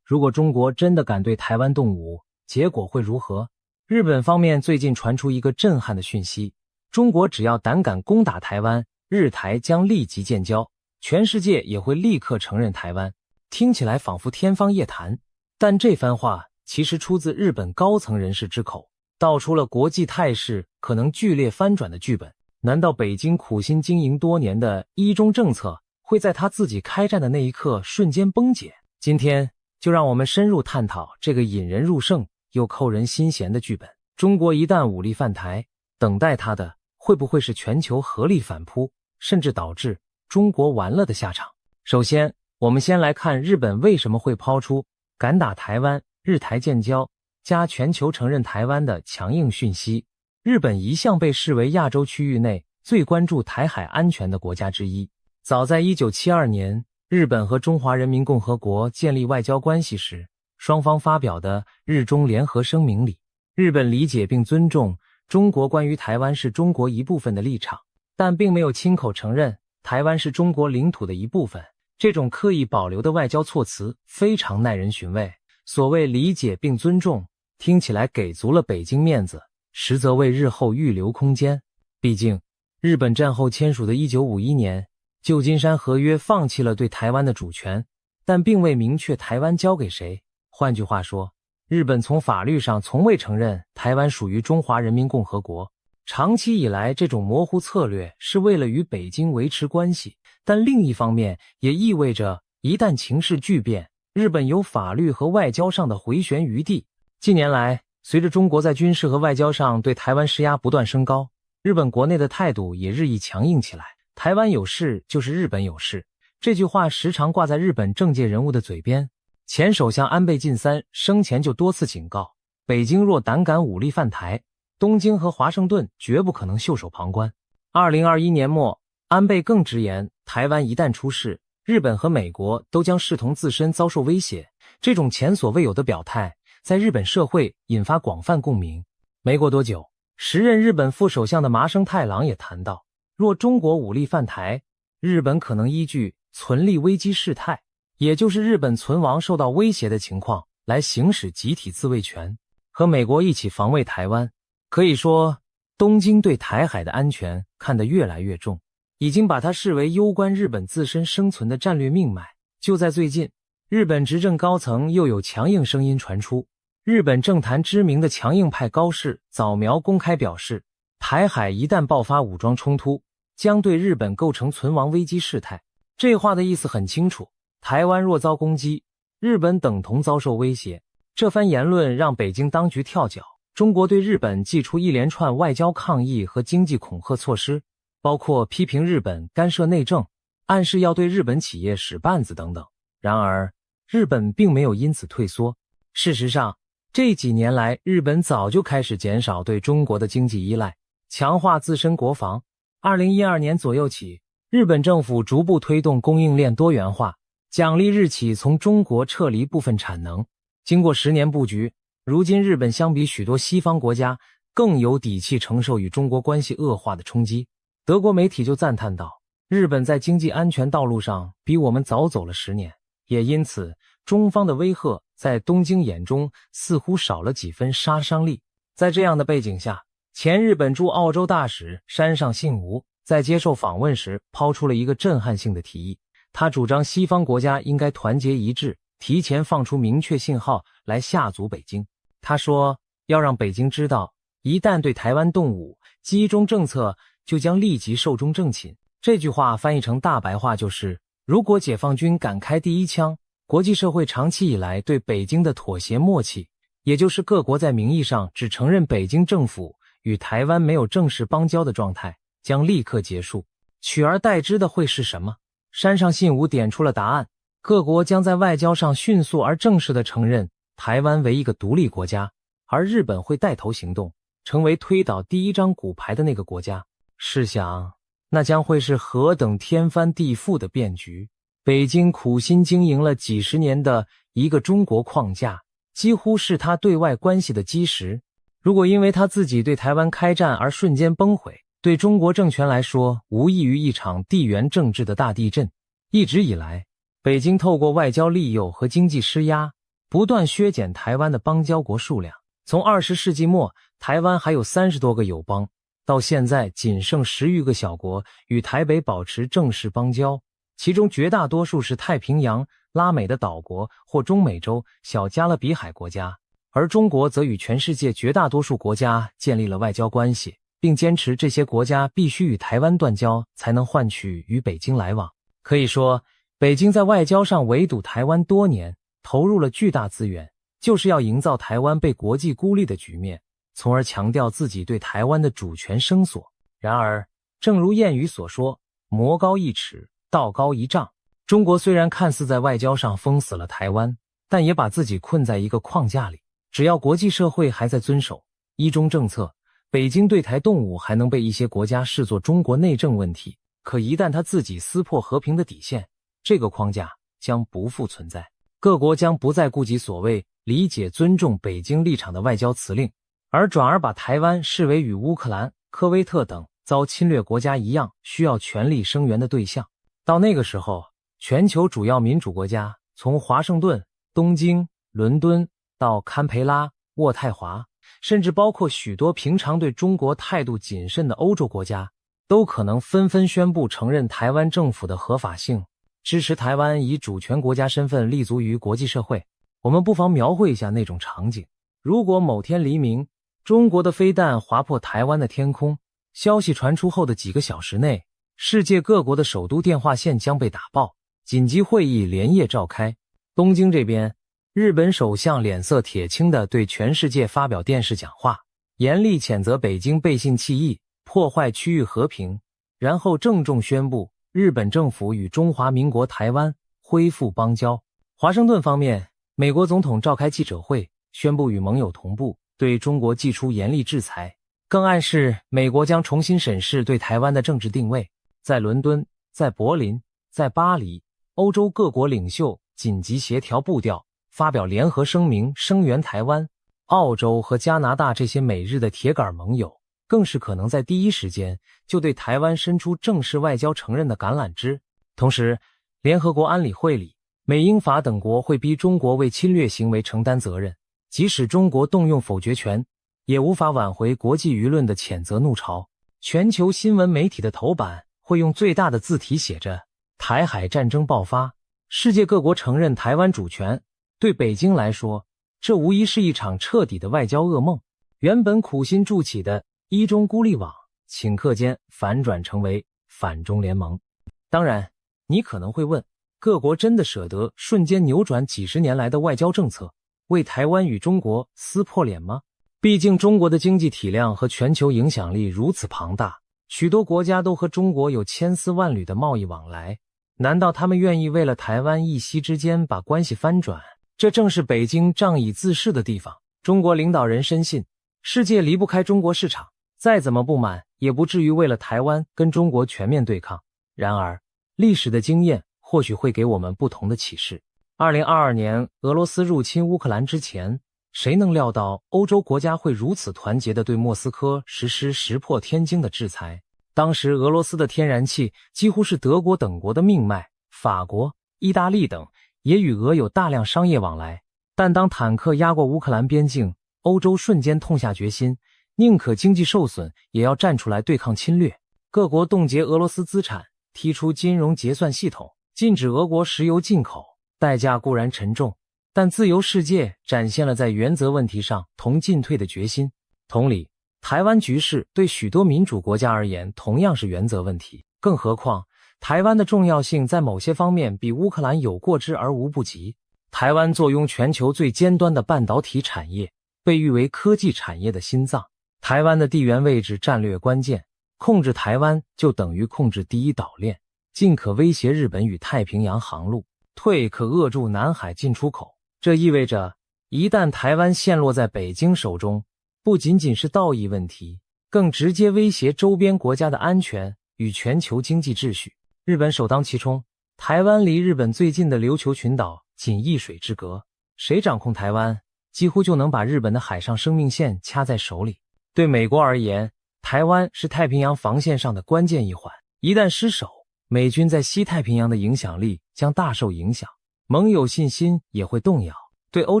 如果中国真的敢对台湾动武，结果会如何？日本方面最近传出一个震撼的讯息，中国只要胆敢攻打台湾，日台将立即建交，全世界也会立刻承认台湾。听起来仿佛天方夜谭，但这番话其实出自日本高层人士之口，道出了国际态势可能剧烈翻转的剧本。难道北京苦心经营多年的一中政策会在他自己开战的那一刻瞬间崩解？今天就让我们深入探讨这个引人入胜又扣人心弦的剧本。中国一旦武力犯台，等待他的会不会是全球合力反扑，甚至导致中国完了的下场？首先，我们先来看日本为什么会抛出敢打台湾、日台建交加全球承认台湾的强硬讯息。日本一向被视为亚洲区域内最关注台海安全的国家之一。早在1972年，日本和中华人民共和国建立外交关系时，双方发表的日中联合声明里，日本理解并尊重中国关于台湾是中国一部分的立场，但并没有亲口承认台湾是中国领土的一部分。这种刻意保留的外交措辞非常耐人寻味。所谓理解并尊重，听起来给足了北京面子，实则为日后预留空间。毕竟，日本战后签署的1951年旧金山合约放弃了对台湾的主权，但并未明确台湾交给谁。换句话说，日本从法律上从未承认台湾属于中华人民共和国。长期以来，这种模糊策略是为了与北京维持关系，但另一方面也意味着一旦情势巨变，日本有法律和外交上的回旋余地。近年来，随着中国在军事和外交上对台湾施压不断升高，日本国内的态度也日益强硬起来。台湾有事就是日本有事，这句话时常挂在日本政界人物的嘴边。前首相安倍晋三生前就多次警告，北京若胆敢武力犯台，东京和华盛顿绝不可能袖手旁观。2021年末，安倍更直言，台湾一旦出事，日本和美国都将视同自身遭受威胁。这种前所未有的表态在日本社会引发广泛共鸣。没过多久，时任日本副首相的麻生太郎也谈到，若中国武力犯台，日本可能依据存立危机事态，也就是日本存亡受到威胁的情况，来行使集体自卫权，和美国一起防卫台湾。可以说，东京对台海的安全看得越来越重，已经把它视为攸关日本自身生存的战略命脉。就在最近，日本执政高层又有强硬声音传出。日本政坛知名的强硬派高市早苗公开表示，台海一旦爆发武装冲突，将对日本构成存亡危机事态。这话的意思很清楚，台湾若遭攻击，日本等同遭受威胁。这番言论让北京当局跳脚，中国对日本祭出一连串外交抗议和经济恐吓措施，包括批评日本干涉内政，暗示要对日本企业使绊子等等。然而，日本并没有因此退缩。事实上，这几年来，日本早就开始减少对中国的经济依赖，强化自身国防。2012年左右起，日本政府逐步推动供应链多元化，奖励日企从中国撤离部分产能。经过10年布局，如今日本相比许多西方国家更有底气承受与中国关系恶化的冲击。德国媒体就赞叹道，日本在经济安全道路上比我们早走了10年，也因此中方的威吓在东京眼中似乎少了几分杀伤力。在这样的背景下，前日本驻澳洲大使山上信吾在接受访问时抛出了一个震撼性的提议，他主张西方国家应该团结一致，提前放出明确信号来吓阻北京。他说，要让北京知道，一旦对台湾动武，击中政策就将立即寿终正寝。这句话翻译成大白话就是，如果解放军敢开第一枪，国际社会长期以来对北京的妥协默契，也就是各国在名义上只承认北京政府与台湾没有正式邦交的状态，将立刻结束。取而代之的会是什么？山上信吾点出了答案，各国将在外交上迅速而正式地承认台湾为一个独立国家，而日本会带头行动，成为推倒第一张骨牌的那个国家。试想，那将会是何等天翻地覆的变局。北京苦心经营了几十年的一个中国框架，几乎是他对外关系的基石。如果因为他自己对台湾开战而瞬间崩毁，对中国政权来说无异于一场地缘政治的大地震。一直以来，北京透过外交利诱和经济施压，不断削减台湾的邦交国数量。从20世纪末，台湾还有30多个友邦，到现在仅剩10余个小国与台北保持正式邦交，其中绝大多数是太平洋、拉美的岛国或中美洲小加勒比海国家，而中国则与全世界绝大多数国家建立了外交关系，并坚持这些国家必须与台湾断交才能换取与北京来往。可以说，北京在外交上围堵台湾多年，投入了巨大资源，就是要营造台湾被国际孤立的局面，从而强调自己对台湾的主权声索。然而，正如谚语所说，魔高一尺，道高一丈。中国虽然看似在外交上封死了台湾，但也把自己困在一个框架里。只要国际社会还在遵守一中政策，北京对台动武还能被一些国家视作中国内政问题。可一旦他自己撕破和平的底线，这个框架将不复存在。各国将不再顾及所谓理解尊重北京立场的外交辞令，而转而把台湾视为与乌克兰、科威特等遭侵略国家一样需要全力声援的对象。到那个时候，全球主要民主国家，从华盛顿、东京、伦敦到堪培拉、渥太华，甚至包括许多平常对中国态度谨慎的欧洲国家，都可能纷纷宣布承认台湾政府的合法性，支持台湾以主权国家身份立足于国际社会。我们不妨描绘一下那种场景。如果某天黎明，中国的飞弹划破台湾的天空，消息传出后的几个小时内，世界各国的首都电话线将被打爆，紧急会议连夜召开。东京这边，日本首相脸色铁青地对全世界发表电视讲话，严厉谴责北京背信弃义，破坏区域和平，然后郑重宣布日本政府与中华民国台湾恢复邦交。华盛顿方面，美国总统召开记者会，宣布与盟友同步对中国祭出严厉制裁，更暗示美国将重新审视对台湾的政治定位。在伦敦，在柏林，在巴黎，欧洲各国领袖紧急协调步调，发表联合声明声援台湾。澳洲和加拿大这些美日的铁杆盟友更是可能在第一时间就对台湾伸出正式外交承认的橄榄枝。同时，联合国安理会里，美英法等国会逼中国为侵略行为承担责任，即使中国动用否决权，也无法挽回国际舆论的谴责怒潮。全球新闻媒体的头版会用最大的字体写着台海战争爆发，世界各国承认台湾主权。对北京来说，这无疑是一场彻底的外交噩梦。原本苦心筑起的一中孤立网，顷刻间反转成为反中联盟。当然，你可能会问，各国真的舍得瞬间扭转几十年来的外交政策，为台湾与中国撕破脸吗？毕竟中国的经济体量和全球影响力如此庞大，许多国家都和中国有千丝万缕的贸易往来，难道他们愿意为了台湾一夕之间把关系翻转，这正是北京仗义自恃的地方。中国领导人深信，世界离不开中国市场，再怎么不满，也不至于为了台湾跟中国全面对抗。然而，历史的经验或许会给我们不同的启示。2022年俄罗斯入侵乌克兰之前，谁能料到欧洲国家会如此团结地对莫斯科实施石破天惊的制裁？当时俄罗斯的天然气几乎是德国等国的命脉，法国、意大利等也与俄有大量商业往来。但当坦克压过乌克兰边境，欧洲瞬间痛下决心，宁可经济受损，也要站出来对抗侵略。各国冻结俄罗斯资产，提出金融结算系统，禁止俄国石油进口，代价固然沉重，但自由世界展现了在原则问题上同进退的决心。同理，台湾局势对许多民主国家而言同样是原则问题，更何况台湾的重要性在某些方面比乌克兰有过之而无不及。台湾坐拥全球最尖端的半导体产业，被誉为科技产业的心脏。台湾的地缘位置战略关键，控制台湾就等于控制第一岛链，进可威胁日本与太平洋航路，退可扼住南海进出口。这意味着，一旦台湾陷落在北京手中，不仅仅是道义问题，更直接威胁周边国家的安全与全球经济秩序。日本首当其冲，台湾离日本最近的琉球群岛仅一水之隔，谁掌控台湾，几乎就能把日本的海上生命线掐在手里。对美国而言，台湾是太平洋防线上的关键一环，一旦失守，美军在西太平洋的影响力将大受影响，盟友信心也会动摇。对欧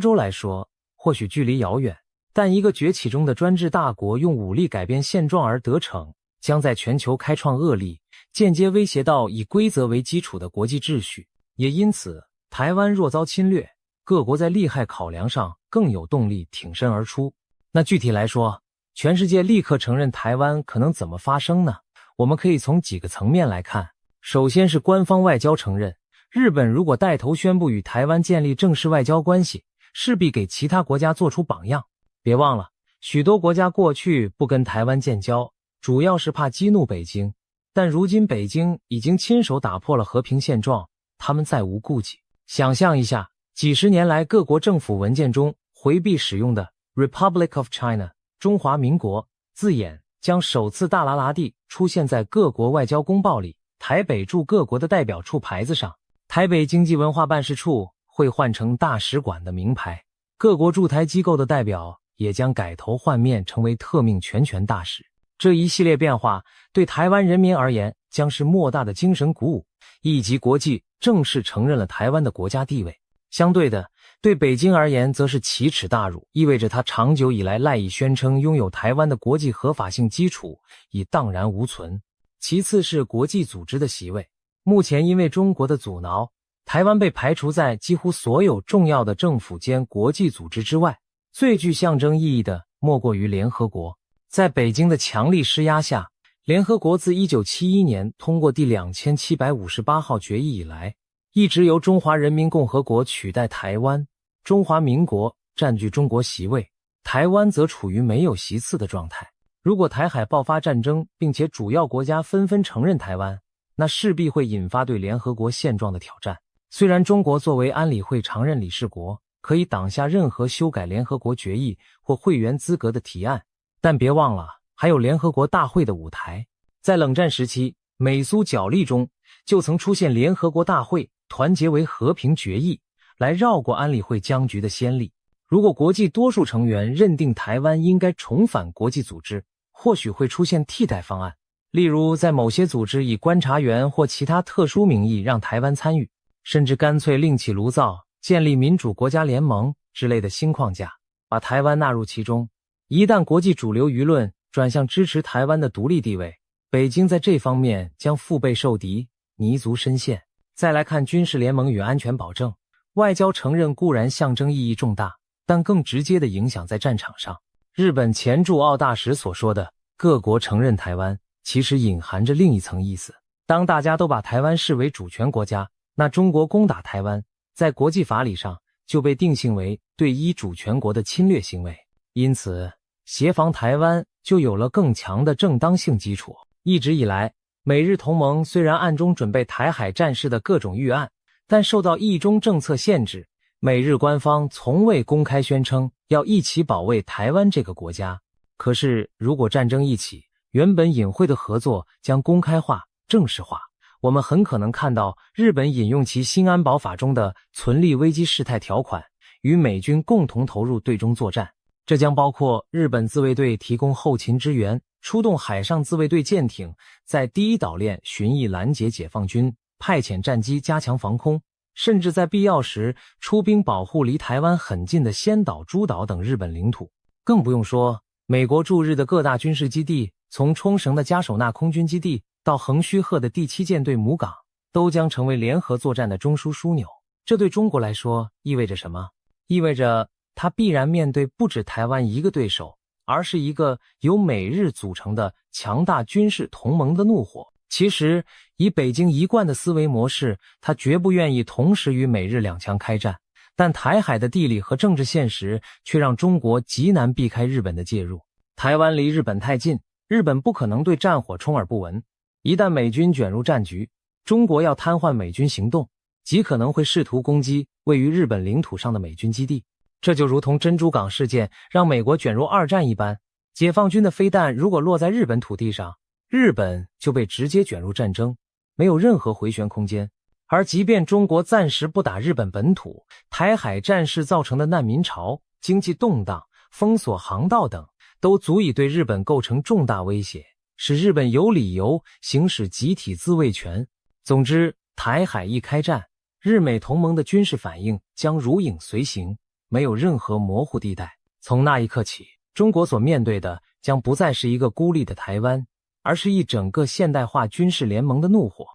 洲来说，或许距离遥远，但一个崛起中的专制大国用武力改变现状而得逞，将在全球开创恶例，间接威胁到以规则为基础的国际秩序。也因此，台湾若遭侵略，各国在利害考量上更有动力挺身而出。那具体来说，全世界立刻承认台湾可能怎么发生呢？我们可以从几个层面来看。首先是官方外交承认，日本如果带头宣布与台湾建立正式外交关系，势必给其他国家做出榜样。别忘了，许多国家过去不跟台湾建交，主要是怕激怒北京，但如今北京已经亲手打破了和平现状，他们再无顾忌。想象一下，几十年来各国政府文件中回避使用的 Republic of China 中华民国字眼，将首次大喇喇地出现在各国外交公报里，台北驻各国的代表处牌子上，台北经济文化办事处会换成大使馆的名牌，各国驻台机构的代表也将改头换面成为特命全权大使。这一系列变化对台湾人民而言将是莫大的精神鼓舞，以及国际正式承认了台湾的国家地位。相对的，对北京而言则是奇耻大辱，意味着他长久以来赖以宣称拥有台湾的国际合法性基础已荡然无存。其次是国际组织的席位，目前因为中国的阻挠，台湾被排除在几乎所有重要的政府间国际组织之外，最具象征意义的莫过于联合国。在北京的强力施压下，联合国自1971年通过第2758号决议以来，一直由中华人民共和国取代台湾，中华民国占据中国席位，台湾则处于没有席次的状态。如果台海爆发战争，并且主要国家纷纷承认台湾，那势必会引发对联合国现状的挑战。虽然中国作为安理会常任理事国，可以挡下任何修改联合国决议或会员资格的提案，但别忘了还有联合国大会的舞台。在冷战时期，美苏角力中就曾出现联合国大会团结为和平决议，来绕过安理会僵局的先例。如果国际多数成员认定台湾应该重返国际组织，或许会出现替代方案，例如在某些组织以观察员或其他特殊名义让台湾参与，甚至干脆另起炉灶，建立民主国家联盟之类的新框架，把台湾纳入其中。一旦国际主流舆论转向支持台湾的独立地位，北京在这方面将腹背受敌，泥足深陷。再来看军事联盟与安全保证，外交承认固然象征意义重大，但更直接的影响在战场上。日本前驻澳大使所说的各国承认台湾，其实隐含着另一层意思。当大家都把台湾视为主权国家，那中国攻打台湾，在国际法理上就被定性为对一主权国的侵略行为，因此协防台湾就有了更强的正当性基础。一直以来，美日同盟虽然暗中准备台海战事的各种预案，但受到一中政策限制，美日官方从未公开宣称要一起保卫台湾这个国家。可是，如果战争一起，原本隐晦的合作将公开化、正式化，我们很可能看到日本引用其新安保法中的存立危机事态条款，与美军共同投入对中作战。这将包括日本自卫队提供后勤支援，出动海上自卫队舰艇在第一岛链巡弋拦截解放军，派遣战机加强防空，甚至在必要时出兵保护离台湾很近的仙岛、诸岛等日本领土。更不用说美国驻日的各大军事基地，从冲绳的加手纳空军基地到横须贺的第7舰队母港，都将成为联合作战的中枢枢纽。这对中国来说意味着什么？意味着它必然面对不止台湾一个对手，而是一个由美日组成的强大军事同盟的怒火。其实，以北京一贯的思维模式，它绝不愿意同时与美日两强开战。但台海的地理和政治现实却让中国极难避开日本的介入。台湾离日本太近，日本不可能对战火充耳不闻。一旦美军卷入战局，中国要瘫痪美军行动，极可能会试图攻击位于日本领土上的美军基地。这就如同珍珠港事件让美国卷入二战一般，解放军的飞弹如果落在日本土地上，日本就被直接卷入战争，没有任何回旋空间。而即便中国暂时不打日本本土，台海战事造成的难民潮、经济动荡、封锁航道等，都足以对日本构成重大威胁，使日本有理由行使集体自卫权。总之，台海一开战，日美同盟的军事反应将如影随形，没有任何模糊地带。从那一刻起，中国所面对的将不再是一个孤立的台湾，而是一整个现代化军事联盟的怒火。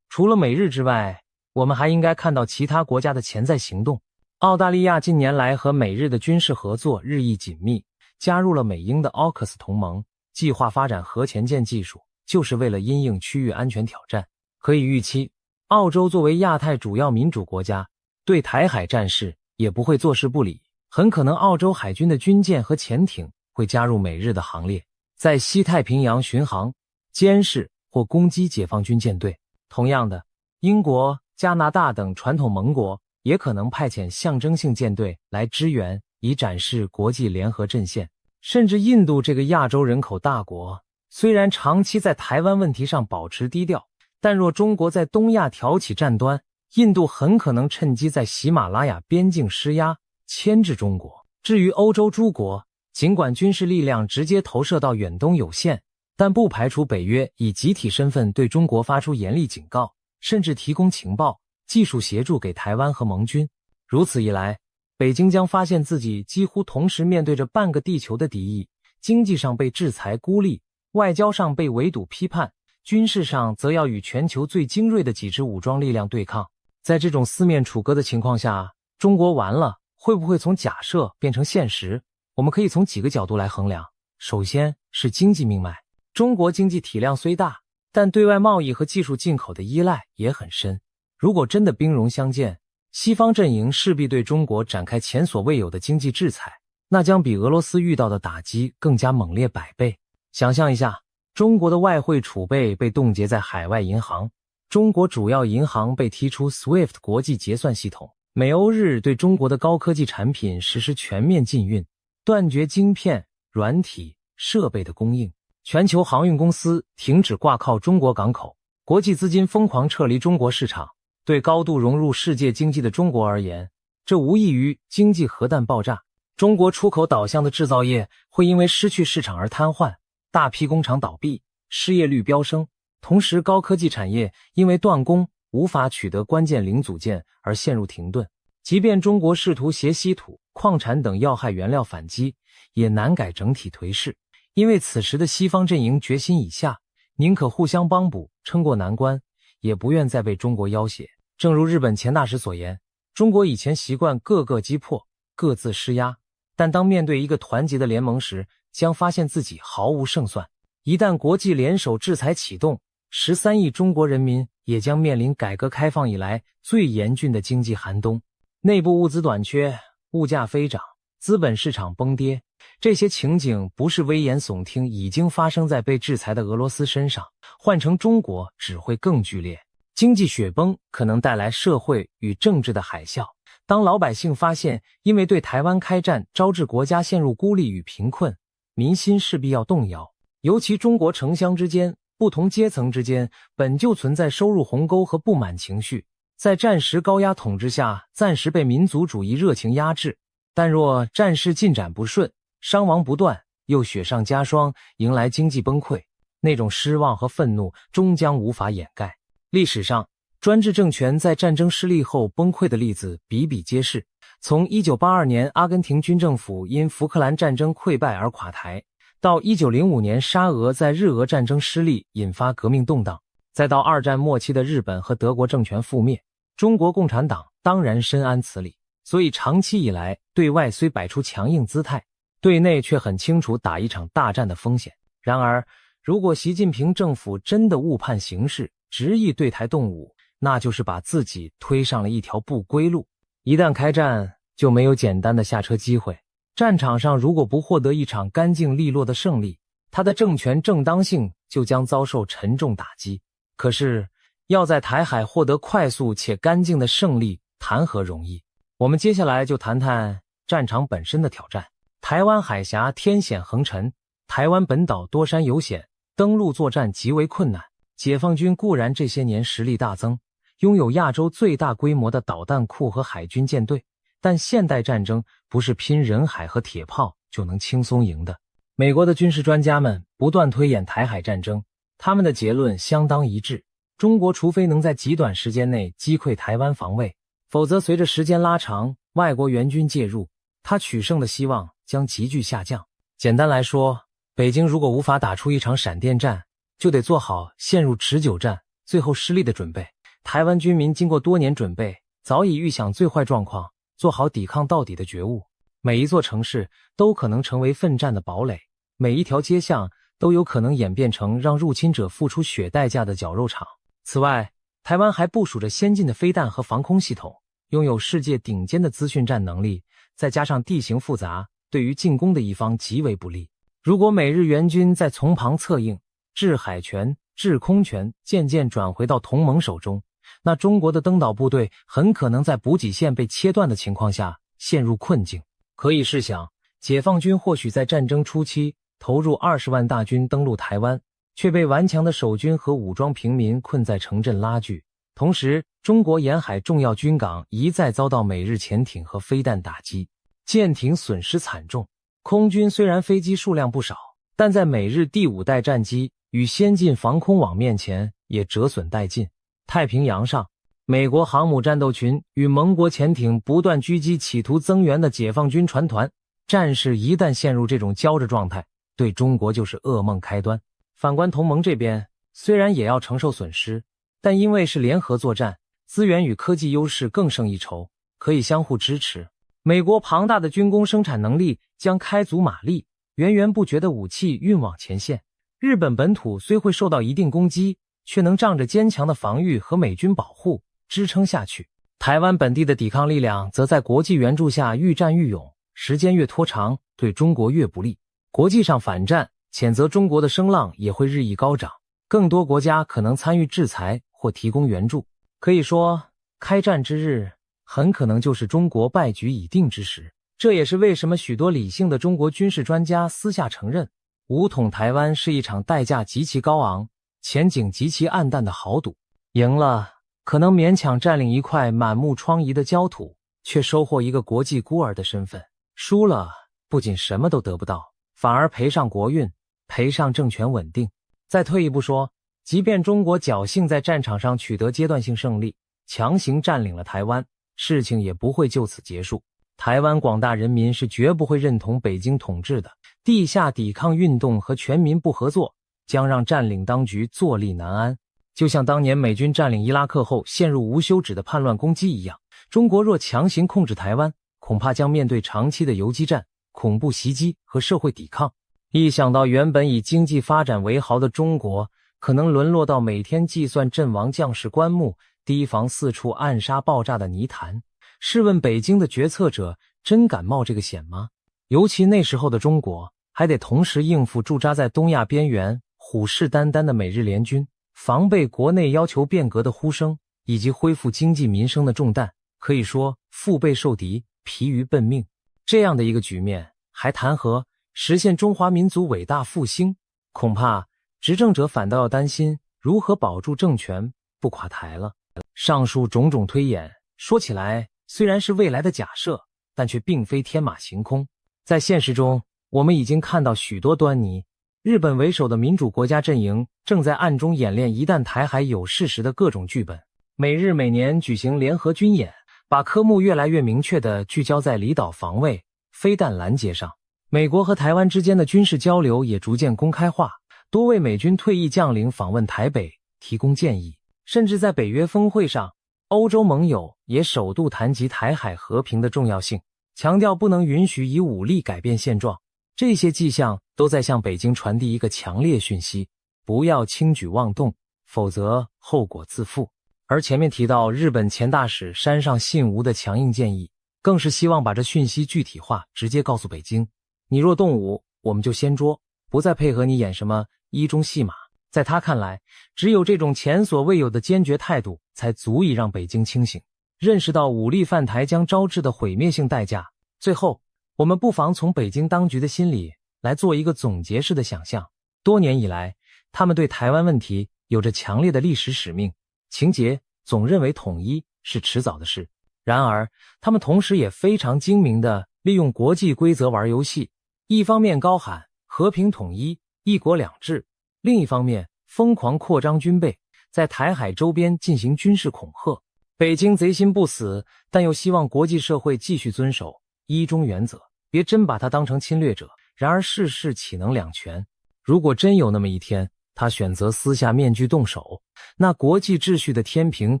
除了美日之外，我们还应该看到其他国家的潜在行动。澳大利亚近年来和美日的军事合作日益紧密，加入了美英的 AUKUS 同盟，计划发展核潜舰技术，就是为了因应区域安全挑战。可以预期，澳洲作为亚太主要民主国家，对台海战事也不会坐视不理，很可能澳洲海军的军舰和潜艇会加入美日的行列，在西太平洋巡航、监视或攻击解放军舰队。同样的，英国、加拿大等传统盟国也可能派遣象征性舰队来支援，以展示国际联合阵线。甚至印度这个亚洲人口大国，虽然长期在台湾问题上保持低调，但若中国在东亚挑起战端，印度很可能趁机在喜马拉雅边境施压，牵制中国。至于欧洲诸国，尽管军事力量直接投射到远东有限，但不排除北约以集体身份对中国发出严厉警告，甚至提供情报、技术协助给台湾和盟军。如此一来，北京将发现自己几乎同时面对着半个地球的敌意，经济上被制裁孤立，外交上被围堵批判，军事上则要与全球最精锐的几支武装力量对抗。在这种四面楚歌的情况下，中国完了会不会从假设变成现实？我们可以从几个角度来衡量。首先是经济命脉，中国经济体量虽大，但对外贸易和技术进口的依赖也很深。如果真的兵戎相见，西方阵营势必对中国展开前所未有的经济制裁，那将比俄罗斯遇到的打击更加猛烈100倍。想象一下，中国的外汇储备被冻结在海外银行，中国主要银行被踢出 SWIFT 国际结算系统，美欧日对中国的高科技产品实施全面禁运，断绝晶片、软体、设备的供应，全球航运公司停止挂靠中国港口，国际资金疯狂撤离中国市场。对高度融入世界经济的中国而言，这无异于经济核弹爆炸。中国出口导向的制造业会因为失去市场而瘫痪，大批工厂倒闭，失业率飙升。同时，高科技产业因为断供，无法取得关键零组件而陷入停顿。即便中国试图携稀土、矿产等要害原料反击，也难改整体颓势。因为此时的西方阵营决心已下，宁可互相帮补，撑过难关，也不愿再被中国要挟。正如日本前大使所言，中国以前习惯各个击破，各自施压，但当面对一个团结的联盟时，将发现自己毫无胜算。一旦国际联手制裁启动，13亿中国人民也将面临改革开放以来最严峻的经济寒冬。内部物资短缺，物价飞涨，资本市场崩跌，这些情景不是危言耸听，已经发生在被制裁的俄罗斯身上，换成中国只会更剧烈。经济雪崩可能带来社会与政治的海啸，当老百姓发现因为对台湾开战招致国家陷入孤立与贫困，民心势必要动摇。尤其中国城乡之间，不同阶层之间本就存在收入鸿沟和不满情绪，在战时高压统治下暂时被民族主义热情压制，但若战事进展不顺，伤亡不断，又雪上加霜，迎来经济崩溃，那种失望和愤怒终将无法掩盖。历史上专制政权在战争失利后崩溃的例子比比皆是，从1982年阿根廷军政府因福克兰战争溃败而垮台，到1905年沙俄在日俄战争失利引发革命动荡，再到二战末期的日本和德国政权覆灭，中国共产党当然深谙此理，所以长期以来对外虽摆出强硬姿态，对内却很清楚打一场大战的风险。然而如果习近平政府真的误判形势，执意对台动武，那就是把自己推上了一条不归路。一旦开战，就没有简单的下车机会。战场上如果不获得一场干净利落的胜利，他的政权正当性就将遭受沉重打击。可是要在台海获得快速且干净的胜利，谈何容易。我们接下来就谈谈战场本身的挑战。台湾海峡天险横陈，台湾本岛多山有险，登陆作战极为困难。解放军固然这些年实力大增，拥有亚洲最大规模的导弹库和海军舰队，但现代战争不是拼人海和铁炮就能轻松赢的。美国的军事专家们不断推演台海战争，他们的结论相当一致，中国除非能在极短时间内击溃台湾防卫，否则随着时间拉长，外国援军介入，他取胜的希望将急剧下降。简单来说，北京如果无法打出一场闪电战，就得做好陷入持久战最后失利的准备。台湾军民经过多年准备，早已预想最坏状况，做好抵抗到底的觉悟。每一座城市都可能成为奋战的堡垒，每一条街巷都有可能演变成让入侵者付出血代价的绞肉场。此外，台湾还部署着先进的飞弹和防空系统，拥有世界顶尖的资讯战能力，再加上地形复杂，对于进攻的一方极为不利。如果美日援军在从旁策应，制海权、制空权渐渐转回到同盟手中，那中国的登岛部队很可能在补给线被切断的情况下陷入困境。可以试想，解放军或许在战争初期投入20万大军登陆台湾，却被顽强的守军和武装平民困在城镇拉锯，同时中国沿海重要军港一再遭到美日潜艇和飞弹打击，舰艇损失惨重。空军虽然飞机数量不少，但在美日第5代战机与先进防空网面前也折损殆尽。太平洋上，美国航母战斗群与盟国潜艇不断狙击企图增援的解放军船团，战事一旦陷入这种胶着状态，对中国就是噩梦开端。反观同盟这边，虽然也要承受损失，但因为是联合作战，资源与科技优势更胜一筹，可以相互支持。美国庞大的军工生产能力将开足马力，源源不绝的武器运往前线。日本本土虽会受到一定攻击，却能仗着坚强的防御和美军保护支撑下去。台湾本地的抵抗力量则在国际援助下愈战愈勇，时间越拖长，对中国越不利。国际上反战、谴责中国的声浪也会日益高涨，更多国家可能参与制裁或提供援助。可以说，开战之日很可能就是中国败局已定之时。这也是为什么许多理性的中国军事专家私下承认，武统台湾是一场代价极其高昂、前景极其暗淡的豪赌。赢了，可能勉强占领一块满目疮痍的焦土，却收获一个国际孤儿的身份；输了，不仅什么都得不到，反而赔上国运，赔上政权稳定。再退一步说，即便中国侥幸在战场上取得阶段性胜利，强行占领了台湾，事情也不会就此结束。台湾广大人民是绝不会认同北京统治的，地下抵抗运动和全民不合作将让占领当局坐立难安。就像当年美军占领伊拉克后陷入无休止的叛乱攻击一样，中国若强行控制台湾，恐怕将面对长期的游击战、恐怖袭击和社会抵抗。一想到原本以经济发展为豪的中国，可能沦落到每天计算阵亡将士棺木、提防四处暗杀爆炸的泥潭，试问北京的决策者真敢冒这个险吗？尤其那时候的中国还得同时应付驻扎在东亚边缘虎视眈眈的美日联军，防备国内要求变革的呼声，以及恢复经济民生的重担，可以说腹背受敌，疲于奔命。这样的一个局面，还谈何实现中华民族伟大复兴？恐怕执政者反倒要担心如何保住政权不垮台了。上述种种推演，说起来虽然是未来的假设，但却并非天马行空。在现实中，我们已经看到许多端倪。日本为首的民主国家阵营正在暗中演练一旦台海有事时的各种剧本，美日每年举行联合军演，把科目越来越明确地聚焦在离岛防卫、飞弹拦截上。美国和台湾之间的军事交流也逐渐公开化，多位美军退役将领访问台北，提供建议。甚至在北约峰会上，欧洲盟友也首度谈及台海和平的重要性，强调不能允许以武力改变现状。这些迹象都在向北京传递一个强烈讯息：不要轻举妄动，否则后果自负。而前面提到日本前大使山上信吾的强硬建议，更是希望把这讯息具体化，直接告诉北京：你若动武，我们就掀桌，不再配合你演什么一中戏码。在他看来，只有这种前所未有的坚决态度，才足以让北京清醒，认识到武力犯台将招致的毁灭性代价。最后，我们不妨从北京当局的心里来做一个总结式的想象。多年以来，他们对台湾问题有着强烈的历史使命，情节总认为统一是迟早的事。然而，他们同时也非常精明地利用国际规则玩游戏，一方面高喊和平统一、一国两制，另一方面疯狂扩张军备，在台海周边进行军事恐吓。北京贼心不死，但又希望国际社会继续遵守一中原则，别真把他当成侵略者。然而世事岂能两全？如果真有那么一天，他选择撕下面具动手，那国际秩序的天平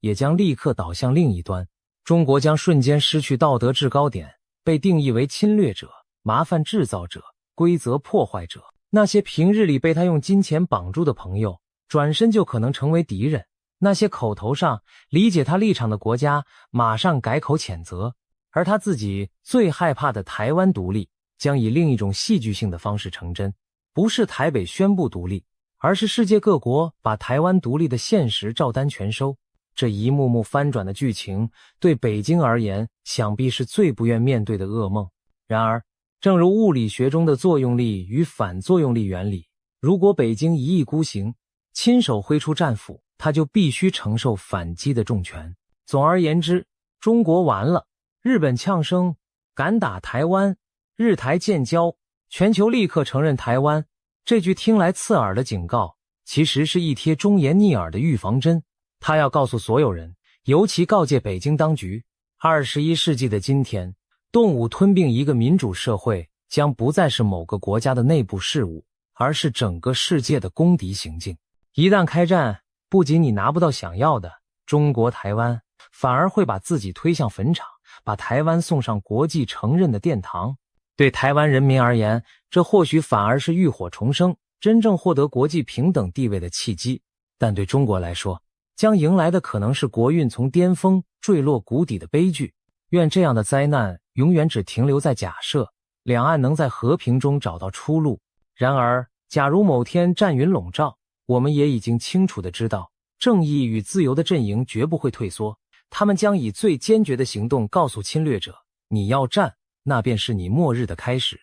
也将立刻倒向另一端，中国将瞬间失去道德制高点，被定义为侵略者、麻烦制造者、规则破坏者。那些平日里被他用金钱绑住的朋友，转身就可能成为敌人。那些口头上理解他立场的国家，马上改口谴责。而他自己最害怕的台湾独立，将以另一种戏剧性的方式成真。不是台北宣布独立，而是世界各国把台湾独立的现实照单全收。这一幕幕翻转的剧情，对北京而言，想必是最不愿面对的噩梦。然而，正如物理学中的作用力与反作用力原理，如果北京一意孤行，亲手挥出战斧，他就必须承受反击的重拳。总而言之，中国完了，日本呛声敢打台湾，日台建交，全球立刻承认台湾。这句听来刺耳的警告，其实是一贴忠言逆耳的预防针。他要告诉所有人，尤其告诫北京当局，21世纪的今天，动武吞并一个民主社会将不再是某个国家的内部事务，而是整个世界的公敌行径。一旦开战，不仅你拿不到想要的中国台湾，反而会把自己推向坟场，把台湾送上国际承认的殿堂。对台湾人民而言，这或许反而是浴火重生，真正获得国际平等地位的契机。但对中国来说，将迎来的可能是国运从巅峰坠落谷底的悲剧。愿这样的灾难永远只停留在假设，两岸能在和平中找到出路。然而，假如某天战云笼罩，我们也已经清楚地知道，正义与自由的阵营绝不会退缩，他们将以最坚决的行动告诉侵略者，你要战，那便是你末日的开始。